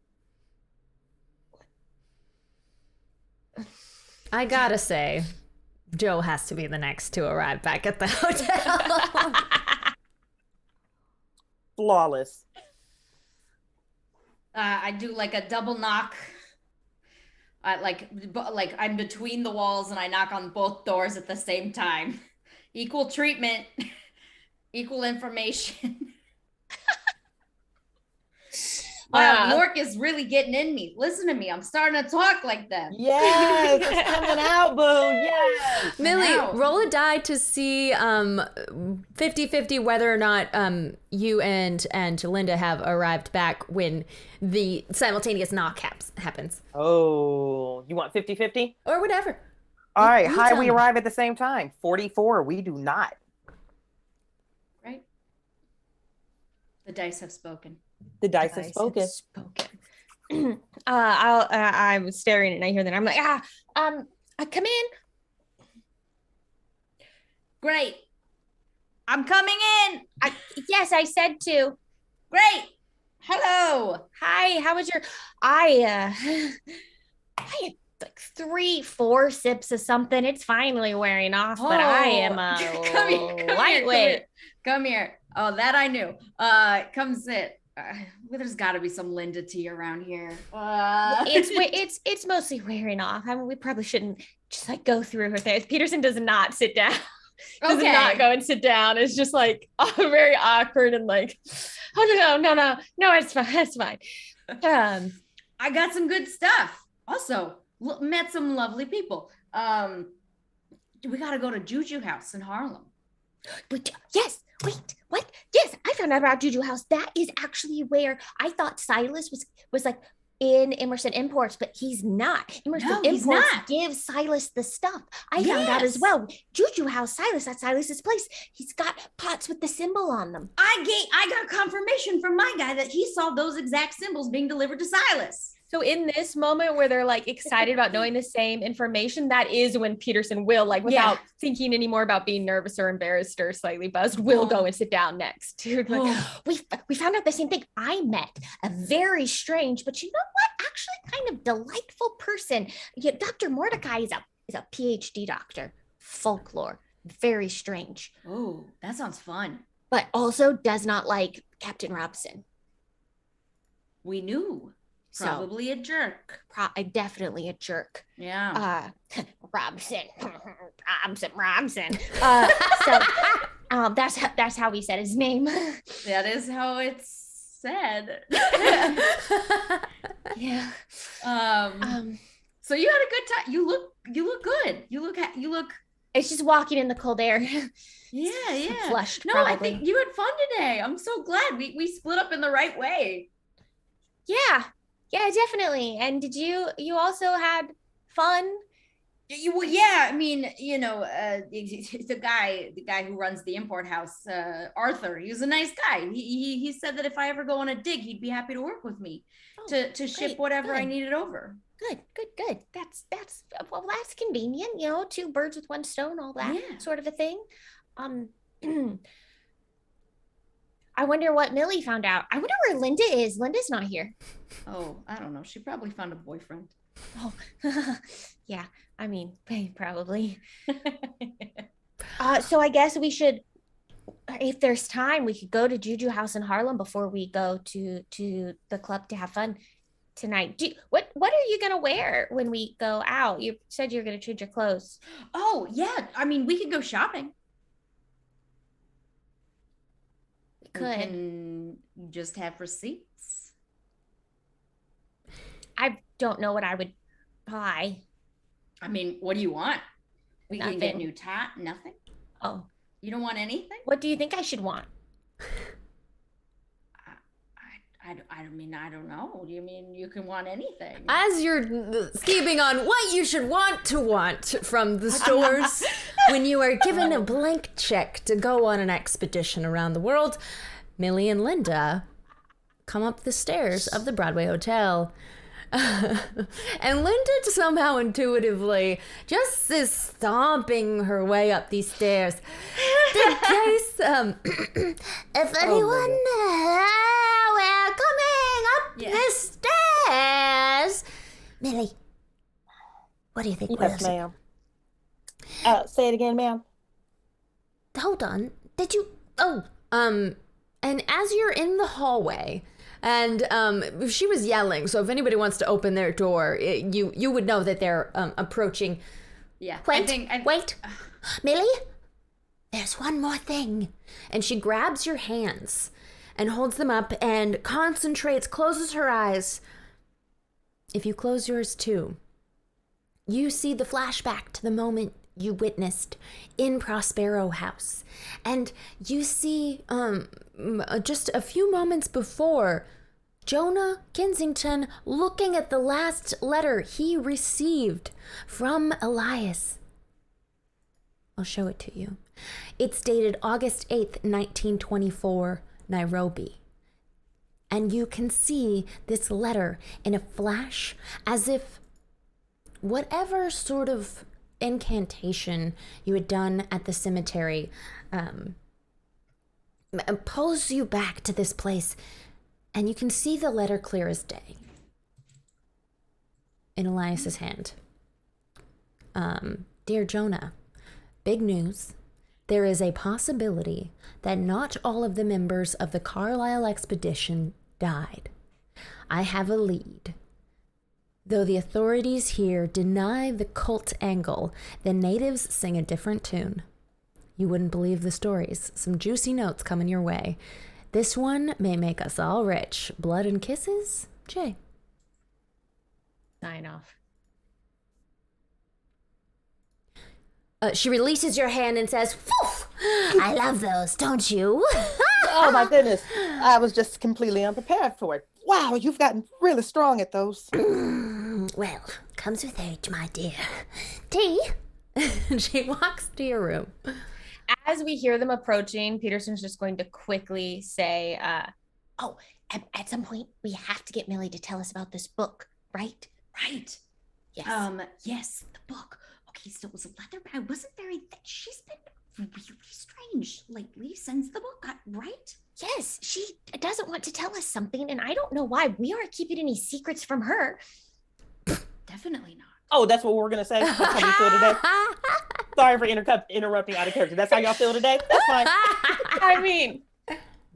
I gotta say, Joe has to be the next to arrive back at the hotel. Flawless. I do like a double knock. Like I'm between the walls and I knock on both doors at the same time. Equal treatment, equal information. Wow, New York is really getting in me. Listen to me. I'm starting to talk like them. Yes, it's coming out, boo. Yes. Millie, roll a die to see 50-50 whether or not you and Linda have arrived back when the simultaneous knock happens. Oh, you want 50-50? Or whatever. All right, You hi, tell we me. arrive at the same time. 44, we do not. Right? The dice have spoken. The dice have spoken. I'm staring and I hear that. I'm like, come in. Great. I'm coming in. Yes, I said to. Great. Hello. Hi, how was your? I had like 3-4 sips of something. It's finally wearing off, but I am a lightweight. Come here. Oh, that I knew. Come sit. There's got to be some Linda tea around here. It's mostly wearing off. I mean, we probably shouldn't just like go through her things. Peterson does not sit down. Does not go and sit down. It's just like very awkward and like, oh no, it's fine. I got some good stuff. Also, met some lovely people. We got to go to Juju House in Harlem. Yes, wait, what? Yes, I found out about Juju House. That is actually where I thought Silas was like in Emerson Imports, but he's not. Emerson Imports gives Silas the stuff. I found out as well. Juju House, Silas, that's Silas's place. He's got pots with the symbol on them. I got confirmation from my guy that he saw those exact symbols being delivered to Silas. So in this moment where they're like excited about knowing the same information, that is when Peterson will, like, without thinking anymore about being nervous or embarrassed or slightly buzzed, will go and sit down next. Like, we found out the same thing. I met a very strange, but you know what? Actually kind of delightful person. Yeah, Dr. Mordecai is a PhD doctor. Folklore. Very strange. Oh, that sounds fun. But also does not like Captain Robson. We knew. Probably a jerk. Definitely a jerk. Yeah. Robson. That's how we said his name. That is how it's said. Yeah. So you had a good time. You look good. You look. It's just walking in the cold air. Yeah. Flushed. No, probably. I think you had fun today. I'm so glad we split up in the right way. Yeah, definitely. And did you also had fun? Yeah, I mean, the guy who runs the import house, Arthur, he was a nice guy. He said that if I ever go on a dig, he'd be happy to work with me to ship whatever I needed over. Good. That's convenient, 2 birds with 1 stone, all that sort of a thing. I wonder what Millie found out. I wonder where Linda is. Linda's not here. Oh, I don't know. She probably found a boyfriend. Oh, yeah. I mean, probably. So I guess we should if there's time, we could go to Juju House in Harlem before we go to the club to have fun tonight. What are you gonna wear when we go out? You said you were gonna trade your clothes. Oh, yeah. I mean, we could go shopping. We could. Can just have receipts. I don't know what I would buy. I mean, what do you want? We can get Nothing. new top. Nothing. Oh, You don't want anything? what do you think I should want? I mean, I don't know. You mean you can want anything? As you're scheming on what you should want to want from the stores, when you are given a blank check to go on an expedition around the world, Millie and Linda come up the stairs of the Broadway Hotel. And Linda somehow intuitively just is stomping her way up these stairs. In case, If anyone we're coming up the stairs. Millie, what do you think? What Yes, else? ma'am. Say it again, ma'am. Hold on. Did you? Oh, and as you're in the hallway, and she was yelling, so if anybody wants to open their door, you would know that they're approaching. Yeah. wait, Millie. There's one more thing. And she grabs your hands and holds them up and concentrates, closes her eyes. If you close yours too, you see the flashback to the moment you witnessed in Prospero House. And you see just a few moments before, Jonah Kensington looking at the last letter he received from Elias. I'll show it to you. It's dated August 8th, 1924, Nairobi. And you can see this letter in a flash, as if whatever sort of incantation you had done at the cemetery pulls you back to this place, and you can see the letter clear as day in Elias's hand. Dear Jonah, big news. There is a possibility that not all of the members of the Carlyle Expedition died. I have a lead. Though the authorities here deny the cult angle, the natives sing a different tune. You wouldn't believe the stories. Some juicy notes coming your way. This one may make us all rich. Blood and kisses? Jay. Sign off. She releases your hand and says, "Phew, I love those, don't you? Oh my goodness. I was just completely unprepared for it. Wow, you've gotten really strong at those. Well, comes with age, my dear. Tea? and she walks to your room. As we hear them approaching, Peterson's just going to quickly say, Oh, at some point, we have to get Millie to tell us about this book, right? Right. Yes. Yes, the book. Okay, so it was a leather bag. Wasn't very thick. She's been really strange lately since the book got right. Yes, she doesn't want to tell us something, and I don't know why. We aren't keeping any secrets from her. Definitely not. Oh, that's what we're going to say? That's how we feel today? Sorry for interrupting out of character. That's how y'all feel today? That's fine. I mean,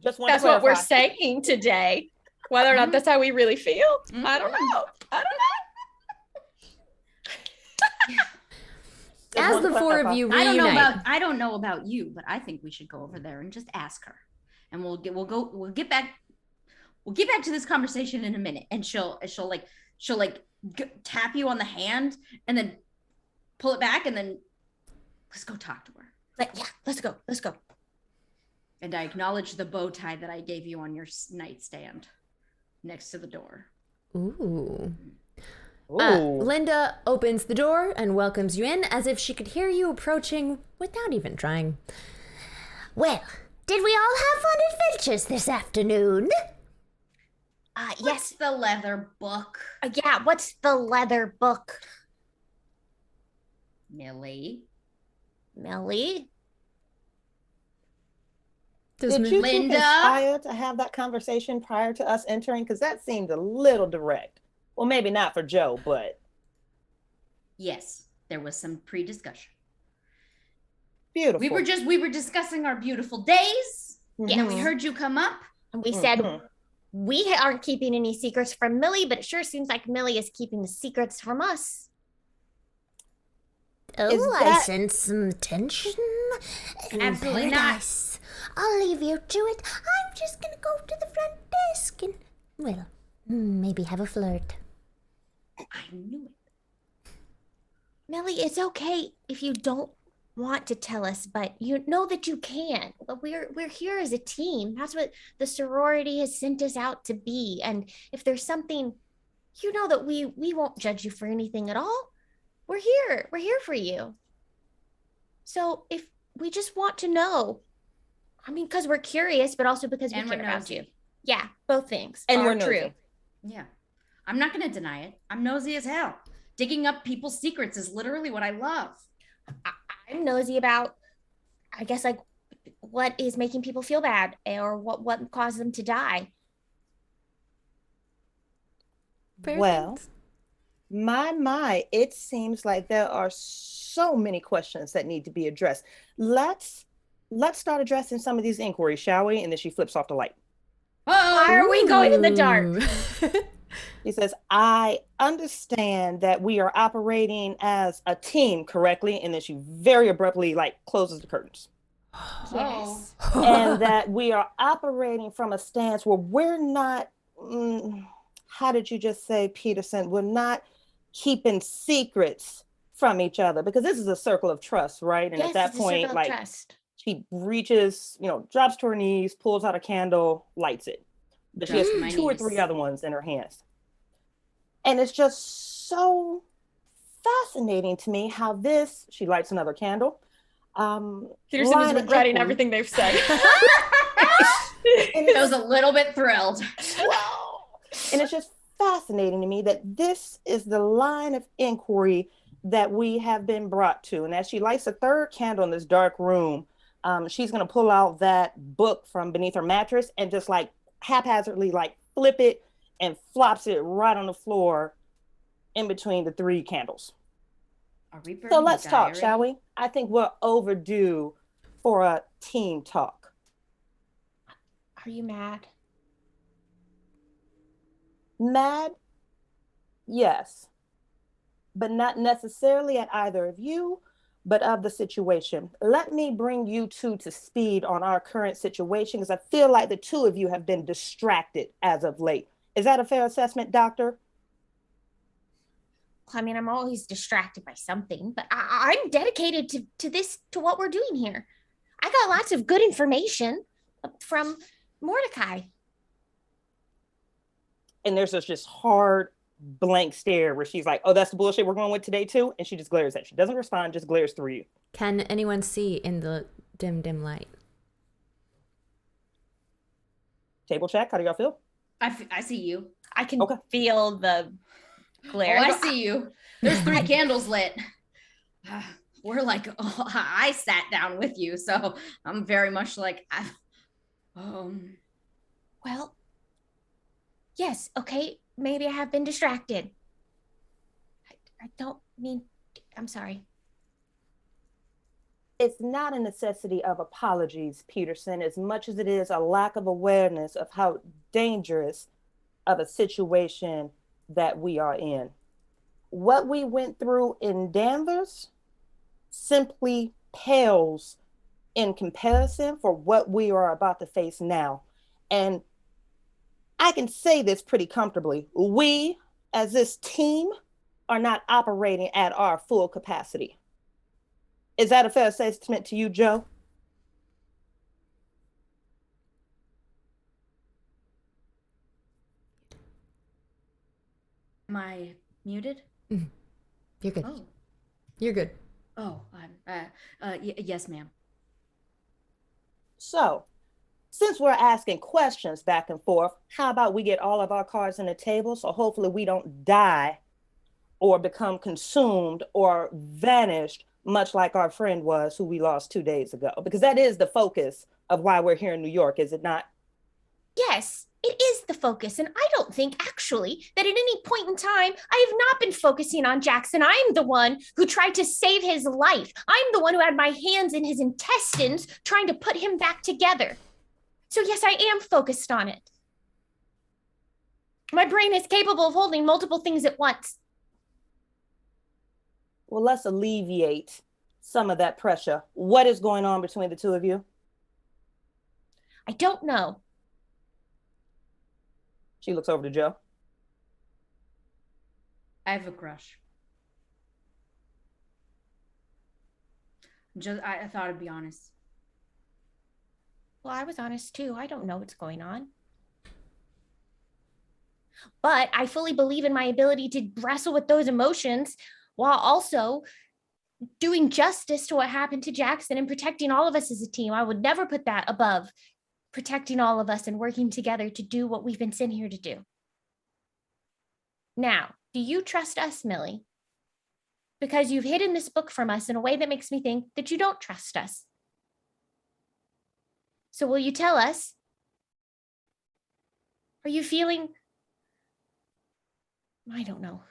Just want that's to what we're clarify. saying today. Whether or not that's how we really feel, I don't know. Just As want to the four clarify. of you I reunite, don't know about you, but I think we should go over there and just ask her. And we'll get back to this conversation in a minute. And she'll tap you on the hand and then pull it back and then let's go talk to her. Yeah, let's go. And I acknowledge the bow tie that I gave you on your nightstand next to the door. ooh. Ooh. Linda opens the door and welcomes you in as if she could hear you approaching without even trying. Well, did we all have fun adventures this afternoon? Yes, the leather book. Yeah, what's the leather book? Millie. Millie? Does Did you Linda? conspire to have that conversation prior to us entering? Because that seemed a little direct. Well, maybe not for Joe, but Yes, there was some pre-discussion. Beautiful. We were discussing our beautiful days. Mm-hmm. And we heard you come up. And we said we aren't keeping any secrets from Millie, but it sure seems like Millie is keeping the secrets from us. Oh, I sense some tension in Absolutely paradise. I'll leave you to it. I'm just gonna go to the front desk and, well, maybe have a flirt. I knew it. Millie, it's okay if you don't want to tell us, but you know that you can. We're here as a team. That's what the sorority has sent us out to be. And if there's something, you know that we won't judge you for anything at all. We're here. We're here for you. So if we just want to know, I mean, because we're curious, but also because we care about you. Yeah, both things. And we're true. nosy. Yeah. I'm not going to deny it. I'm nosy as hell. Digging up people's secrets is literally what I love. I'm nosy about, I guess, like what is making people feel bad or what caused them to die. Well, my, it seems like there are so many questions that need to be addressed. Let's start addressing some of these inquiries, shall we? And then she flips off the light. Why are we going in the dark? He says, I understand that we are operating as a team correctly. And then she very abruptly closes the curtains. Yes. And that we are operating from a stance where we're not, how did you just say, Peterson? We're not keeping secrets from each other, because this is a circle of trust, right? And Yes, at that it's a point, circle of trust. she reaches, drops to her knees, pulls out a candle, lights it. But she has Drops to my 2 or knees. 3 other ones in her hands. And it's just so fascinating to me how this, she lights another candle. Peterson is line of regretting inquiry- everything they've said. I was a little bit thrilled. Wow. And it's just fascinating to me that this is the line of inquiry that we have been brought to. And as she lights a 3rd candle in this dark room, she's going to pull out that book from beneath her mattress and just haphazardly flip it and flops it right on the floor in between the 3 candles. Are we So burning let's the talk, diary? shall we? I think we're overdue for a team talk. Are you mad? Mad? Yes. But not necessarily at either of you, but of the situation. Let me bring you 2 to speed on our current situation, because I feel like the 2 of you have been distracted as of late. Is that a fair assessment, Doctor? I mean, I'm always distracted by something, but I'm dedicated to what we're doing here. I got lots of good information from Mordecai. And there's this just hard blank stare where she's like, oh, that's the bullshit we're going with today too? And she just glares at you. She doesn't respond, just glares through you. Can anyone see in the dim light? Table check, how do y'all feel? I see you. I can Okay. feel the glare. Oh, I see you. There's 3 candles lit. We're I sat down with you, so I'm very much Well, yes, okay. Maybe I have been distracted. I don't mean, I'm sorry. It's not a necessity of apologies, Peterson, as much as it is a lack of awareness of how dangerous of a situation that we are in. What we went through in Danvers simply pales in comparison for what we are about to face now. And I can say this pretty comfortably. We, as this team, are not operating at our full capacity. Is that a fair assessment to you, Joe? am I muted? You're good. Oh, You're good. yes, ma'am. So, since we're asking questions back and forth, how about we get all of our cards on the table so hopefully we don't die or become consumed or vanished, much like our friend was who we lost 2 days ago? Because that is the focus of why we're here in New York, is it not? Yes, It is the focus, and I don't think, actually, that at any point in time, I have not been focusing on Jackson. I am the one who tried to save his life. I'm the one who had my hands in his intestines trying to put him back together. So yes, I am focused on it. My brain is capable of holding multiple things at once. Well, let's alleviate some of that pressure. What is going on between the two of you? I don't know. She looks over to Joe. I have a crush. I thought I'd be honest. Well, I was honest too. I don't know what's going on. But I fully believe in my ability to wrestle with those emotions while also doing justice to what happened to Jackson and protecting all of us as a team. I would never put that above protecting all of us and working together to do what we've been sent here to do. Now, do you trust us, Millie? Because you've hidden this book from us in a way that makes me think that you don't trust us. So will you tell us? Are you feeling, I don't know.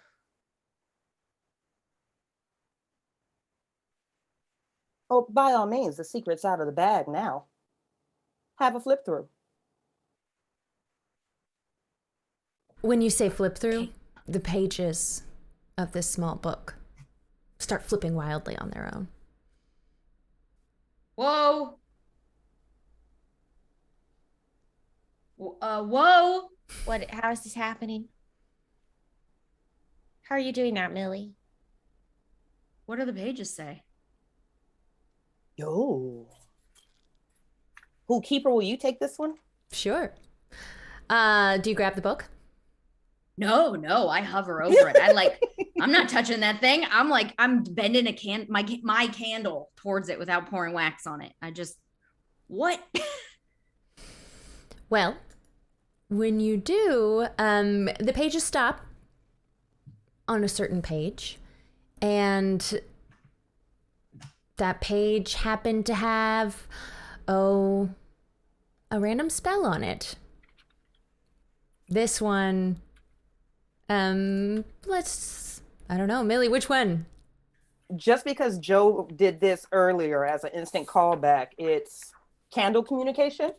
Oh, by all means, the secret's out of the bag now. Have a flip through. When you say flip through, the pages of this small book start flipping wildly on their own. Whoa. Whoa. How is this happening? How are you doing that, Millie? What do the pages say? Yo. Who, Keeper, will you take this one? Sure. Do you grab the book? No, I hover over it. I'm not touching that thing. I'm bending my candle towards it without pouring wax on it. What? Well, when you do, the pages stop on a certain page, and that page happened to have, a random spell on it. This one, I don't know, Millie, which one? Just because Joe did this earlier as an instant callback, it's candle communication,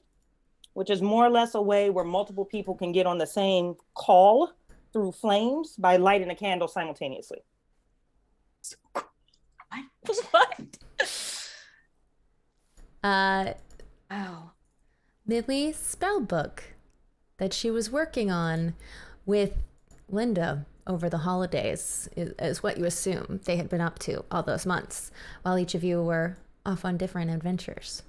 which is more or less a way where multiple people can get on the same call through flames by lighting a candle simultaneously. What? Wow. Millie's spell book that she was working on with Linda over the holidays is what you assume they had been up to all those months while each of you were off on different adventures.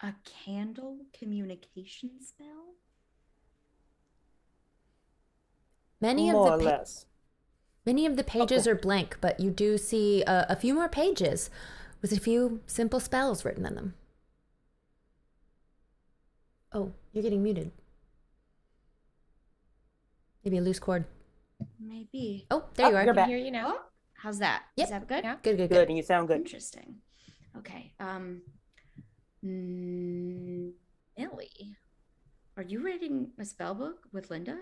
A candle communication spell? More or less. Many of the pages are blank, but you do see a few more pages with a few simple spells written in them. Oh, you're getting muted. Maybe a loose cord. Maybe. Oh, there you are. You're I back. can hear you now. Oh, how's that? Yep. Is that good? Yeah. Good. Good, and you sound good. Interesting. Okay. Millie, are you reading a spell book with Linda?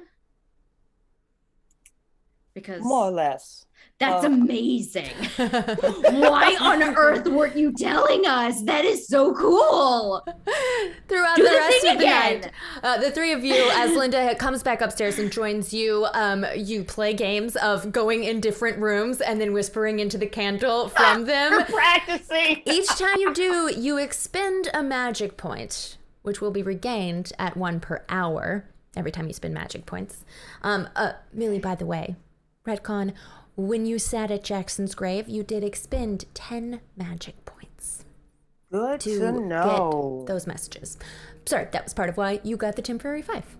Because More or less. that's amazing. Why on earth weren't you telling us? That is so cool. Throughout Do the the rest thing of the again. night, the three of you, as Linda comes back upstairs and joins you, you play games of going in different rooms and then whispering into the candle from them. We're practicing. Each time you do, you expend a magic point, which will be regained at 1 per hour every time you spend magic points. Millie, by the way, retcon, when you sat at Jackson's grave, you did expend 10 magic points. Good to to know. get those messages. Sorry, that was part of why you got the temporary 5.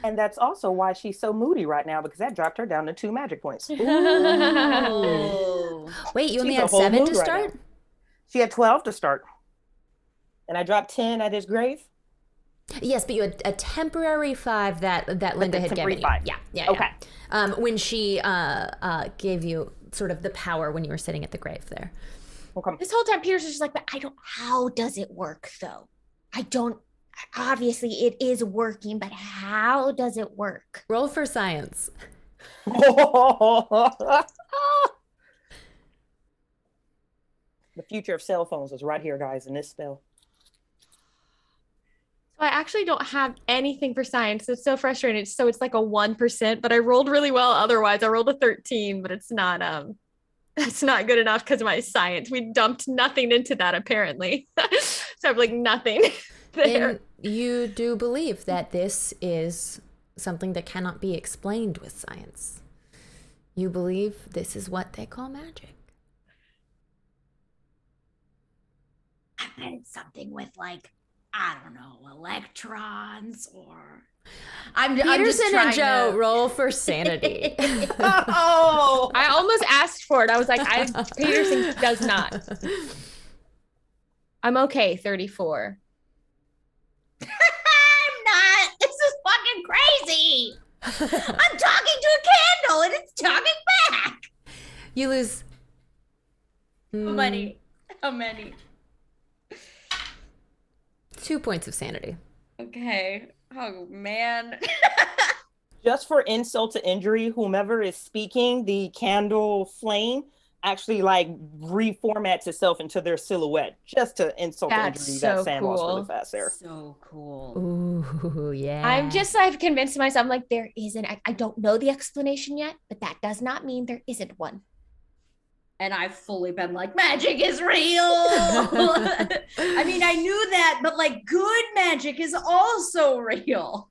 And that's also why she's so moody right now, because that dropped her down to 2 magic points. Oh. Wait, you only She's a had whole 7 mood to right start? now. She had 12 to start. And I dropped 10 at his grave. Yes, but you had a temporary 5 that Linda had given you. 5. Yeah. Okay. When she gave you sort of the power when you were sitting at the grave there. Okay. This whole time, Peter's just like, but how does it work though? obviously it is working, but how does it work? Roll for science. The future of cell phones is right here, guys, in this spell. So I actually don't have anything for science. It's so frustrating. So it's like a 1%, but I rolled really well otherwise. I rolled a 13, but it's not good enough because of my science. We dumped nothing into that apparently. So I have like nothing there. And you do believe that this is something that cannot be explained with science. You believe this is what they call magic. I bet it's something with like, I don't know, electrons or. I'm just Peterson and trying Joe to... roll for sanity. Oh, I almost asked for it. I was like, Peterson does not. I'm okay, 34. I'm not. This is fucking crazy. I'm talking to a candle and it's talking back. You lose. How many? How many? 2 points of sanity. Okay. Oh man. just for insult to injury, whomever is speaking, the candle flame actually like reformats itself into their silhouette just to insult to injury That's that so Sam was really cool. fast there. So cool. Ooh, yeah. I've convinced myself, I'm like, there isn't, I don't know the explanation yet, but that does not mean there isn't one. And I've fully been like, magic is real. I mean, I knew that, but like good magic is also real.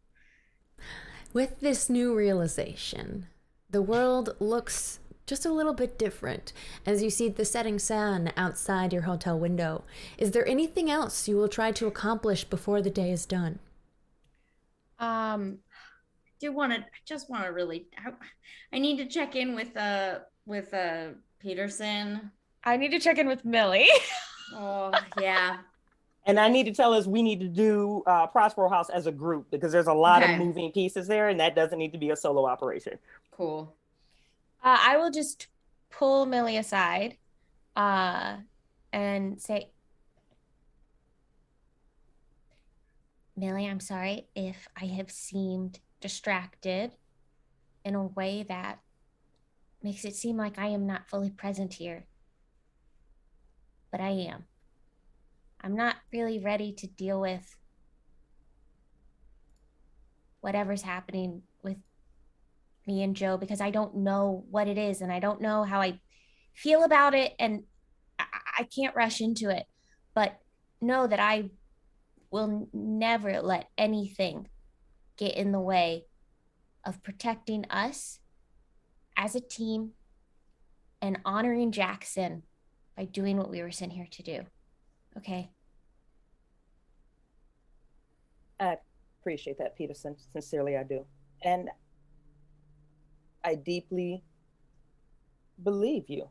With this new realization, the world looks just a little bit different as you see the setting sun outside your hotel window. Is there anything else you will try to accomplish before the day is done? I just want to really, I need to check in with Peterson. I need to check in with Millie. Oh, yeah. And I need to tell us we need to do Prospero House as a group because there's a lot of moving pieces there and that doesn't need to be a solo operation. Cool. I will just pull Millie aside and say, Millie, I'm sorry if I have seemed distracted in a way that makes it seem like I am not fully present here. But I am. I'm not really ready to deal with whatever's happening with me and Joe because I don't know what it is and I don't know how I feel about it and I can't rush into it. But know that I will never let anything get in the way of protecting us as a team and honoring Jackson by doing what we were sent here to do. Okay. I appreciate that, Peterson. Sincerely, I do. And I deeply believe you.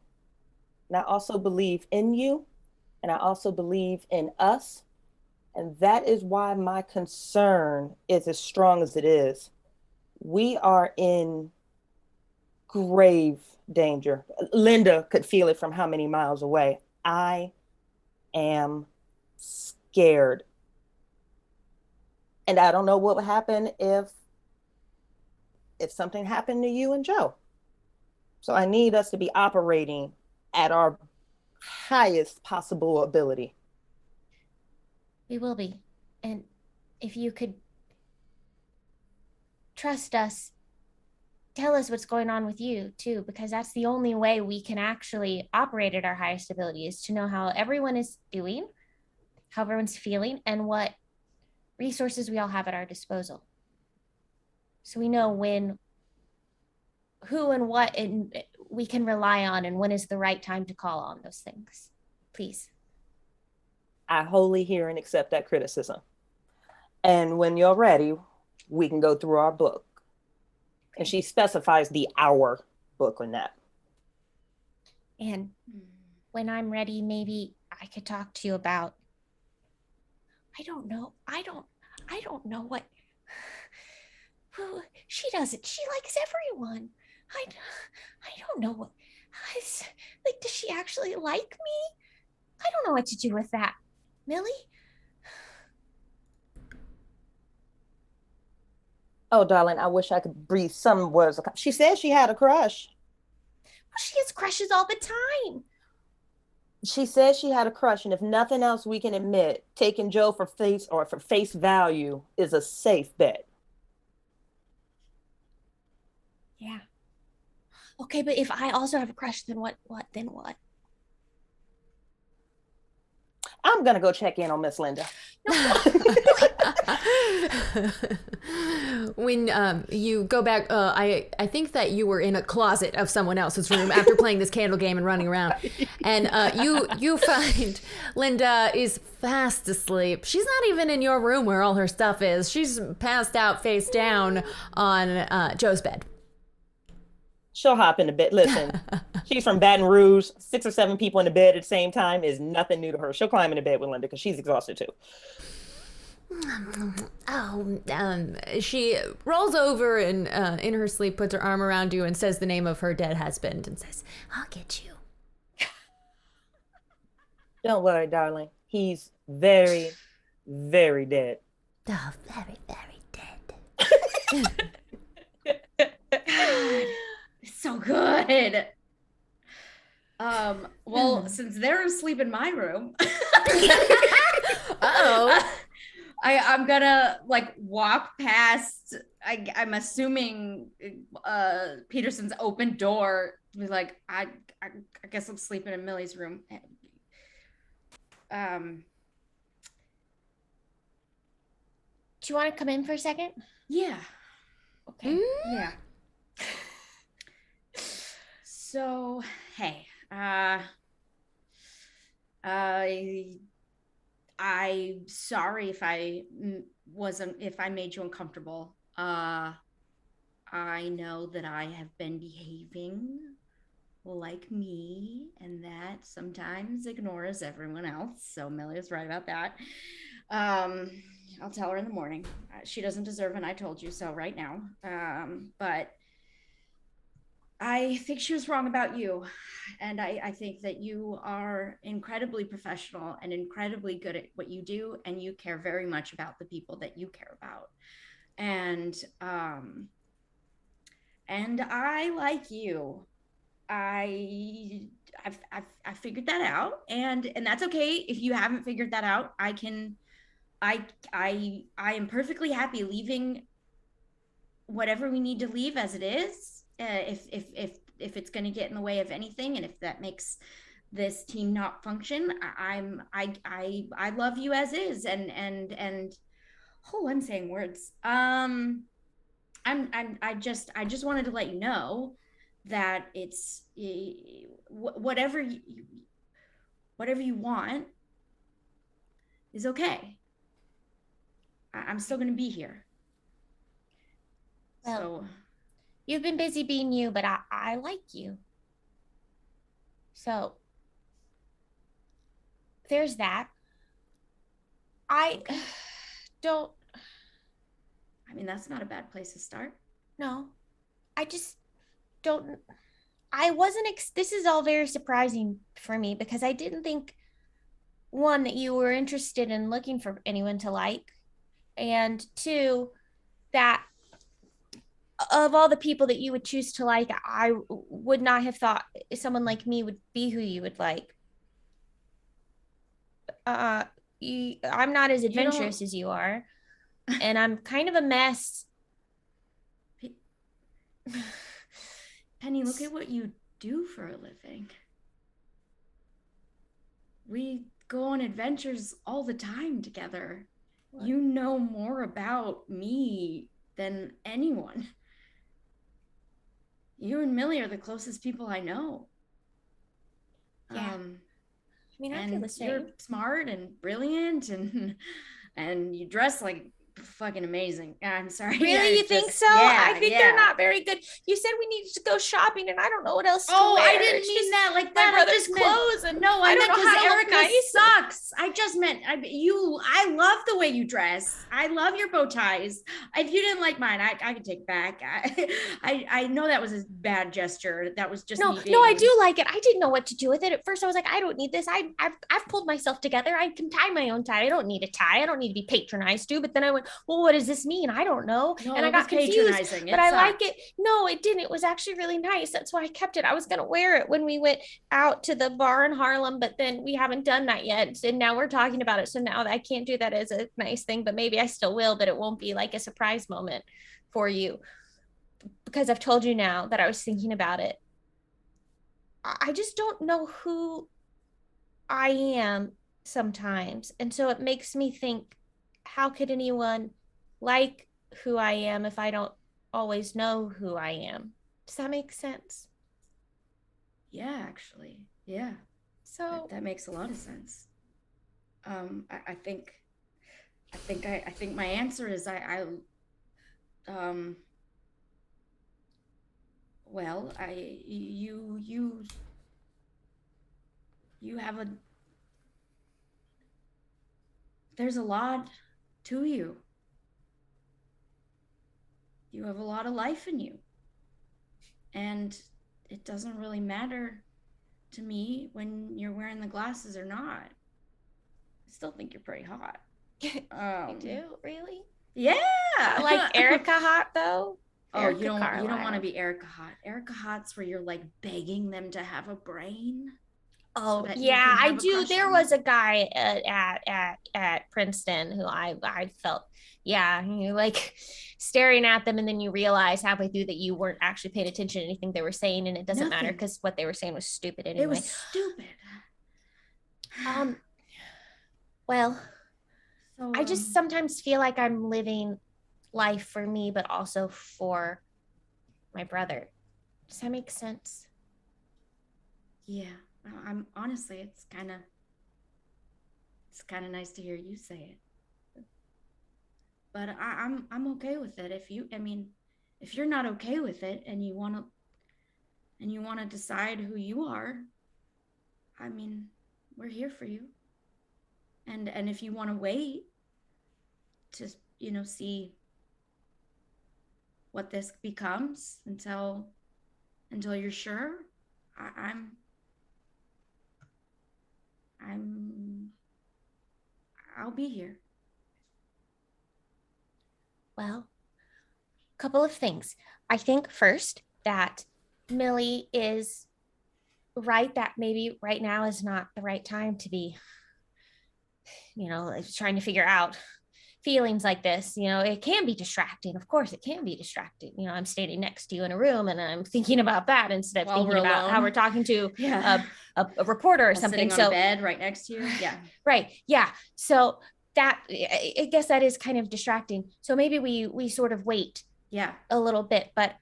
And I also believe in you. And I also believe in us. And that is why my concern is as strong as it is. We are in grave danger. Linda could feel it from how many miles away. I am scared. And I don't know what would happen if something happened to you and Joe. So I need us to be operating at our highest possible ability. We will be. And if you could trust us, tell us what's going on with you too, because that's the only way we can actually operate at our highest ability is to know how everyone is doing, how everyone's feeling, and what resources we all have at our disposal. So we know who and what we can rely on and when is the right time to call on those things. Please. I wholly hear and accept that criticism. And when you're ready, we can go through our book. And she specifies the hour book on that. And when I'm ready, maybe I could talk to you about, I don't know what, she doesn't, she likes everyone. I don't know what, like, does she actually like me? I don't know what to do with that. Millie? Oh, darling, I wish I could breathe some words. She said she had a crush. Well, she has crushes all the time. She said she had a crush, and if nothing else, we can admit taking Joe for face value is a safe bet. Yeah. Okay, but if I also have a crush, then what? Then what? I'm gonna go check in on Miss Linda. When you go back, I think that you were in a closet of someone else's room after playing this candle game and running around, and you find Linda is fast asleep. She's not even in your room where all her stuff is. She's passed out face down on Joe's bed. She'll hop in the bed. Listen, she's from Baton Rouge. 6 or 7 people in the bed at the same time is nothing new to her. She'll climb in the bed with Linda because she's exhausted too. She rolls over and in her sleep puts her arm around you and says the name of her dead husband and says, "I'll get you." Don't worry, darling. He's very, very dead. Oh, very, very dead. So good. Well, since they're asleep in my room, I'm gonna like walk past. I'm assuming Peterson's open door. Be like, I guess I'm sleeping in Millie's room. Do you want to come in for a second? Yeah. Okay. Yeah. So, hey, I'm sorry if I made you uncomfortable. I know that I have been behaving like me, and that sometimes ignores everyone else. So Millie was right about that. I'll tell her in the morning. She doesn't deserve it. I told you so right now. But I think she was wrong about you. And I think that you are incredibly professional and incredibly good at what you do. And you care very much about the people that you care about. And I like you. I figured that out. And that's okay. If you haven't figured that out, I am perfectly happy leaving whatever we need to leave as it is. If it's going to get in the way of anything, and if that makes this team not function, I love you as is, and oh, I'm saying words. I just wanted to let you know that it's whatever you want is okay. I'm still going to be here. Well, so. You've been busy being you, but I like you. So there's that. I don't. I mean, that's not a bad place to start. No, I just don't. I wasn't. This is all very surprising for me because I didn't think, one, that you were interested in looking for anyone to like, and two, that of all the people that you would choose to like, I would not have thought someone like me would be who you would like. I'm not as adventurous as you are, and I'm kind of a mess. Penny, look at what you do for a living. We go on adventures all the time together. What? You know more about me than anyone. You and Millie are the closest people I know. Yeah. I mean, I feel the same. You're smart and brilliant, and you dress like fucking amazing. I'm sorry. Really? You think so? Yeah, I think they're not very good. You said we needed to go shopping, and I don't know what else to wear. Oh, I didn't mean that like that. My brother's clothes, and no, I meant because Erica nice. sucks. I just meant I love the way you dress. I love your bow ties. If you didn't like mine, I could take back. I know that was a bad gesture. That was just no. I do like it. I didn't know what to do with it at first. I was like, I don't need this. I've pulled myself together. I can tie my own tie. I don't need a tie. I don't need to be patronized to. But then I went, well, what does this mean? I don't know. No, and I it got was confused, patronizing. but I like it. No, it didn't. It was actually really nice. That's why I kept it. I was going to wear it when we went out to the bar in Harlem, but then we haven't done that yet. And now we're talking about it. So now I can't do that as a nice thing, but maybe I still will, but it won't be like a surprise moment for you because I've told you now that I was thinking about it. I just don't know who I am sometimes. And so it makes me think, how could anyone like who I am if I don't always know who I am? Does that make sense? Yeah, actually. Yeah. So that makes a lot of sense. I think my answer is well, you have there's a lot to you. You have a lot of life in you. And it doesn't really matter to me when you're wearing the glasses or not. I still think you're pretty hot. You do? Really? Yeah. Like Erica hot though? Oh, Erica you don't Carlyle. want to be Erica hot. Erica hot's where you're like begging them to have a brain. Oh, that you yeah, can I have a do. crush There on was them. a guy at Princeton who I felt, yeah, you like staring at them, and then you realize halfway through that you weren't actually paying attention to anything they were saying, and it doesn't matter Nothing. because what they were saying was stupid anyway. It was stupid. Well, So, I just sometimes feel like I'm living life for me, but also for my brother. Does that make sense? yeah. I'm honestly, it's kind of nice to hear you say it. But I'm okay with it. If you're not okay with it and you want to decide who you are, I mean, we're here for you. And if you want to wait to, see what this becomes until you're sure, I'll be here. Well, a couple of things. I think first that Millie is right that maybe right now is not the right time to be, trying to figure out feelings like this. It can be distracting. Of course, it can be distracting. I'm standing next to you in a room and I'm thinking about that instead of While thinking we're about alone. how we're talking to Yeah. a reporter or While something. sitting on a bed right next to you. Yeah. Right. Yeah. So that, I guess that is kind of distracting. So maybe we sort of wait Yeah. a little bit, but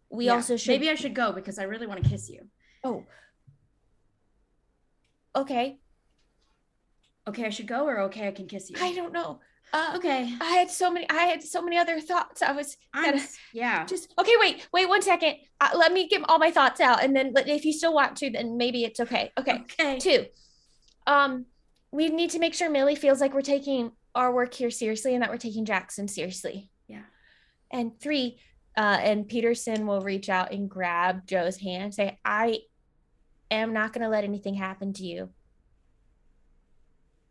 we also should. Maybe I should go because I really want to kiss you. Oh. Okay. Okay, I should go, or okay, I can kiss you. I don't know. Okay. I had so many other thoughts. I was yeah. just okay. Wait 1 second. Let me get all my thoughts out, and then if you still want to, then maybe it's okay. Okay. 2. We need to make sure Millie feels like we're taking our work here seriously, and that we're taking Jackson seriously. Yeah. And 3, and Peterson will reach out and grab Joe's hand and say, I am not going to let anything happen to you.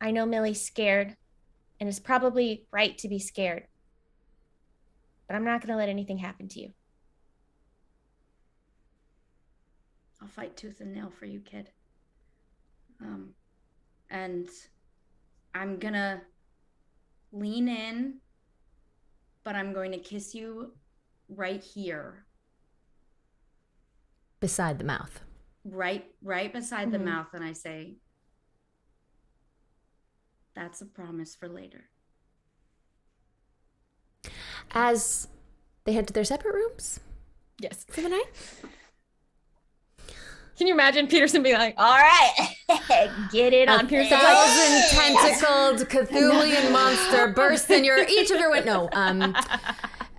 I know Millie's scared, and it's probably right to be scared, but I'm not going to let anything happen to you. I'll fight tooth and nail for you, kid. And I'm gonna lean in, but I'm going to kiss you right here. Beside the mouth. Right beside the mouth, and I say, that's a promise for later. As they head to their separate rooms Yes. for the night. Can you imagine Peterson being like, all right, get it on Peterson? Tentacled Cthulhian monster bursts in each of your window.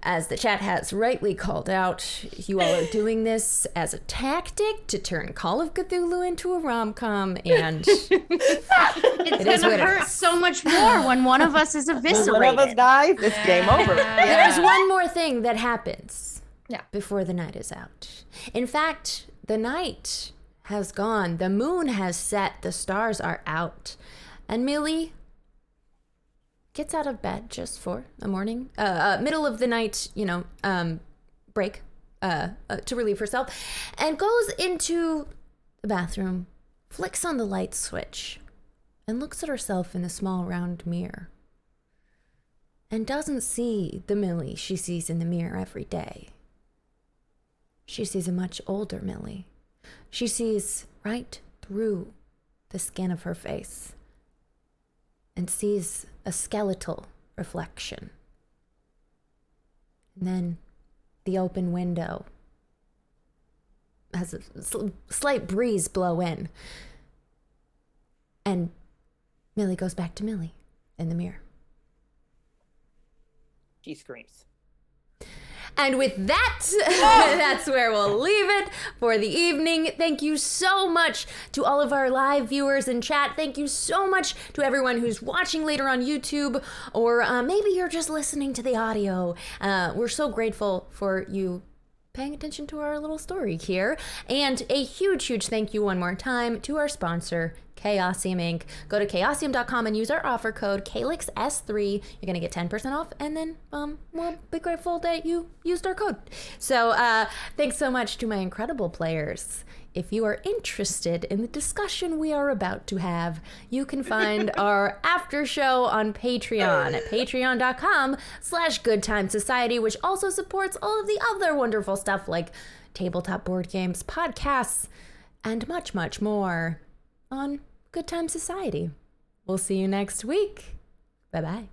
As the chat has rightly called out, you all are doing this as a tactic to turn Call of Cthulhu into a rom-com, and It's gonna hurt so much more when one of us is When eviscerated. one of us dies, it's game over. there's one more thing that happens Yeah. before the night is out. In fact, the night has gone. The moon has set. The stars are out. And Millie, gets out of bed just for a morning, middle of the night, break to relieve herself, and goes into the bathroom, flicks on the light switch, and looks at herself in a small round mirror. And doesn't see the Millie she sees in the mirror every day. She sees a much older Millie. She sees right through the skin of her face and sees a skeletal reflection. And then the open window has a slight breeze blow in. And Millie goes back to Millie in the mirror. She screams. And with that, that's where we'll leave it for the evening. Thank you so much to all of our live viewers in chat. Thank you so much to everyone who's watching later on YouTube, or maybe you're just listening to the audio. We're so grateful for you paying attention to our little story here. And a huge, huge thank you one more time to our sponsor, Chaosium Inc. Go to chaosium.com and use our offer code CALYX3. You're going to get 10% off, and then we'll be grateful that you used our code. So thanks so much to my incredible players. If you are interested in the discussion we are about to have, you can find our after show on Patreon at patreon.com/goodtimesociety, which also supports all of the other wonderful stuff like tabletop board games, podcasts, and much, much more on Good Time Society. We'll see you next week. Bye-bye.